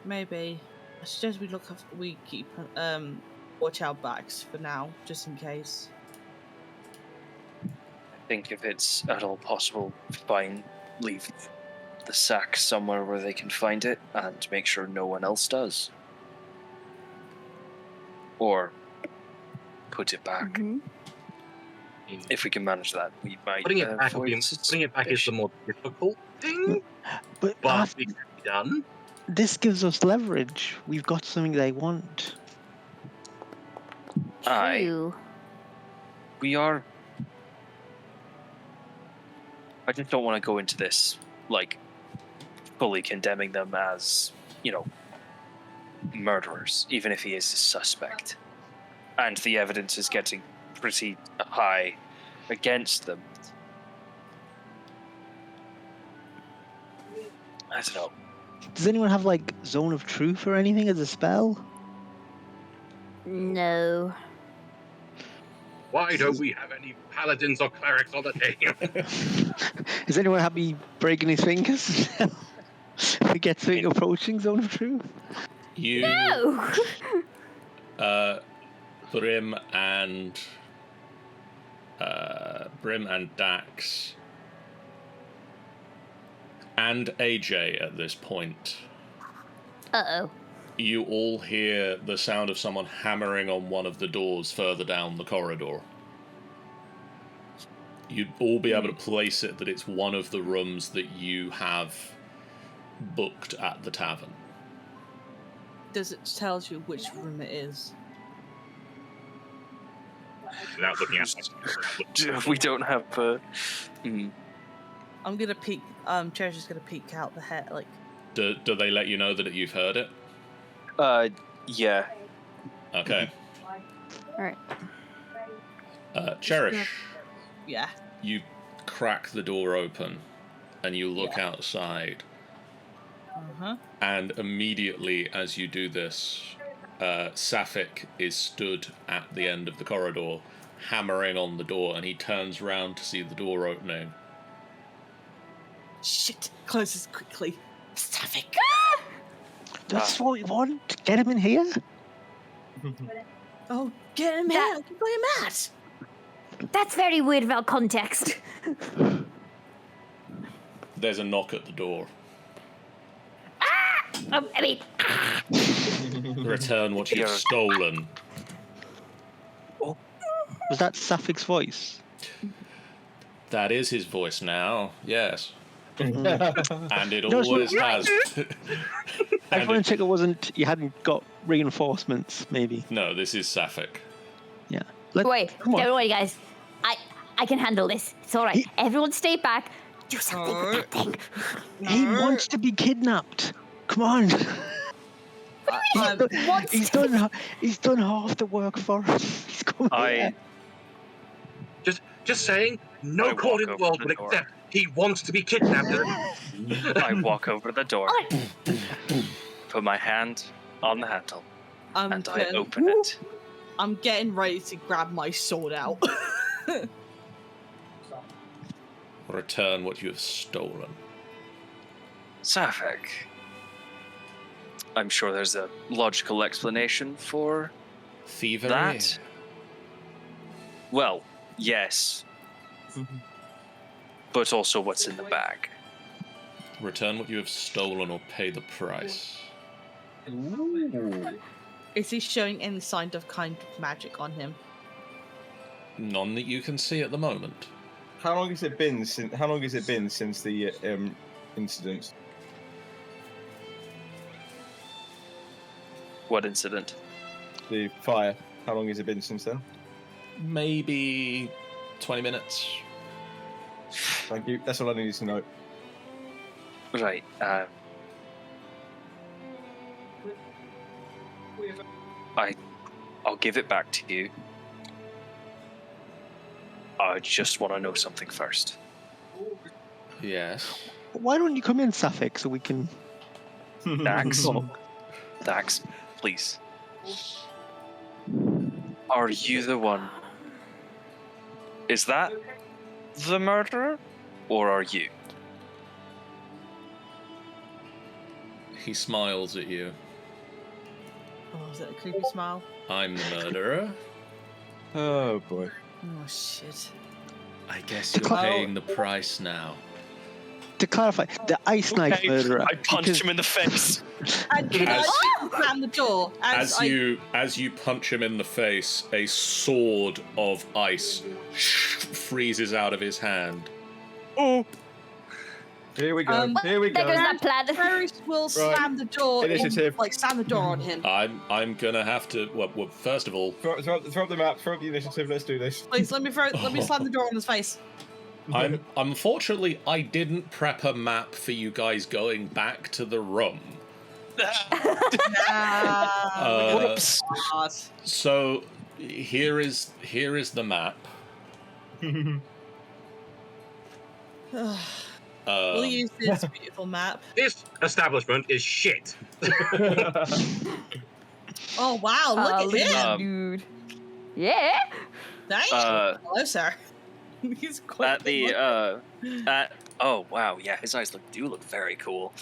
Maybe. I suggest we keep watch our backs for now, just in case. I think if it's at all possible, leave the sack somewhere where they can find it and make sure no one else does. Or put it back. If we can manage that, we might Putting it back, avoid putting it back is the more difficult thing, But but it can be done. this gives us leverage. We've got something they want. Aye. True. We are. I just don't want to go into this, like, fully condemning them as, murderers, even if he is a suspect. And the evidence is getting pretty high against them. I don't know. Does anyone have like Zone of Truth or anything as a spell? No. Why don't we have any paladins or clerics on the team? Is anyone happy breaking his fingers? If we get something approaching Zone of Truth? You, No. Brim and Dax and AJ at this point, Uh-oh. you all hear the sound of someone hammering on one of the doors further down the corridor. You'd all be able to place it that it's one of the rooms that you have booked at the tavern. Does it tell you which room it is? Without looking at We don't have. I'm gonna peek. Cherisher's gonna peek out the head. Like, Do they let you know that you've heard it? Yeah. Okay. Alright. Cherish, yeah. you crack the door open and you look outside, and immediately as you do this, Saphek is stood at the end of the corridor hammering on the door, and he turns round to see the door opening. Shit! Closes quickly. Saphek. That's what we want. Get him in here. Oh, get him out! Play him out! That's very weird about context. There's a knock at the door. I mean, Return what you've stolen. Was that Saphek's voice? That is his voice now, yes. And it No, it's always not- has. I just want to check it wasn't. You hadn't got reinforcements, maybe. No, this is Saphek. Yeah. wait, Come on. don't worry, guys. I can handle this. It's all right. Everyone stay back. Do something with that thing. He wants to be kidnapped. Come on. He's done half the work for us. He's come here. Just saying, no I court in walk the over world to the will door. accept he wants to be kidnapped. I walk over to the door, put my hand on the handle, and I open it. I'm getting ready to grab my sword out. Return what you have stolen. Saphek. I'm sure there's a logical explanation for Thievery. that. Well, yes. But also what's in the bag. Return what you have stolen or pay the price. Is he showing any sign of kind of magic on him? None that you can see at the moment. How long has it been since the incident? What incident? The fire. How long has it been since then? Maybe 20 minutes. Thank you. That's all I needed to know. Right. I'll give it back to you. I just want to know something first. Yes. Why don't you come in, Saphek, so we can Dax, talk? Dax, please. Are you the one? Is that the murderer? Or are you? He smiles at you. Oh, is that a creepy smile? I'm the murderer. Oh boy. Oh shit. I guess To you're cla- paying the price now. To clarify, the ice knife murderer. I punched him in the face. And can I slam the door As you punch him in the face, a sword of ice freezes out of his hand. Oh. Here we go. Here we There goes go. that plan. Ferris will slam the door. Initiative. Slam the door on him. I'm gonna have to. Well, first of all, Throw up the map. Throw up the initiative. Let's do this. Please let me slam the door on his face. unfortunately, I didn't prep a map for you guys going back to the room. Whoops. So here is the map. We'll use this beautiful map. This establishment is shit. Oh wow, look at him! dude. Yeah. Thank you. Hello, sir. He's quite At the oh wow, yeah, his eyes do look very cool.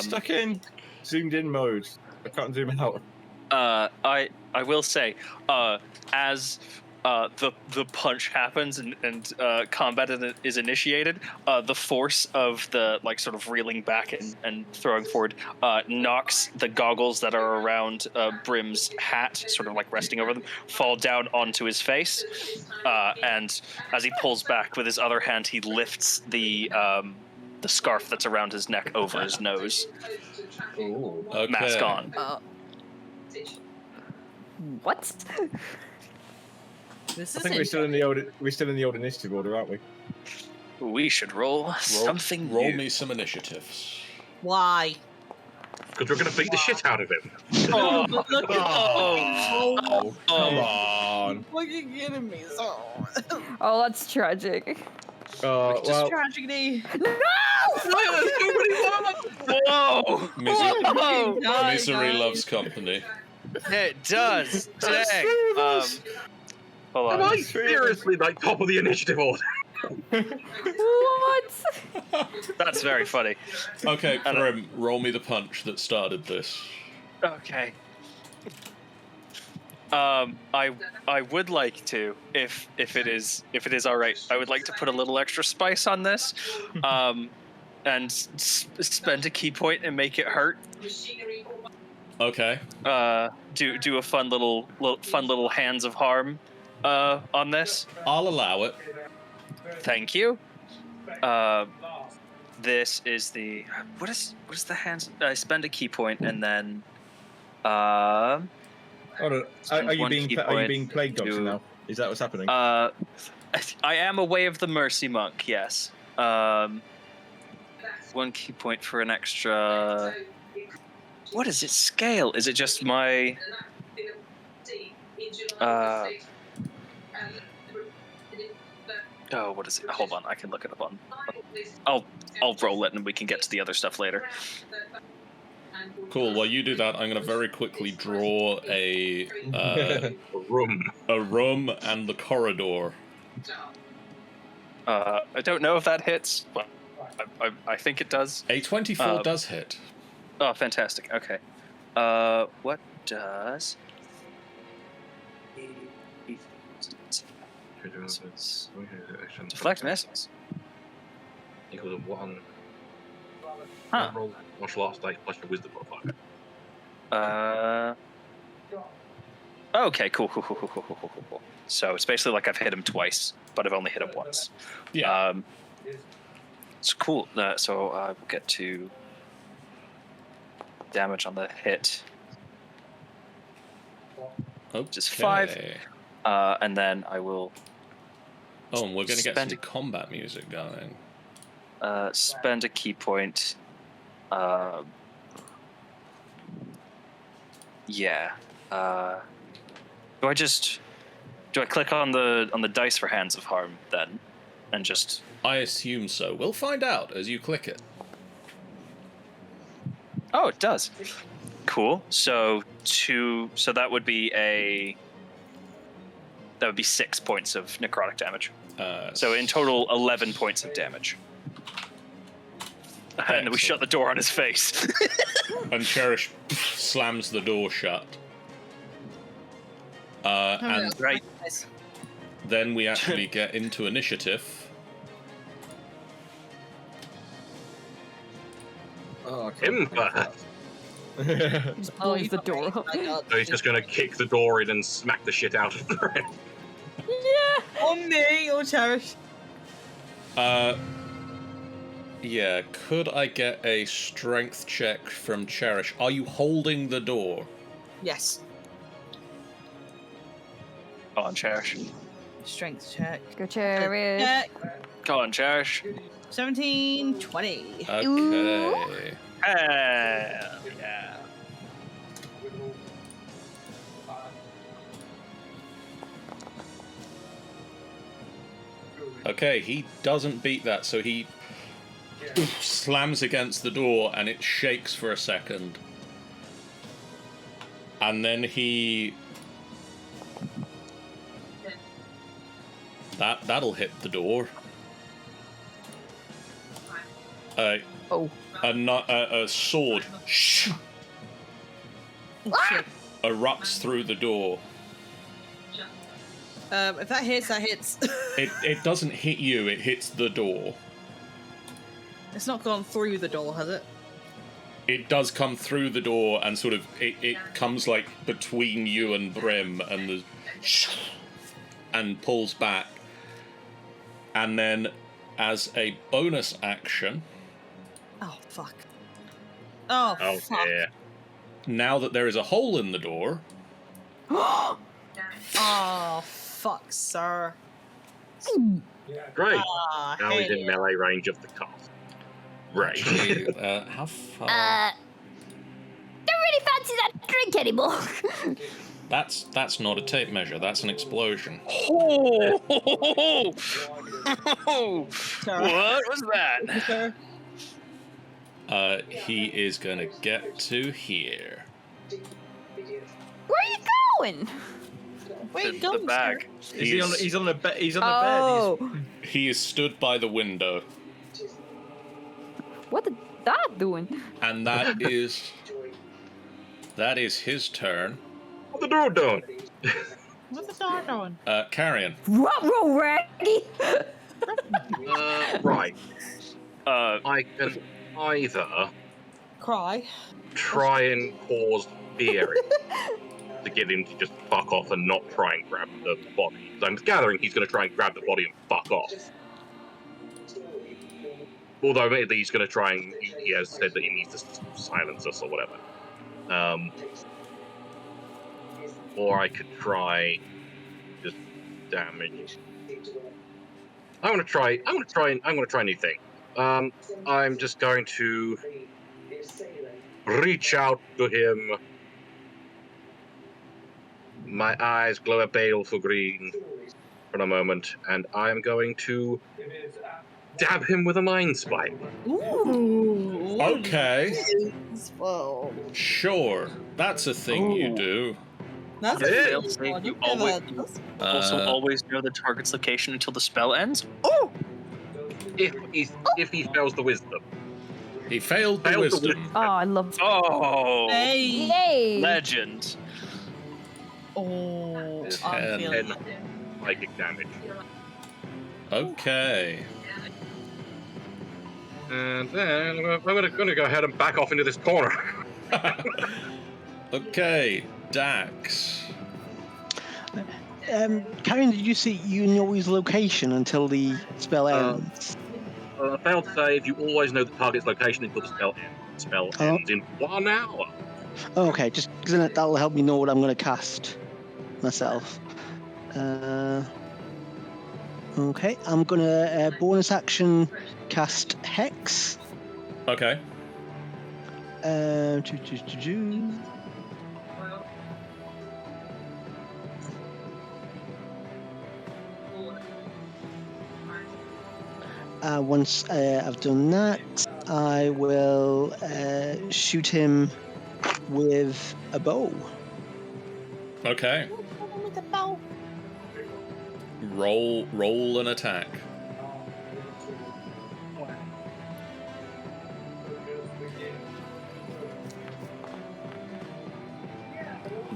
Stuck in zoomed in mode. I can't zoom out. I will say, as the punch happens and combat is initiated, the force of the like sort of reeling back and throwing forward knocks the goggles that are around Brim's hat, sort of like resting over them, fall down onto his face, and as he pulls back with his other hand, he lifts the scarf that's around his neck over his nose. Ooh. Okay. Mask on. What? This I is think we're still in the old initiative order, aren't we? We should roll something Roll new. me some initiatives. Why? Because we're going to beat the shit out of him. Oh, Look at Oh, come on. fucking kidding me, so. Oh, that's tragic. Well, Tragedy. Whoa! Misery loves company. It does. Dang. Hold Am on. I seriously like top of the initiative order? What? That's very funny. Okay, Prim, roll me the punch that started this. Okay. I would like to, if it is all right, I would like to put a little extra spice on this, and spend a key point and make it hurt. Okay. Do a fun little hands of harm, on this. I'll allow it. Thank you. This is the what is the hands? I spend a key point and then. hold on. Are you one being key plague dogs to- now? Is that what's happening? I am a way of the mercy monk. Yes. One key point for an extra. What is it? Scale? Is it just my? Oh, what is it? Hold on, I can look it up on. I'll roll it and we can get to the other stuff later. Cool. While you do that, I'm going to very quickly draw a Room. and the corridor. I don't know if that hits, but I think it does. A 24 does hit. Oh, fantastic. Okay. What does? Deflect missiles. Equals a 1. Huh. Roll martial arts dice plus your wisdom modifier. Okay. Cool. So it's basically like I've hit him twice, but I've only hit him once. Yeah. It's cool. So we'll get to damage on the hit. Okay. Just 5. And then I will. Oh, and we're going to get spend some combat music going. Spend a key point. Yeah. Do I click on the dice for Hands of Harm then, and just? I assume so. We'll find out as you click it. Oh, it does. Cool. So that would be 6 points of necrotic damage. So in total, 11 points of damage. And we shut the door on his face. And Cherish slams the door shut. And right. then we actually get into initiative. Oh, Him first. Just blows the door up. So he's just going to kick the door in and smack the shit out of her. Yeah. On me or Cherish. Yeah, could I get a strength check from Cherish? Are you holding the door? Yes. Go on, Cherish. Strength check. Go Cherish. Check. Go on, Cherish. 17, 20. Okay. Hell yeah. Okay, he doesn't beat that, so he slams against the door and it shakes for a second. And then he... That'll hit the door. A sword erupts through the door. If that hits, that hits. It doesn't hit you, it hits the door. It's not gone through the door, has it? It does come through the door and sort of it comes like between you and Brim and pulls back. And then as a bonus action, oh fuck. Oh fuck. Yeah. now that there is a hole in the door, Oh fuck, sir. Great. Ah, Now he's in hey. melee range of the cast. Right. actually, how far? Don't really fancy that drink anymore. That's not a tape measure. That's an explosion. Oh! Sir. What was that? Sir. He is gonna get to here. Where are you going? Wait, The bag. He's on the bed. He's on the Oh, He is stood by the window, what the dad doing? and that is his turn. What the door doing? What's the door doing? Carrion. Ruh-roh, Raggy. Right. Uh, I can either Cry. try and cause fear to get him to just fuck off and not try and grab the body. 'Cause I'm gathering he's going to try and grab the body and fuck off. Although maybe he's going to try and he has said that he needs to silence us or whatever. Or I could try just damage. I'm going to try a new thing. I'm just going to reach out to him. My eyes glow a baleful green for a moment, and I'm going to dab him with a mind spike. Ooh. Okay, Whoa. sure. That's a thing you Ooh. do. That's Yeah. a Fail good save, one. you Never always- heard this. also, Uh, always know the target's location until the spell ends. If he fails the wisdom. He failed the Failed the wisdom. Oh, I love. Oh, Hey. Yay! legend. Oh, I'm Ten. feeling it. Psychic damage. Okay. And then I'm gonna go ahead and back off into this corner. Okay, Dax. Karen, did you know his location until the spell ends? Failed save, you always know the target's location until the spell ends. Spell ends in 1 hour. Oh, okay, just because then that'll help me know what I'm going to cast myself. Okay, I'm going to bonus action cast Hex. Okay. Once I've done that, I will shoot him with a bow. Okay. With the bow. Roll an attack.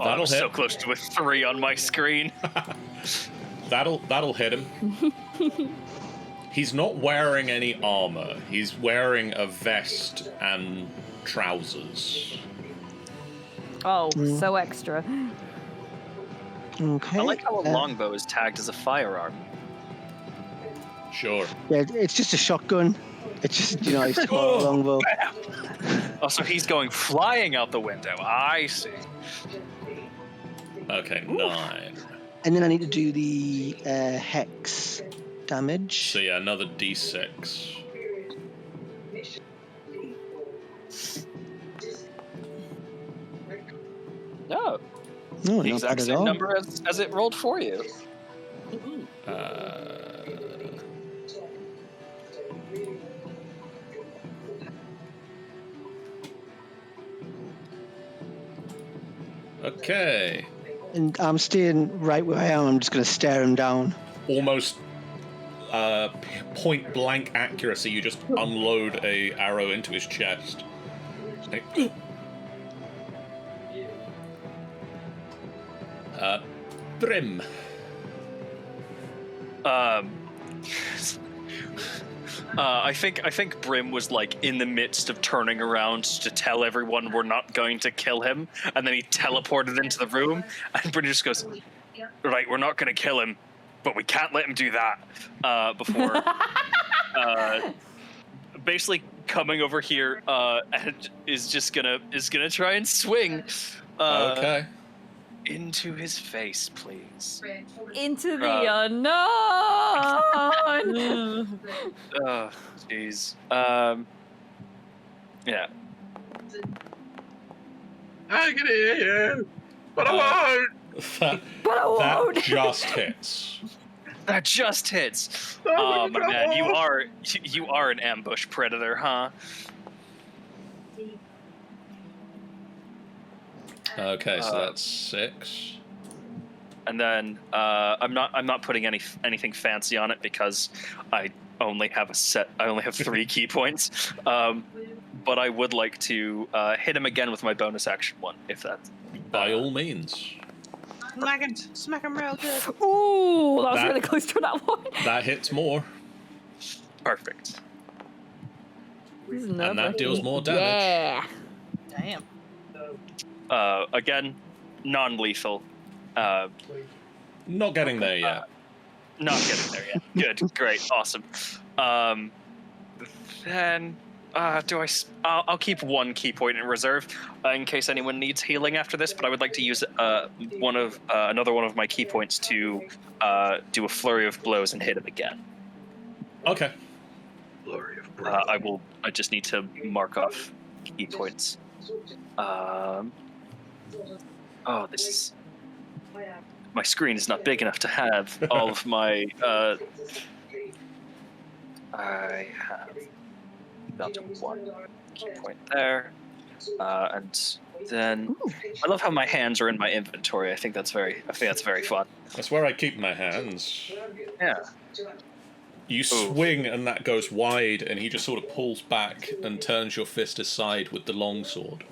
Oh, That'll I'm so hit. close to a 3 on my screen. That'll hit him. He's not wearing any armor. He's wearing a vest and trousers. Oh, so extra. Okay. I like how a longbow is tagged as a firearm. Sure. Yeah, it's just a shotgun. It's just, it's called a longbow. Oh, so he's going flying out the window. I see. Okay, 9. And then I need to do the hex damage. So yeah, another d6. No, No, the not exact bad at same all. number as it rolled for you. Okay. And I'm staying right where I am. I'm just going to stare him down. Almost point blank accuracy. You just unload a arrow into his chest. Brim. I think Brim was like in the midst of turning around to tell everyone we're not going to kill him, and then he teleported into the room, and Brim just goes, "Right, we're not going to kill him, but we can't let him do that." Before basically coming over here and is gonna try and swing. Okay. Into his face, please. Into the unknown. Oh, jeez. Yeah. I can hear you, but I won't. That just hits. That just hits. Oh, my man, you are an ambush predator, huh? Okay, so that's 6. And then I'm not putting anything fancy on it because I only have 3 key points. But I would like to hit him again with my bonus action one, if that's By all means. Smack him real good. Ooh, that was That- really close to that one. That hits more, perfect. and that deals more damage. Yeah. Damn. Again, non-lethal. Not getting there yet. Not getting there yet. Good, great, awesome. Then I'll keep 1 key point in reserve in case anyone needs healing after this. But I would like to use another one of my key points to do a flurry of blows and hit him again. Okay. Flurry of blows. I just need to mark off key points. This is. My screen is not big enough to have all of my. I have down to 1 key point there, and then I love how my hands are in my inventory. I think that's very fun. That's where I keep my hands. Yeah. You swing and that goes wide, and he just sort of pulls back and turns your fist aside with the longsword.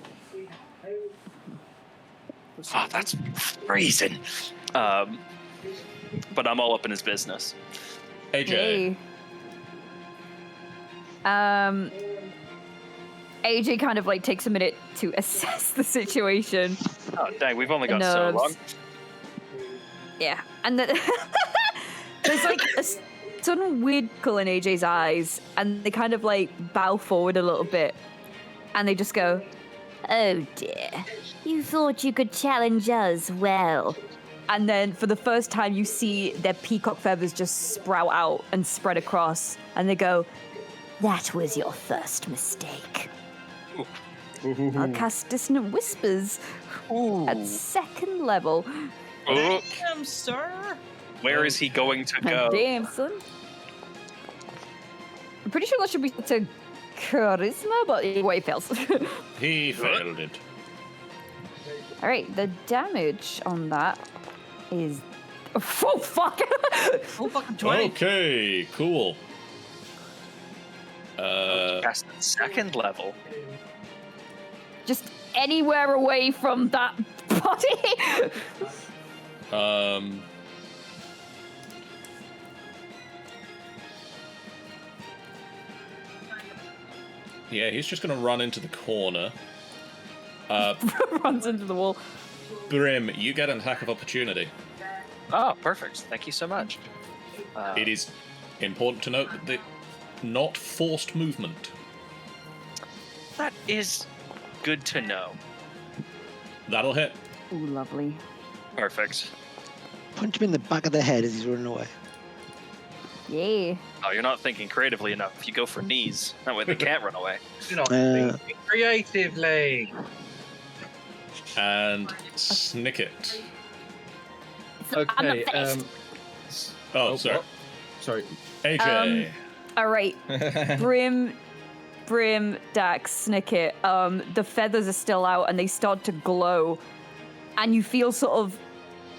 Oh, that's freezing. But I'm all up in his business. AJ. Hey. AJ kind of like takes a minute to assess the situation. Oh, dang, we've only got Nerves. so long. Yeah, and then there's like a sudden weird glow in AJ's eyes, and they kind of like bow forward a little bit, and they just go, Oh dear. You thought you could challenge us? Well, and then for the first time you see their peacock feathers just sprout out and spread across, and they go, that was your first mistake. I'll cast Dissonant Whispers at 2nd level. Oh, Damn, sir. where is he going to go? Damn, son. I'm pretty sure that should be to charisma, but anyway, it fails. He failed it. Alright, the damage on that is... Oh, fuck! Full fucking 20. Okay, cool. Past the 2nd level. Just anywhere away from that body! Yeah, he's just going to run into the corner. Runs into the wall. Brim, you get an attack of opportunity. Oh, perfect. Thank you so much. It is important to note that the not forced movement. That is good to know. That'll hit. Ooh, lovely. Perfect. Punch him in the back of the head as he's running away. Yeah. Oh, you're not thinking creatively enough. You go for knees. That way they can't run away. You're not Uh, thinking creatively. And Snicket. I'm not Okay. finished. Oh, sorry. what? Sorry. AJ. Alright. Brim, Dax, Snicket, the feathers are still out and they start to glow. and you feel sort of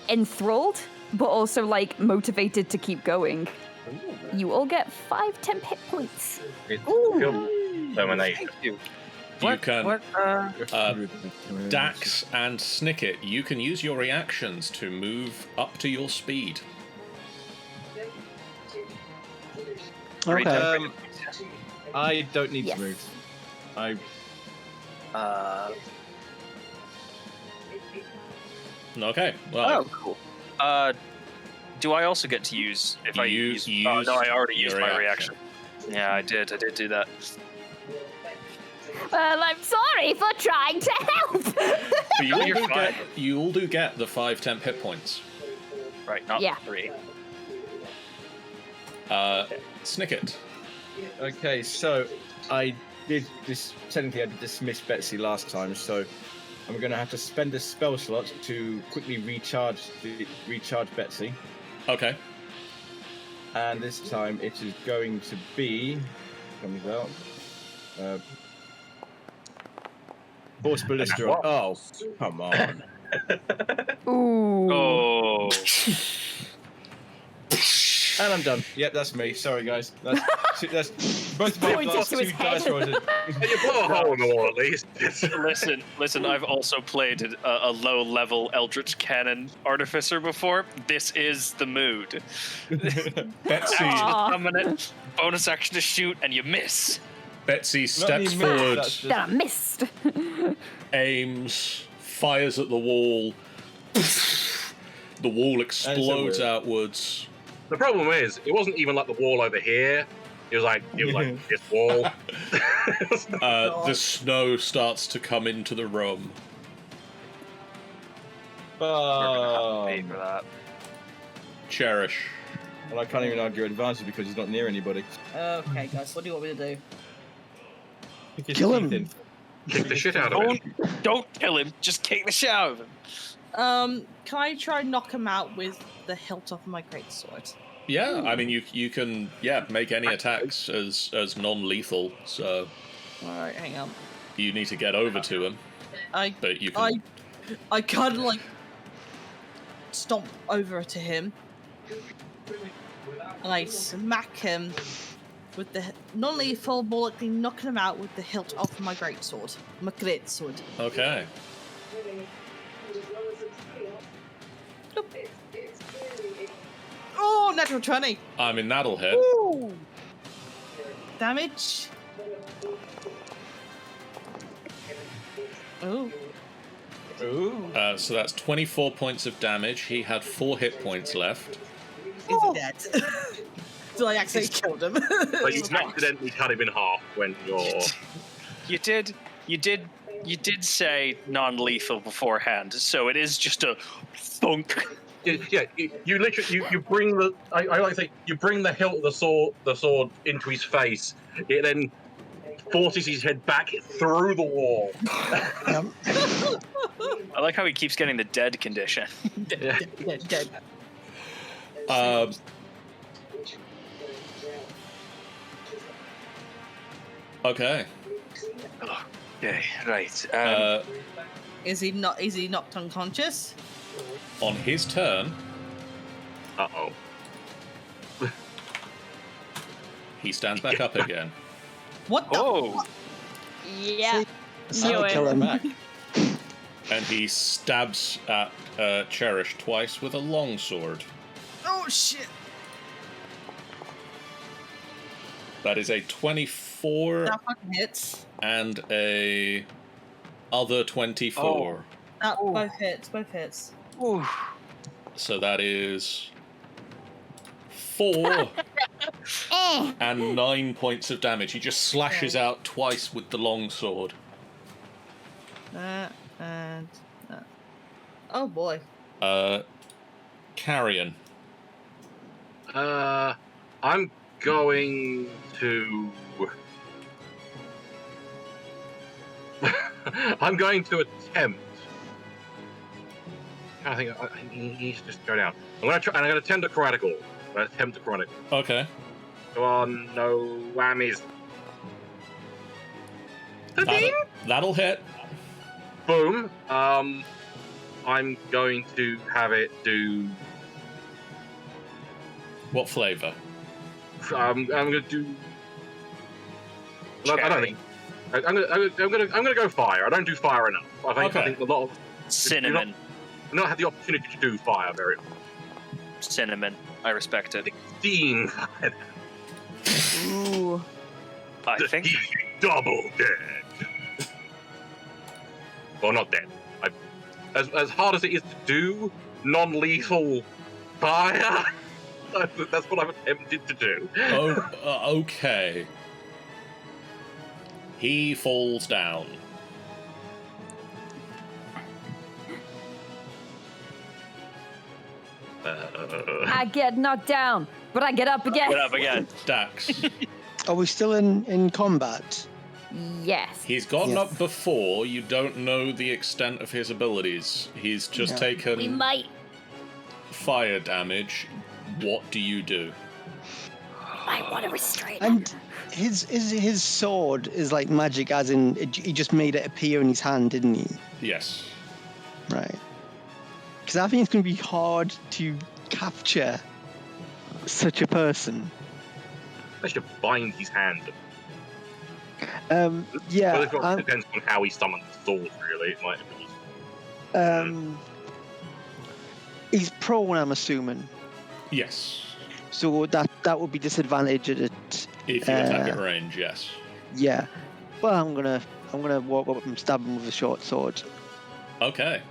enthralled, but also like motivated to keep going. You all get 5 temp hit points. Domination. Thank you. You can, What? Dax and Snicket, you can use your reactions to move up to your speed. Okay. I don't need Yes. to move. Okay, well, Oh, cool. Do I also get to use if I You use? used Oh no, I already your used my reaction. reaction. Yeah, I did do that. Well, I'm sorry for trying to help. but you all, You're do fine. get, you all do get the 5 temp hit points. Right, not Yeah. 3. Snicket. Okay, so I did this. Technically, I did dismiss Betsy last time, so I'm going to have to spend a spell slot to quickly recharge Betsy. Okay. And this time it is going to be comes out. Force Ballista. Oh, come on. Ooh. Oh. And I'm done. Yep, that's me. Sorry, guys. That's both my Pointed last to his two dice head. rolls. You put a hole in the wall at least. Listen. I've also played a low-level Eldritch Cannon Artificer before. This is the mood. Betsy, Aw. Dominant bonus action to shoot, and you miss. Betsy Not any steps miss, forward, that's just- That I missed. aims, fires at the wall. The wall explodes weird. outwards. The problem is, it wasn't even like the wall over here. It was like this wall. The snow starts to come into the room. Pay for that. Cherish. Well, I can't even argue advantage because he's not near anybody. Okay, guys, what do you want me to do? Kick his Kill teeth him. in. Kick the shit out of him. Don't kill him. Just kick the shit out of him. Can I try and knock him out with the hilt of my greatsword? Yeah, I mean you can make any attacks as non-lethal. So Alright, hang on. you need to get over to him, I but you can. I kind of like stomp over to him and I smack him with the non-lethal, more likely knocking him out with the hilt of my greatsword. My greatsword. Okay. Oh, natural 20. I mean that'll hit. Ooh. Damage. Ooh. Ooh. So that's 24 points of damage. He had 4 hit points left. Is he dead? Did I actually killed him? But you accidentally cut him in half when you're. You did say non-lethal beforehand, so it is just a thunk. Yeah, you literally you bring the I like to say you bring the hilt of the sword into his face. It then forces his head back through the wall. I like how he keeps getting the dead condition. Dead. Okay. Okay, right. Is he not? Is he knocked unconscious? On his turn, Uh-oh. he stands back up again. What the? Oh, Yeah. That'll kill him. And he stabs at Cherish twice with a longsword. Oh shit! That is a 24 That fucking hits. and a other 24. That both hits. Both hits. Ooh. So that is 4 Eh. and 9 points of damage. He just slashes out twice with the longsword. And oh boy. Carrion. I'm going to. I'm going to attempt. I think he needs to just go down. I'm going to try, and I'm going to attempt a chronicle. I'm going to attempt a chronicle. Okay. Go on, no whammies. That'll hit. Boom. I'm going to have it do. What flavour? I'm gonna do. I don't think. I'm gonna go fire. I don't do fire enough. I think a lot of Cinnamon. not had the opportunity to do fire very often. Cinnamon. I respect it. 16. Ooh. I think. He's double dead. Well, not dead. As hard as it is to do non-lethal fire, that's what I've attempted to do. Okay. He falls down. I get knocked down, but I get up again. Get up again. Dax. Are we still in combat? Yes. He's gotten Yeah. up before. You don't know the extent of his abilities. He's just Yeah. We taken might. fire damage. What do you do? I want to restrain him. And his sword is like magic, as in he just made it appear in his hand, didn't he? Yes. Right. Because I think it's going to be hard to capture such a person. I should bind his hand. Yeah. Well, it depends on how he summons the sword, really. It might be. He's prone, I'm assuming. Yes. So that would be disadvantaged at it. If you attack at range, yes. Yeah. Well, I'm gonna walk up and stab him with a short sword. Okay.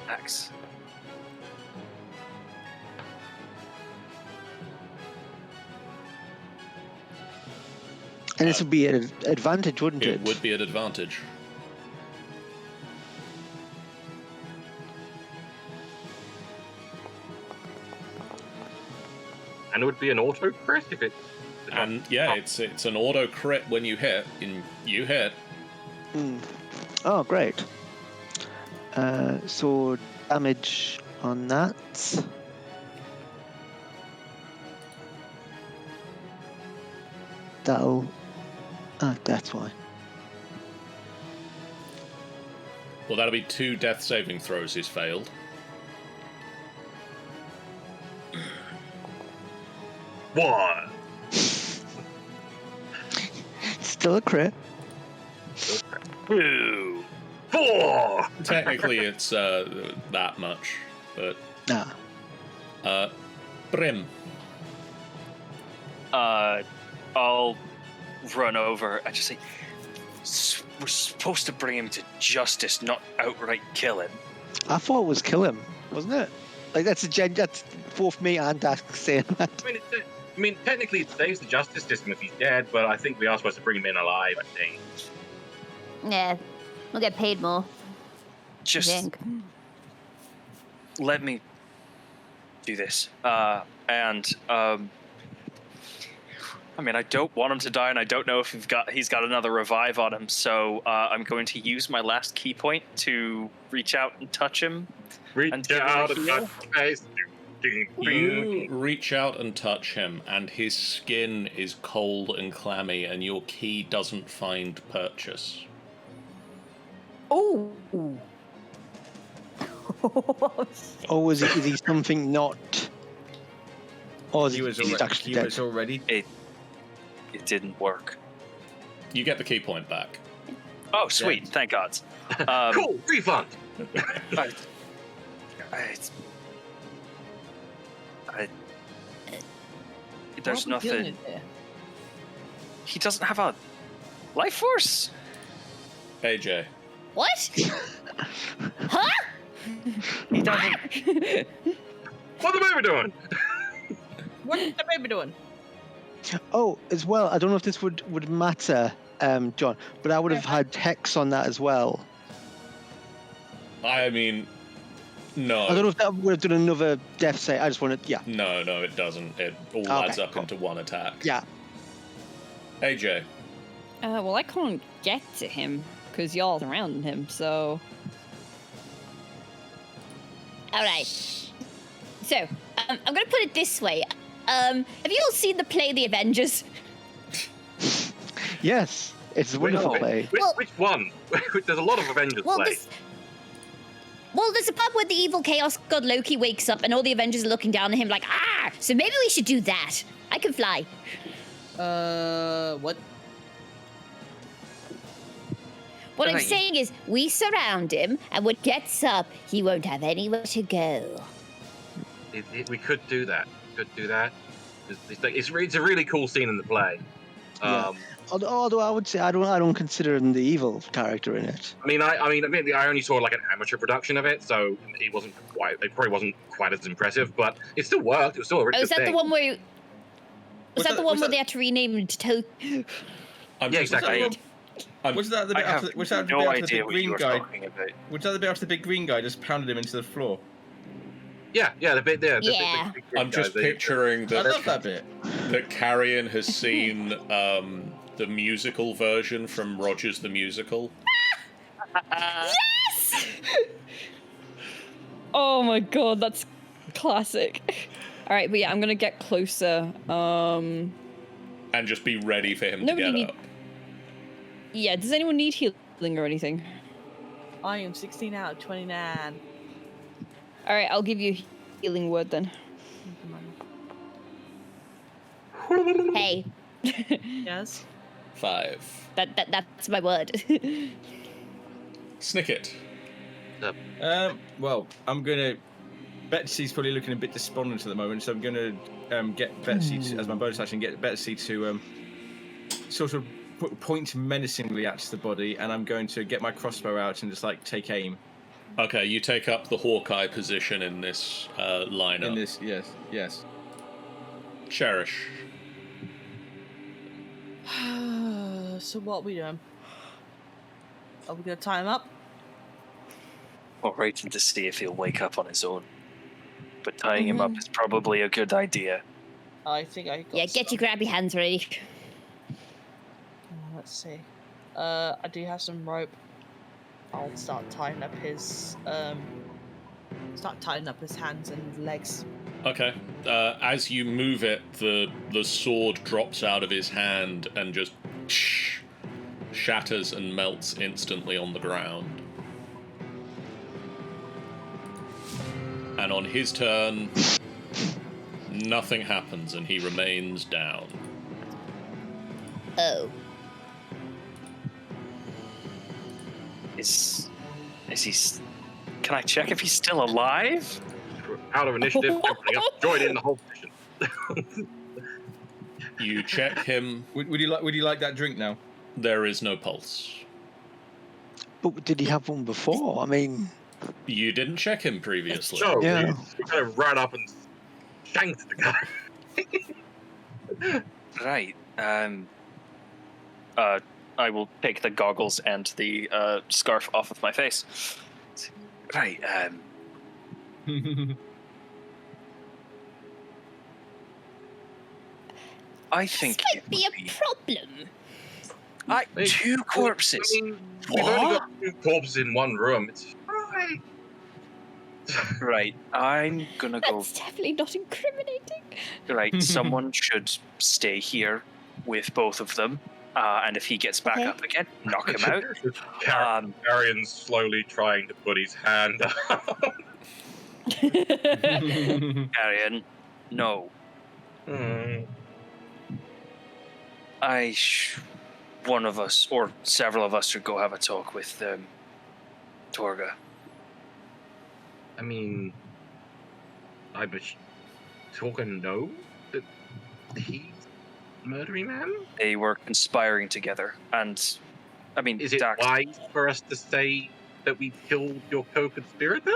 Axe. And this would be an advantage, wouldn't it? It would be an advantage. And it would be an auto crit if it's. And yeah, it's an auto crit when you hit. You hit. Mm. Oh, great. So damage on that. That'll. That's why. Well, that'll be 2 death saving throws he's failed. One. Still a crit. 2. 4. Technically, it's that much, but Nah. Brim. I'll run over and just say, we're supposed to bring him to justice, not outright kill him. I thought it was kill him, wasn't it? Like that's both me and Dax saying that. I mean, technically it saves the justice system if he's dead, but I think we are supposed to bring him in alive, I think. Yeah, we'll get paid more. I Just think. let me do this. I mean, I don't want him to die, and I don't know if he's got another revive on him, so I'm going to use my last key point to reach out and touch him. Reach And give him a out and heal? touch face. You reach out and touch him, and his skin is cold and clammy, and your key doesn't find purchase. Oh. Or is he something not? Or is He was he's actually dead? already. It didn't work. You get the key point back. Oh, sweet! Thank God. Cool, refund. There's What are we doing nothing. here? He doesn't have a life force. AJ. What? Huh? He doesn't. What's the baby doing? What's the baby doing? Oh, as well, I don't know if this would matter, John, but I would have had hex on that as well. I mean, no. I don't know if that would have done another death save. I just wanted, yeah. No, it doesn't. It all Okay, adds up cool. into one attack. Yeah. AJ. Well, I can't get to him because y'all surrounding him. So All right. So, I'm going to put it this way. Have you all seen the play The Avengers? Yes, it's a wonderful play. Which one? There's a lot of Avengers Well, play. well, there's a part where the evil chaos god Loki wakes up and all the Avengers are looking down at him like, ah! So maybe we should do that. I can fly. What? What I'm saying is, we surround him, and when he gets up, he won't have anywhere to go. We could do that. It's a really cool scene in the play. Yeah. Although I would say I don't consider him the evil character in it. I mean, admittedly, I only saw like an amateur production of it, so it probably wasn't quite as impressive, but it still worked. It was still a really good thing. The one where? Was that the one where they had to rename him to? Yeah, exactly. Was that the bit after? Was that the bit after the big green guy? Was that the bit after the big green guy just pounded him into the floor? Yeah, the bit there. Yeah. I'm just picturing that. I love that bit. That Carrion has seen the musical version from Rogers the Musical. Yes! Oh my god, that's classic. All right, but yeah, I'm gonna get closer. And just be ready for him to get up. Yeah, does anyone need healing or anything? I am 16 out of 29. All right, I'll give you a healing word then. Hey. Yes? 5. That's my word. Snicket. Well, I'm gonna. Betsy's probably looking a bit despondent at the moment, so I'm gonna get Betsy as my bonus action. Get Betsy to sort of point menacingly at the body, and I'm going to get my crossbow out and just like take aim. Okay, you take up the Hawkeye position in this lineup. In this, yes. Cherish. So what are we doing? Are we going to tie him up? Well, waiting to see if he'll wake up on his own. But tying him up is probably a good idea. I think I got Get your grabby hands ready. Let's see. I do have some rope. I'll start tying up his hands and legs. Okay. As you move it, the sword drops out of his hand and just shatters and melts instantly on the ground. And on his turn, nothing happens and he remains down. Oh. Is he? Can I check if he's still alive? Out of initiative, everybody else join in the whole mission. You check him. Would you like that drink now? There is no pulse. But did he have one before? I mean, you didn't check him previously. So Yeah. we kind of ran up and shanked the guy. Right. I will take the goggles and the scarf off of my face. Right. I think This might be a problem. two corpses. I mean, we've only got 2 corpses in one room. It's fine. Right. I'm gonna go. That's definitely not incriminating. Right. Someone should stay here with both of them. And if he gets back up again, knock him out. Carrion's slowly trying to put his hand up. Carrion, no. One of us, or several of us, should go have a talk with Torga. I mean, I bet Torga know that he's murdering man? They were conspiring together, and I mean, Is it wise for us to say that we killed your co-conspirator?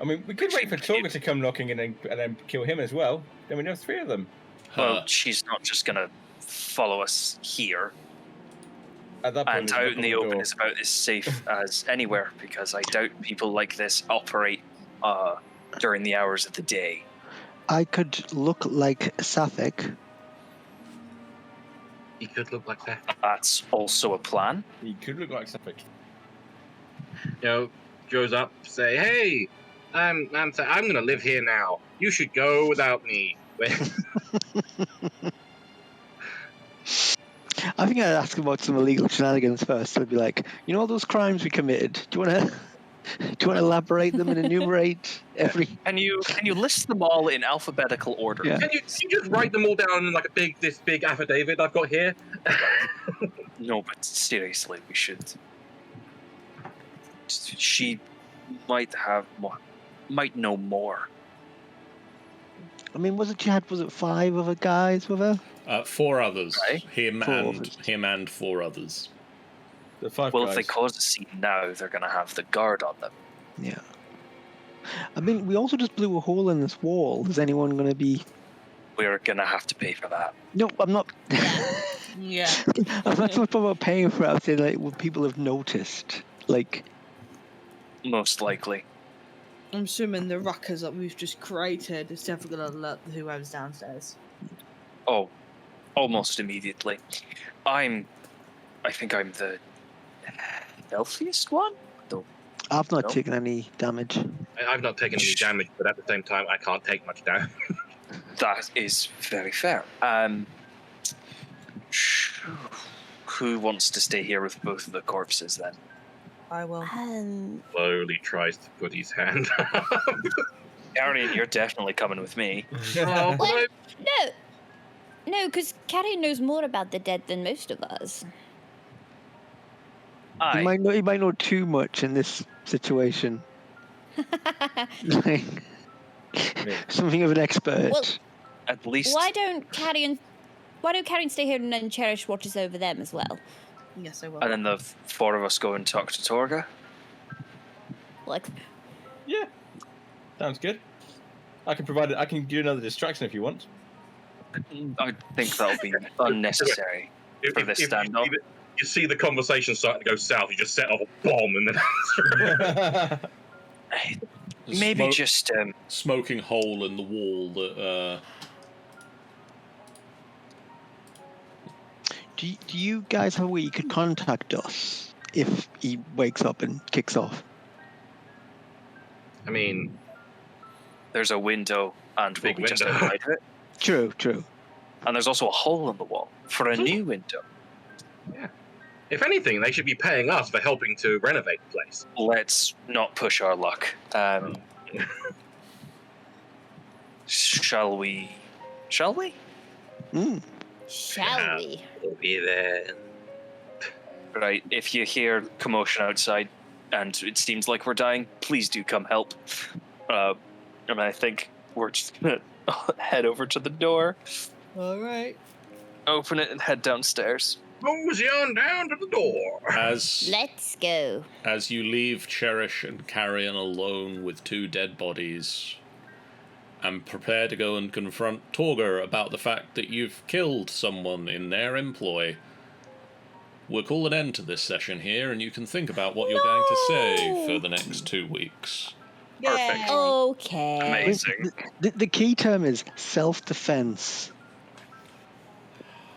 I mean, we could wait for Torga to come knocking and then kill him as well. Then we know 3 of them. Well, she's not just gonna follow us here. At that point, And out in the open is about as safe as anywhere, because I doubt people like this operate during the hours of the day. I could look like Saphek. He could look like that. That's also a plan. He could look like Saphek. Goes up, say, "Hey, I'm gonna live here now. You should go without me." I think I'd ask about some illegal shenanigans first. I'd be like, you know, all those crimes we committed. Do you want to elaborate them and enumerate every? Can you list them all in alphabetical order? Yeah. Can you just write them all down in like this big affidavit I've got here? No, but seriously, we should. She might know more. I mean, was it 5 other guys with her? 4 others. Right. Him Four and others. him and 4 others. The 5 Well, guys. if they cause a scene now, they're going to have the guard on them. Yeah. I mean, we also just blew a hole in this wall. Is anyone going to be? We're going to have to pay for that. No, I'm not. Yeah. I'm not so much about paying for it. I'm saying, like, will people have noticed? Like, Most likely. I'm assuming the ruckus that we've just created is definitely going to alert whoever's downstairs. Oh, almost immediately. I think I'm the healthiest one? Though I've not No. taken any damage. I've not taken any damage, but at the same time, I can't take much damage. that is very fair. Who wants to stay here with both of the corpses then? I will. Slowly tries to put his hand up. Arian, you're definitely coming with me. Oh, Well, no, because Carrie knows more about the dead than most of us. He Aye. might know too much in this situation. Like, something of an expert. Well, At least Why don't Carrie and stay here and then Cherish watches over them as well? Yes, I will. and then the 4 of us go and talk to Torga. Like, Yeah. Sounds good. I can provide it. I can do another distraction if you want. I think that'll be unnecessary for this standoff. You see the conversation starting to go south, you just set off a bomb and then Maybe just smoking hole in the wall that. Do you guys have a way you could contact us if he wakes up and kicks off? I mean, there's a window and we'll Big be just window. outside of it. True. And there's also a hole in the wall for a new window. if anything, they should be paying us for helping to renovate the place. Let's not push our luck. Shall we? shall Yeah. we? We'll be there. Right, if you hear commotion outside and it seems like we're dying, please do come help. And I think we're just gonna head over to the door, All right. open it, and head downstairs. Mosey on down to the door. Let's go. As you leave Cherish and Carrion alone with 2 dead bodies, and prepare to go and confront Torga about the fact that you've killed someone in their employ, we'll call an end to this session here, and you can think about what you're going to say for the next 2 weeks. Perfect. Okay. Amazing. The key term is self-defense.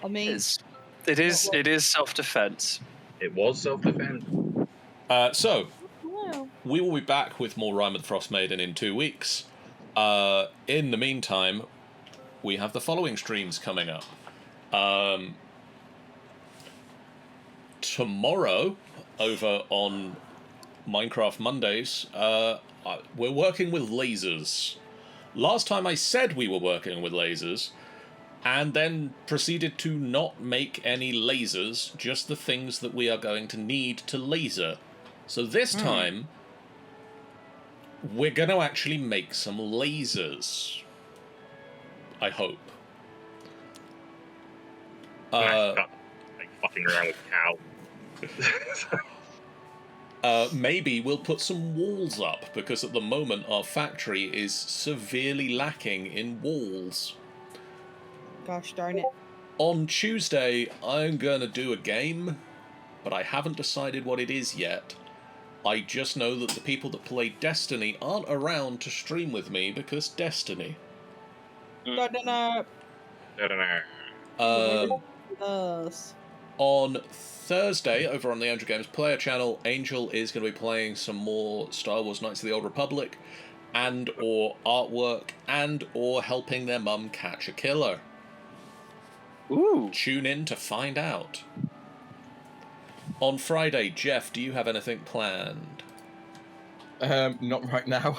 I mean, It is self-defense. It was self-defense. So, wow. we will be back with more Rime with Frostmaiden in 2 weeks. In the meantime, we have the following streams coming up. Tomorrow, over on Minecraft Mondays, we're working with lasers. Last time I said we were working with lasers, and then proceeded to not make any lasers, just the things that we are going to need to laser. So this time, we're going to actually make some lasers. I hope. Like fucking around with cow. Maybe we'll put some walls up, because at the moment our factory is severely lacking in walls. Gosh darn it. On Tuesday, I'm going to do a game, but I haven't decided what it is yet. I just know that the people that play Destiny aren't around to stream with me because Destiny. I don't know. Us. On Thursday, over on the Angel Games Player channel, Angel is going to be playing some more Star Wars Knights of the Old Republic, and or artwork, and or helping their mum catch a killer. Ooh. Tune in to find out. On Friday, Jeff, do you have anything planned? Not right now.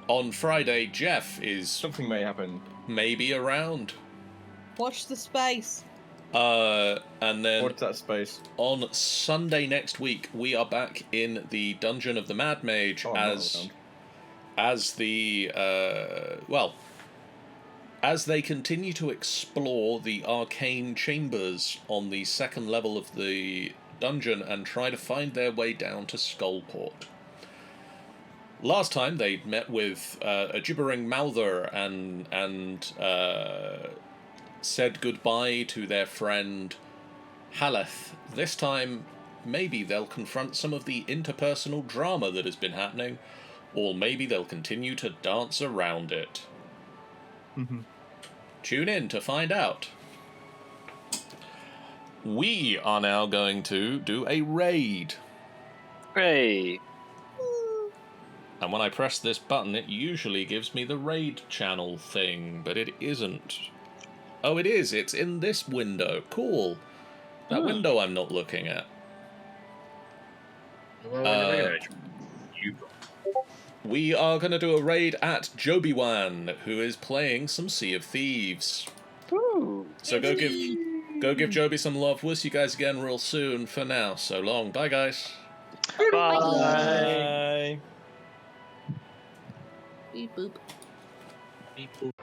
On Friday, Jeff is Something may happen. maybe around. Watch the space. And then What's that space? on Sunday next week, we are back in the Dungeon of the Mad Mage Oh, I'm not around. as the as they continue to explore the arcane chambers on the second level of the dungeon and try to find their way down to Skullport. Last time they met with a gibbering mouther and said goodbye to their friend Haleth. This time, maybe they'll confront some of the interpersonal drama that has been happening, or maybe they'll continue to dance around it. Tune in to find out. We are now going to do a raid. Hooray. And when I press this button, it usually gives me the raid channel thing, but it isn't. Oh, it is. It's in this window. Cool. That window I'm not looking at. We are going to do a raid at Joby-Wan, who is playing some Sea of Thieves. Ooh. So go give Joby some love. We'll see you guys again real soon. For now, so long. Bye, guys. Bye. Beep boop. People